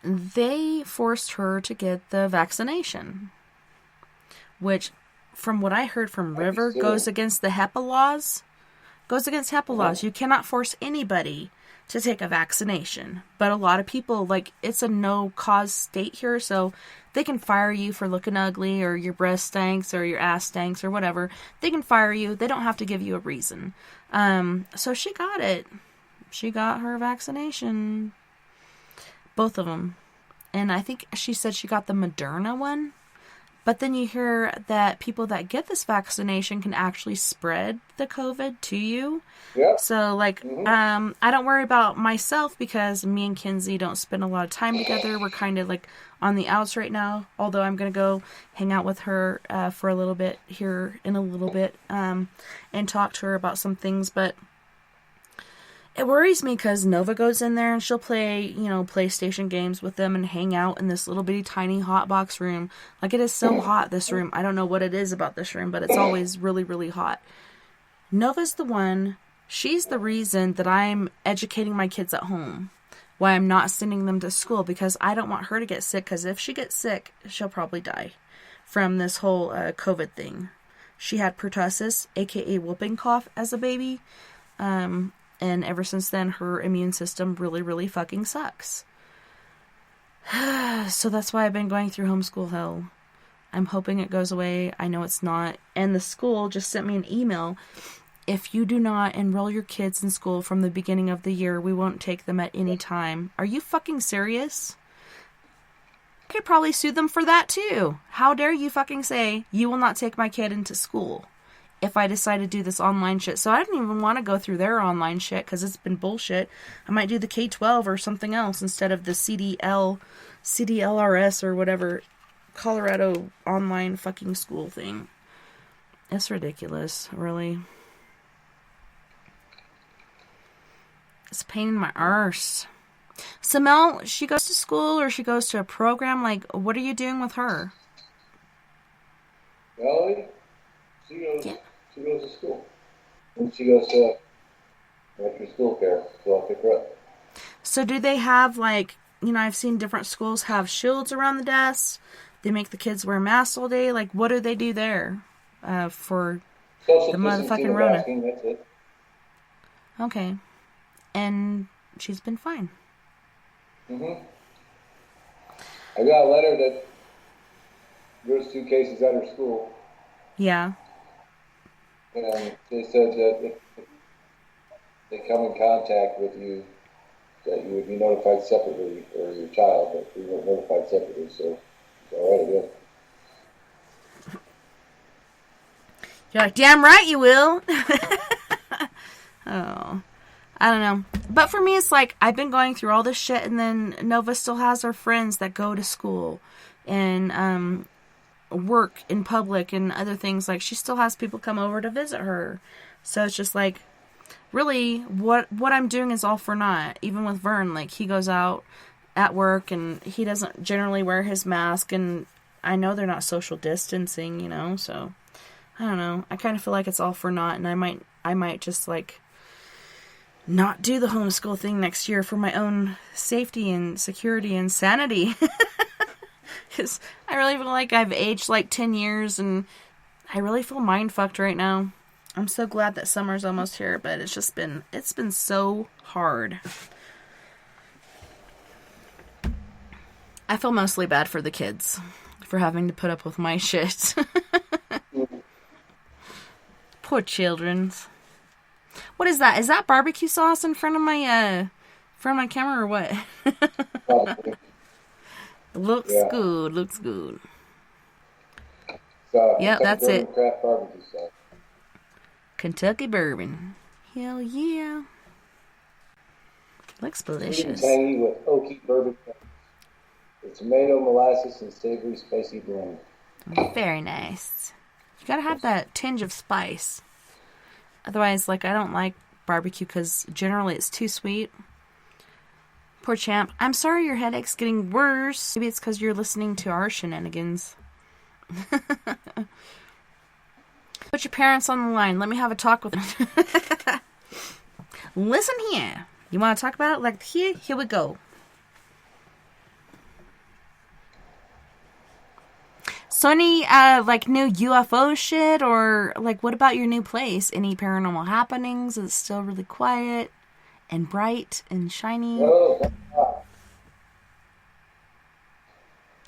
They forced her to get the vaccination, which, from what I heard from River, goes against the HEPA laws. Goes against HEPA laws. You cannot force anybody to take a vaccination. But a lot of people, like, it's a no-cause state here, so they can fire you for looking ugly, or your breast stinks, or your ass stinks, or whatever. They can fire you. They don't have to give you a reason. So she got it. She got her vaccination. Both of them. And I think she said she got the Moderna one. But then you hear that people that get this vaccination can actually spread the COVID to you. Yeah. So, like, I don't worry about myself because me and Kinsey don't spend a lot of time together. We're kind of, like, on the outs right now. Although I'm going to go hang out with her for a little bit here in a little bit and talk to her about some things. But it worries me because Nova goes in there and she'll play, PlayStation games with them and hang out in this little bitty tiny hot box room. Like, it is so hot, this room. I don't know what it is about this room, but it's always really, really hot. Nova's the one. She's the reason that I'm educating my kids at home. Why I'm not sending them to school, because I don't want her to get sick, because if she gets sick, she'll probably die from this whole COVID thing. She had pertussis, aka whooping cough, as a baby. And ever since then, her immune system really, really fucking sucks. So that's why I've been going through homeschool hell. I'm hoping it goes away. I know it's not. And the school just sent me an email. If you do not enroll your kids in school from the beginning of the year, we won't take them at any time. Are you fucking serious? I could probably sue them for that too. How dare you fucking say you will not take my kid into school if I decide to do this online shit. So I didn't even want to go through their online shit because it's been bullshit. I might do the K-12 or something else instead of the CDLRS or whatever Colorado online fucking school thing. It's ridiculous, really. It's a pain in my arse. So Mel, she goes to school or she goes to a program. Like, what are you doing with her? Melody, she goes to school. And she goes to after school care, so I'll pick her up. So do they have, like, you know, I've seen different schools have shields around the desks. They make the kids wear masks all day. Like, what do they do there for Social the distancing motherfucking and Rona? masking, that's it. Okay. And she's been fine. Mm-hmm. I got a letter that there's 2 cases at her school. Yeah. And they said that if they come in contact with you, that you would be notified separately, or your child, but we weren't notified separately, so it's all right, I guess. You're like, damn right you will. Oh. I don't know. But for me, it's like, I've been going through all this shit, and then Nova still has her friends that go to school and work in public and other things. Like, she still has people come over to visit her. So it's just like, really, what I'm doing is all for naught. Even with Vern, like, he goes out at work, and he doesn't generally wear his mask, and I know they're not social distancing, you know, so I don't know. I kind of feel like it's all for naught, and I might just, like, not do the homeschool thing next year for my own safety and security and sanity. Because I really feel like I've aged like 10 years, and I really feel mind-fucked right now. I'm so glad that summer's almost here, but it's been so hard. I feel mostly bad for the kids for having to put up with my shit. Poor childrens. What is that? Is that barbecue sauce in front of my camera or what? Looks good. Looks good. Yeah, that's it. Craft barbecue sauce. Kentucky bourbon. Hell yeah. Looks delicious. Sweet and tangy with oaky bourbon. With tomato, molasses, and savory, spicy blend. Very nice. You gotta have that tinge of spice. Otherwise, like, I don't like barbecue because generally it's too sweet. Poor champ. I'm sorry your headache's getting worse. Maybe it's because you're listening to our shenanigans. Put your parents on the line. Let me have a talk with them. Listen here. You want to talk about it? Like, here we go. So any, like, new UFO shit, or, like, what about your new place? Any paranormal happenings? Is it still really quiet and bright and shiny? No,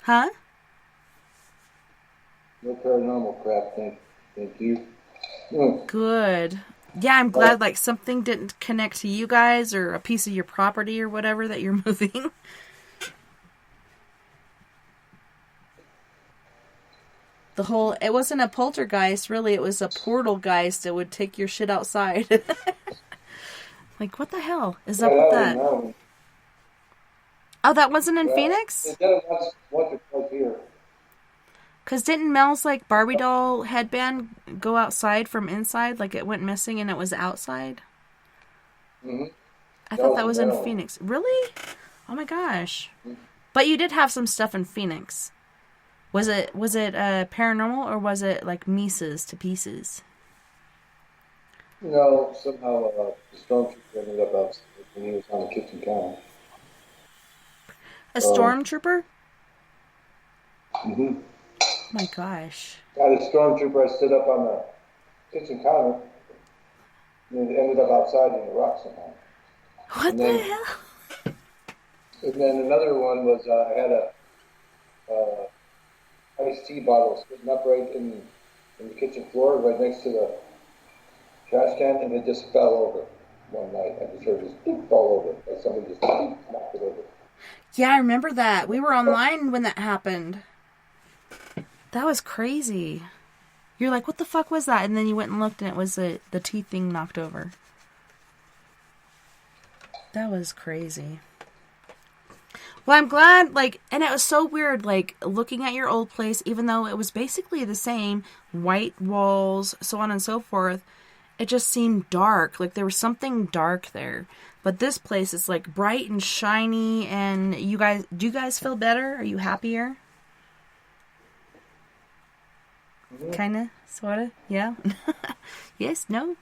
Huh? no paranormal crap, thank you. Good. Yeah, I'm glad, like, something didn't connect to you guys, or a piece of your property or whatever that you're moving. It wasn't a poltergeist, really. It was a portal geist that would take your shit outside. Like, what the hell is up with that? No. Oh, that wasn't in Phoenix? It did it once or twice here. Because didn't Mel's, like, Barbie doll headband go outside from inside? Like, it went missing and it was outside? Mm-hmm. I thought that was in Phoenix. Really? Oh, my gosh. Mm-hmm. But you did have some stuff in Phoenix. Was it paranormal, or was it like Mises to pieces? No, somehow the stormtrooper ended up outside when he was on the kitchen counter. A stormtrooper? Mm-hmm. Oh my gosh. Got a stormtrooper. I stood up on the kitchen counter, and it ended up outside in the rock somehow. What the hell? And then another one was I had a iced tea bottle sitting upright in the kitchen floor, right next to the trash can, and it just fell over one night. I just heard it just fall over. Like somebody just knocked it over. Yeah, I remember that. We were online when that happened. That was crazy. You're like, what the fuck was that? And then you went and looked, and it was the tea thing knocked over. That was crazy. Well, I'm glad, like, and it was so weird, like, looking at your old place, even though it was basically the same, white walls, so on and so forth, it just seemed dark. Like there was something dark there. But this place is like bright and shiny. And do you guys feel better? Are you happier? Kind of, sort of, yeah. Yes, no.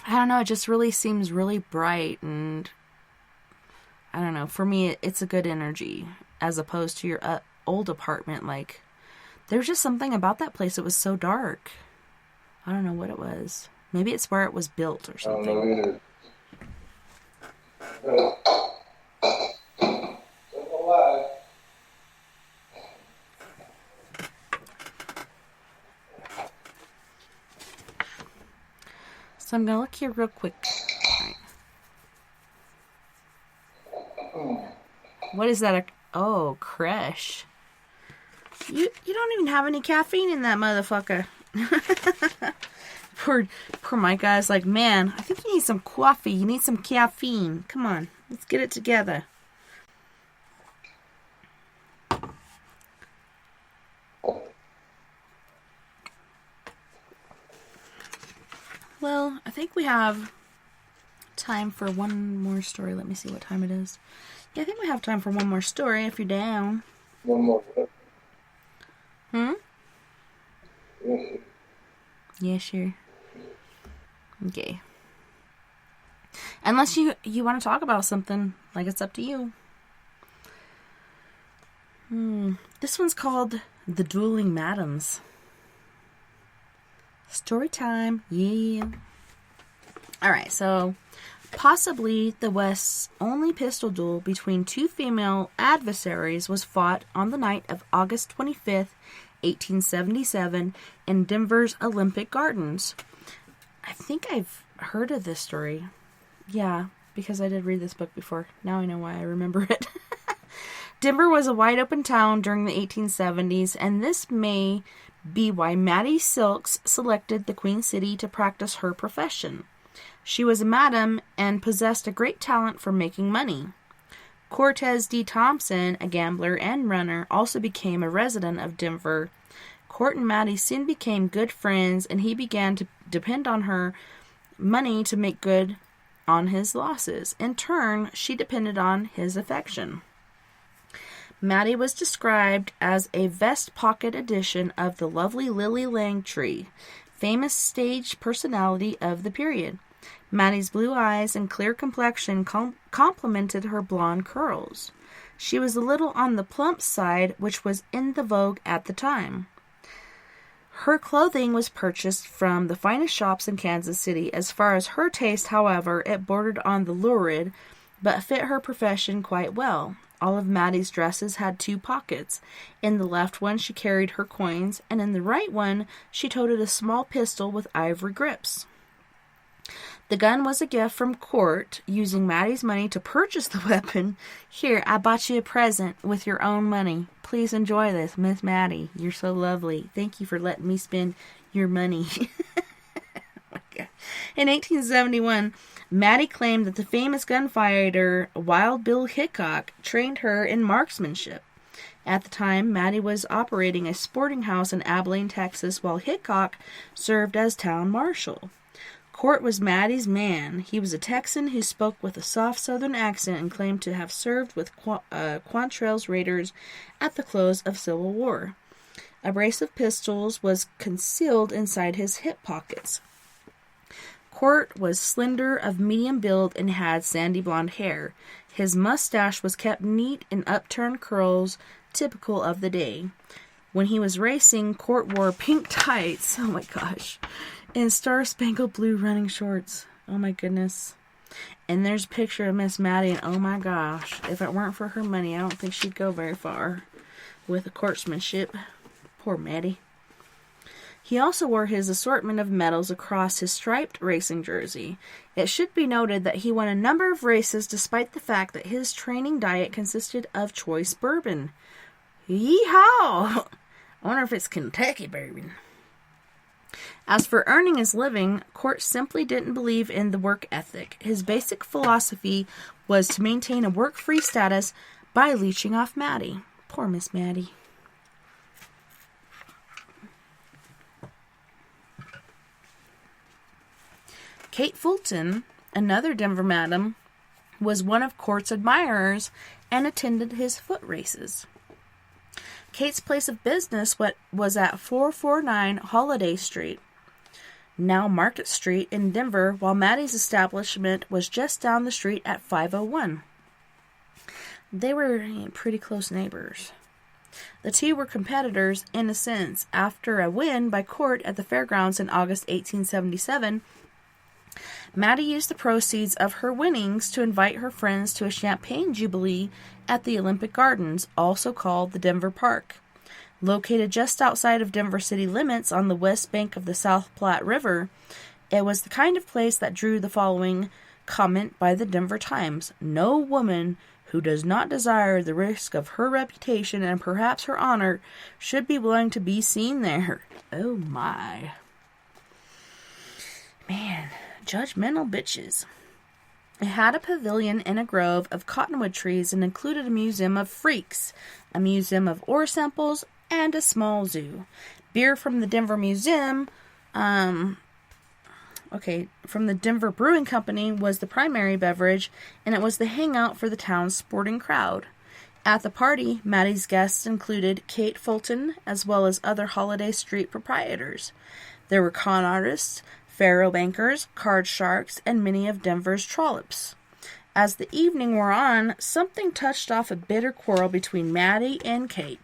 I don't know. It just really seems really bright, and I don't know. For me, it's a good energy as opposed to your old apartment. Like, there's just something about that place. It was so dark. I don't know what it was. Maybe it's where it was built or something. I don't know either. Don't lie. So I'm going to look here real quick. Right. What is that? Oh, Crush. You don't even have any caffeine in that motherfucker. Poor Micah is like, man, I think you need some coffee. You need some caffeine. Come on, let's get it together. Well, I think we have time for one more story. Let me see what time it is. Yeah, I think we have time for one more story if you're down. One more. Yes. Yeah, sure. Okay. Unless you want to talk about something, like it's up to you. This one's called The Dueling Madams. Story time. Yeah. Alright, so possibly the West's only pistol duel between two female adversaries was fought on the night of August 25th, 1877 in Denver's Olympic Gardens. I think I've heard of this story. Yeah, because I did read this book before. Now I know why I remember it. Denver was a wide open town during the 1870s, and this may be why Maddie Silks selected the Queen City to practice her profession. She was a madam and possessed a great talent for making money. Cortez D. Thompson, a gambler and runner, also became a resident of Denver. Court and Maddie soon became good friends, and he began to depend on her money to make good on his losses. In turn, she depended on his affection. Maddie was described as a vest pocket edition of the lovely Lily Langtry, famous stage personality of the period. Maddie's blue eyes and clear complexion complemented her blonde curls. She was a little on the plump side, which was in the vogue at the time. Her clothing was purchased from the finest shops in Kansas City. As far as her taste, however, it bordered on the lurid, but fit her profession quite well. All of Maddie's dresses had two pockets. In the left one, she carried her coins, and in the right one, she toted a small pistol with ivory grips. The gun was a gift from Court, using Maddie's money to purchase the weapon. Here, I bought you a present with your own money. Please enjoy this, Miss Maddie. You're so lovely. Thank you for letting me spend your money. In 1871, Maddie claimed that the famous gunfighter Wild Bill Hickok trained her in marksmanship. At the time, Maddie was operating a sporting house in Abilene, Texas, while Hickok served as town marshal. Court was Maddie's man. He was a Texan who spoke with a soft southern accent and claimed to have served with Quantrell's Raiders at the close of Civil War. A brace of pistols was concealed inside his hip pockets. Court was slender, of medium build, and had sandy blonde hair. His mustache was kept neat in upturned curls, typical of the day. When he was racing, Court wore pink tights, oh my gosh, and star-spangled blue running shorts. Oh my goodness. And there's a picture of Miss Maddie, and oh my gosh, if it weren't for her money, I don't think she'd go very far with the courtsmanship. Poor Maddie. He also wore his assortment of medals across his striped racing jersey. It should be noted that he won a number of races despite the fact that his training diet consisted of choice bourbon. Yeehaw! I wonder if it's Kentucky bourbon. As for earning his living, Court simply didn't believe in the work ethic. His basic philosophy was to maintain a work-free status by leeching off Maddie. Poor Miss Maddie. Kate Fulton, another Denver madam, was one of Court's admirers and attended his foot races. Kate's place of business was at 449 Holiday Street, now Market Street in Denver, while Maddie's establishment was just down the street at 501. They were pretty close neighbors. The two were competitors in a sense. After a win by Court at the fairgrounds in August 1877, Maddie used the proceeds of her winnings to invite her friends to a champagne jubilee at the Olympic Gardens, also called the Denver Park. Located just outside of Denver city limits on the west bank of the South Platte River, it was the kind of place that drew the following comment by the Denver Times: "No woman who does not desire the risk of her reputation and perhaps her honor should be willing to be seen there." Oh my. Man, judgmental bitches. It had a pavilion in a grove of cottonwood trees and included a museum of freaks, a museum of ore samples, and a small zoo. Beer from the Denver Museum, from the Denver Brewing Company was the primary beverage, and it was the hangout for the town's sporting crowd. At the party, Maddie's guests included Kate Fulton, as well as other Holiday Street proprietors. There were con artists, faro bankers, card sharks, and many of Denver's trollops. As the evening wore on, something touched off a bitter quarrel between Maddie and Kate.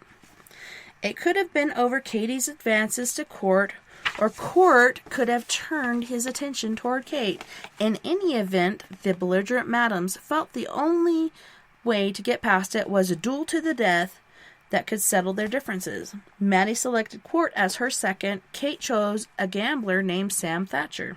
It could have been over Katie's advances to Court, or Court could have turned his attention toward Kate. In any event, the belligerent madams felt the only way to get past it was a duel to the death that could settle their differences. Maddie selected Court as her second. Kate chose a gambler named Sam Thatcher.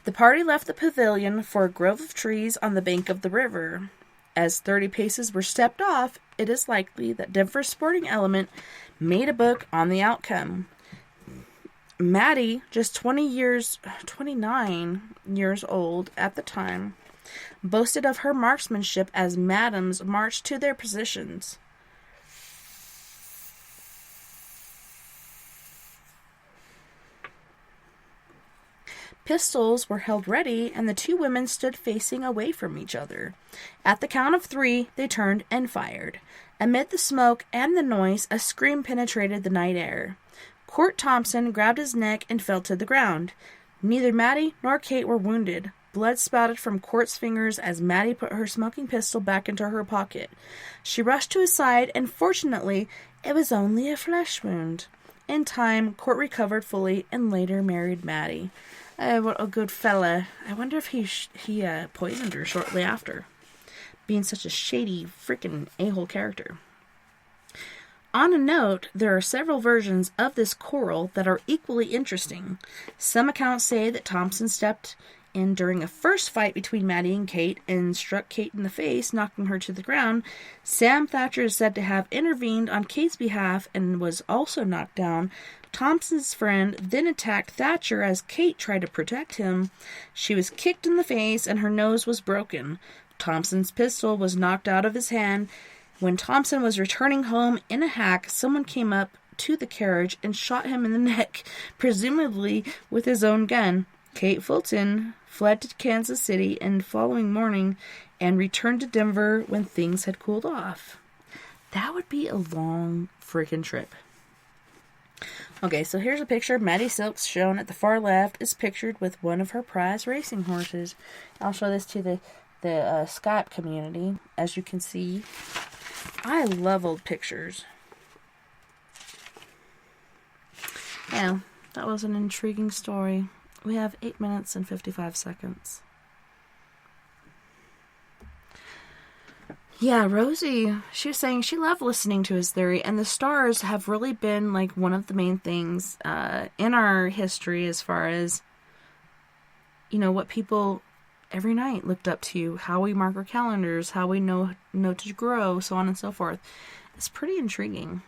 The party left the pavilion for a grove of trees on the bank of the river. As 30 paces were stepped off, it is likely that Denver's sporting element made a book on the outcome. Maddie, just 29 years old at the time, boasted of her marksmanship as madams marched to their positions. Pistols were held ready, and the two women stood facing away from each other. At the count of 3, they turned and fired. Amid the smoke and the noise, a scream penetrated the night air. Court Thompson grabbed his neck and fell to the ground. Neither Maddie nor Kate were wounded. Blood spouted from Court's fingers as Maddie put her smoking pistol back into her pocket. She rushed to his side, and fortunately, it was only a flesh wound. In time, Court recovered fully and later married Maddie. What a good fella. I wonder if he poisoned her shortly after, being such a shady, freaking a-hole character. On a note, there are several versions of this quarrel that are equally interesting. Some accounts say that Thompson stepped in during a first fight between Maddie and Kate and struck Kate in the face, knocking her to the ground. Sam Thatcher is said to have intervened on Kate's behalf and was also knocked down. Thompson's friend then attacked Thatcher as Kate tried to protect him. She was kicked in the face and her nose was broken. Thompson's pistol was knocked out of his hand. When Thompson was returning home in a hack, someone came up to the carriage and shot him in the neck, presumably with his own gun. Kate Fulton fled to Kansas City the following morning and returned to Denver when things had cooled off. That would be a long freaking trip. Okay, so here's a picture. Maddie Silks, shown at the far left, is pictured with one of her prize racing horses. I'll show this to the Skype community. As you can see, I love old pictures. Yeah, that was an intriguing story. We have 8 minutes and 55 seconds. Yeah, Rosie, she was saying she loved listening to his theory, and the stars have really been like one of the main things in our history as far as, you know, what people every night looked up to, how we mark our calendars, how we know to grow, so on and so forth. It's pretty intriguing.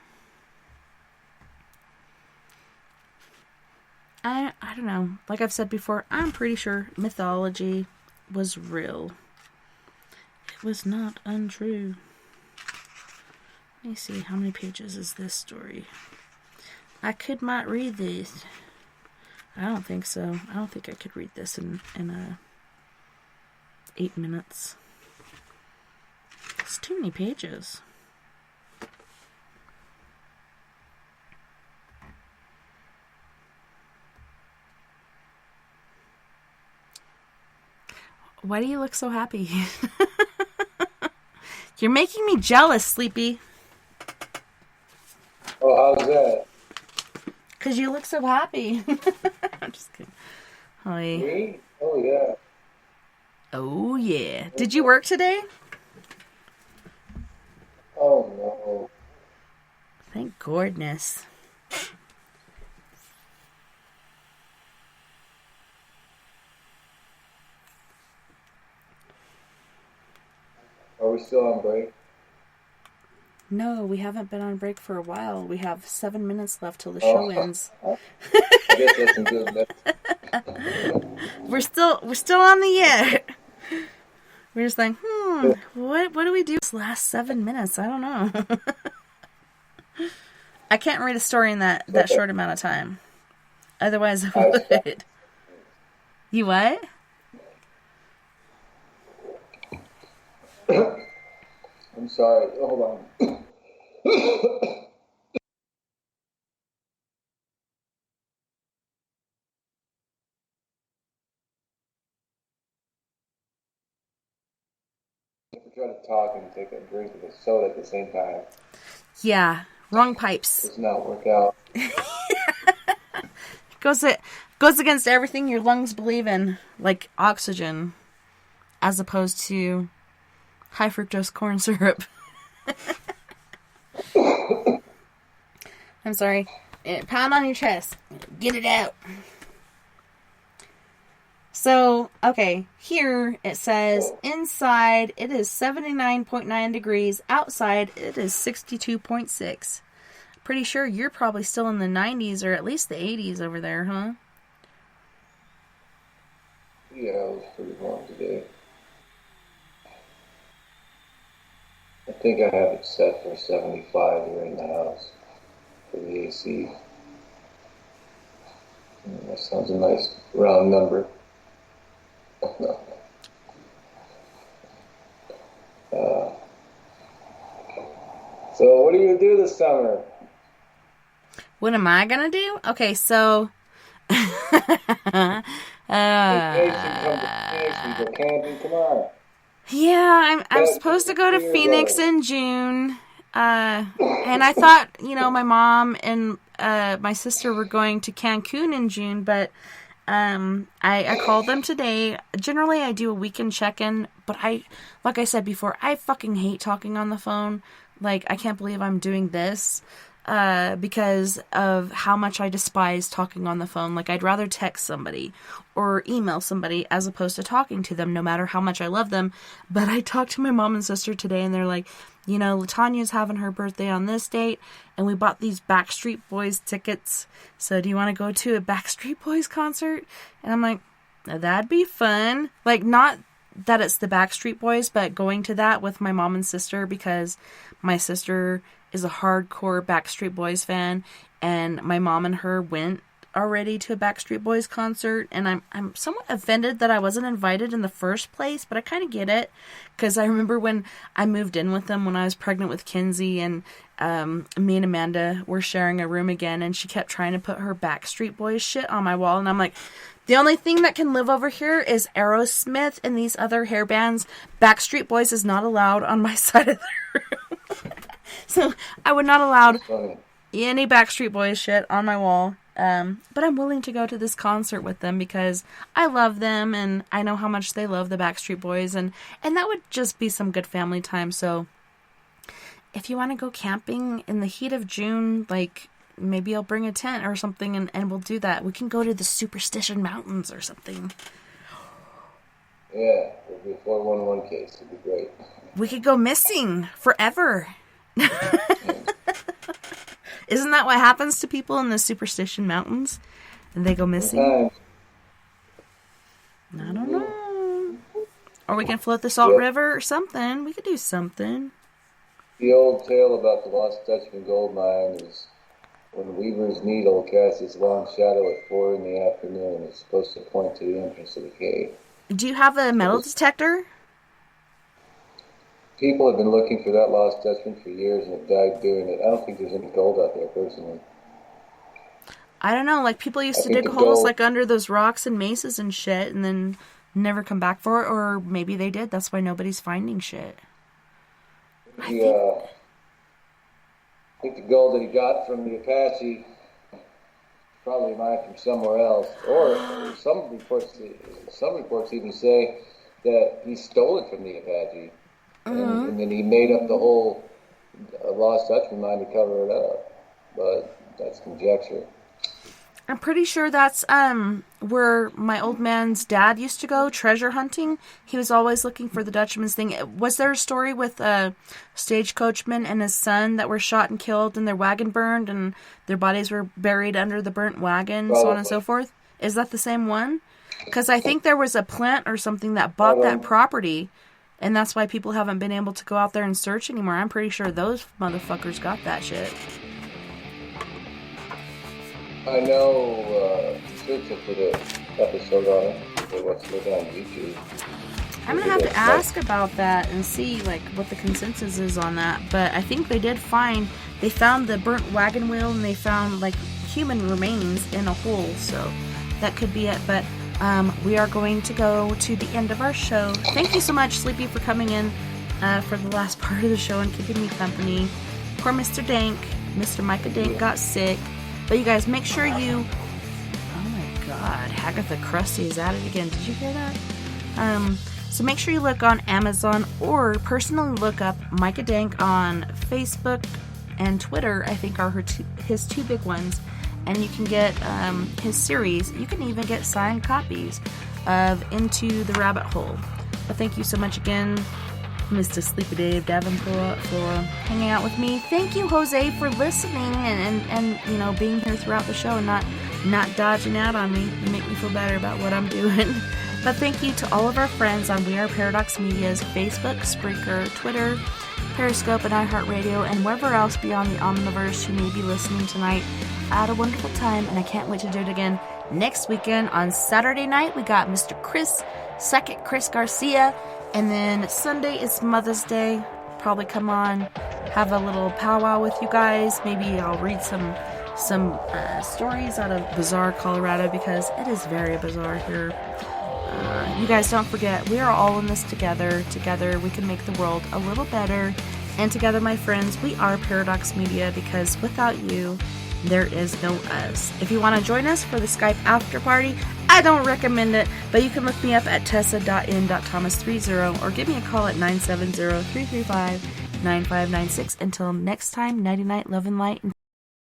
I don't know. Like I've said before, I'm pretty sure mythology was real. It was not untrue. Let me see, how many pages is this story? I might read this. I don't think so. I don't think I could read this in 8 minutes. It's too many pages. Why do you look so happy? You're making me jealous, Sleepy. Oh, how's that? Because you look so happy. I'm just kidding. Hi. Me? Oh, yeah. Oh, yeah. Did you work today? Oh, no. Thank goodness. Are we still on break? No, we haven't been on break for a while. We have 7 minutes left till the show ends. I guess that's some good mess. We're still on the air. We're just like, what do we do this last 7 minutes? I don't know. I can't read a story in that short amount of time. Otherwise, I would. You what? I'm sorry. Hold on. If we try to talk and take a drink of a soda at the same time, Yeah, wrong pipes. does not work out. Goes against everything your lungs believe in, like oxygen, as opposed to high fructose corn syrup. I'm sorry. Pound on your chest. Get it out. So, okay, here it says inside it is 79.9 degrees. Outside it is 62.6. Pretty sure you're probably still in the 90s or at least the 80s over there, huh? Yeah, it was pretty warm today. I think I have it set for 75 here in the house for the AC. That sounds a nice round number. So what are you going to do this summer? What am I gonna do? Okay, so Come on. yeah, I'm supposed to go to Phoenix in June. And I thought, my mom and my sister were going to Cancun in June, but I called them today. Generally, I do a weekend check-in, but like I said before, I fucking hate talking on the phone. Like, I can't believe I'm doing this. Because of how much I despise talking on the phone. Like, I'd rather text somebody or email somebody as opposed to talking to them, no matter how much I love them. But I talked to my mom and sister today, and they're like, Latanya's having her birthday on this date, and we bought these Backstreet Boys tickets. So do you want to go to a Backstreet Boys concert? And I'm like, that'd be fun. Like, not that it's the Backstreet Boys, but going to that with my mom and sister, because my sister is a hardcore Backstreet Boys fan, and my mom and her went already to a Backstreet Boys concert, and I'm somewhat offended that I wasn't invited in the first place, but I kind of get it, because I remember when I moved in with them when I was pregnant with Kinsey, and me and Amanda were sharing a room again, and she kept trying to put her Backstreet Boys shit on my wall, and I'm like, the only thing that can live over here is Aerosmith and these other hair bands. Backstreet Boys is not allowed on my side of the room. So I would not allow any Backstreet Boys shit on my wall. But I'm willing to go to this concert with them because I love them and I know how much they love the Backstreet Boys. And that would just be some good family time. So if you want to go camping in the heat of June, like maybe I'll bring a tent or something and we'll do that. We can go to the Superstition Mountains or something. Yeah, it'll be a 411 case. It'd be great. We could go missing forever. Isn't that what happens to people in the Superstition Mountains? And they go missing? I don't know. Or we can float the Salt River or something. We could do something. The old tale about the Lost Dutchman gold mine is when Weaver's needle casts its long shadow at 4 in the afternoon, it's supposed to point to the entrance of the cave. Do you have a metal detector? People have been looking for that lost Dutchman for years and have died doing it. I don't think there's any gold out there, personally. I don't know, like people used I to think dig the holes gold- like under those rocks and mesas and shit and then never come back for it, or maybe they did. That's why nobody's finding shit. I think the gold that he got from the Apache probably mined from somewhere else. Or some reports even say that he stole it from the Apache. And then he made up the whole lost Dutchman mine to cover it up. But that's conjecture. I'm pretty sure that's where my old man's dad used to go treasure hunting. He was always looking for the Dutchman's thing. Was there a story with a stagecoachman and his son that were shot and killed and their wagon burned and their bodies were buried under the burnt wagon, Probably. so on and so forth? Is that the same one? Because I think there was a plant or something that bought that property, and that's why people haven't been able to go out there and search anymore. I'm pretty sure those motherfuckers got that shit. I know searching for the episode on it. So let's look on YouTube. I'm gonna have to ask about that and see like what the consensus is on that. But I think they found the burnt wagon wheel and they found like human remains in a hole. So that could be it. But we are going to go to the end of our show. Thank you so much, Sleepy, for coming in for the last part of the show and keeping me company. Poor Mr. Dank, Mr. Micah Dank got sick. But you guys, make sure you... Oh my god, Hagatha Krusty is at it again. Did you hear that? So make sure you look on Amazon or personally look up Micah Dank on Facebook and Twitter, I think are his two big ones. And you can get his series. You can even get signed copies of Into the Rabbit Hole. But thank you so much again, Mr. Sleepy Dave Davenport, for hanging out with me. Thank you, Jose, for listening and you know, being here throughout the show and not dodging out on me. You make me feel better about what I'm doing. But thank you to all of our friends on We Are Paradox Media's Facebook, Spreaker, Twitter, Periscope, and iHeartRadio, and wherever else beyond the Omniverse you may be listening tonight. I had a wonderful time, and I can't wait to do it again next weekend. On Saturday night, we got Mr. Second Chris Garcia, and then Sunday is Mother's Day. Probably come on, have a little powwow with you guys. Maybe I'll read some stories out of bizarre Colorado, because it is very bizarre here. You guys don't forget, we are all in this together. Together we can make the world a little better. And together, my friends, we are Paradox Media, because without you, there is no us. If you want to join us for the Skype after party, I don't recommend it, but you can look me up at tessa.n.thomas30 or give me a call at 970-335-9596. Until next time, nighty-night, love and light.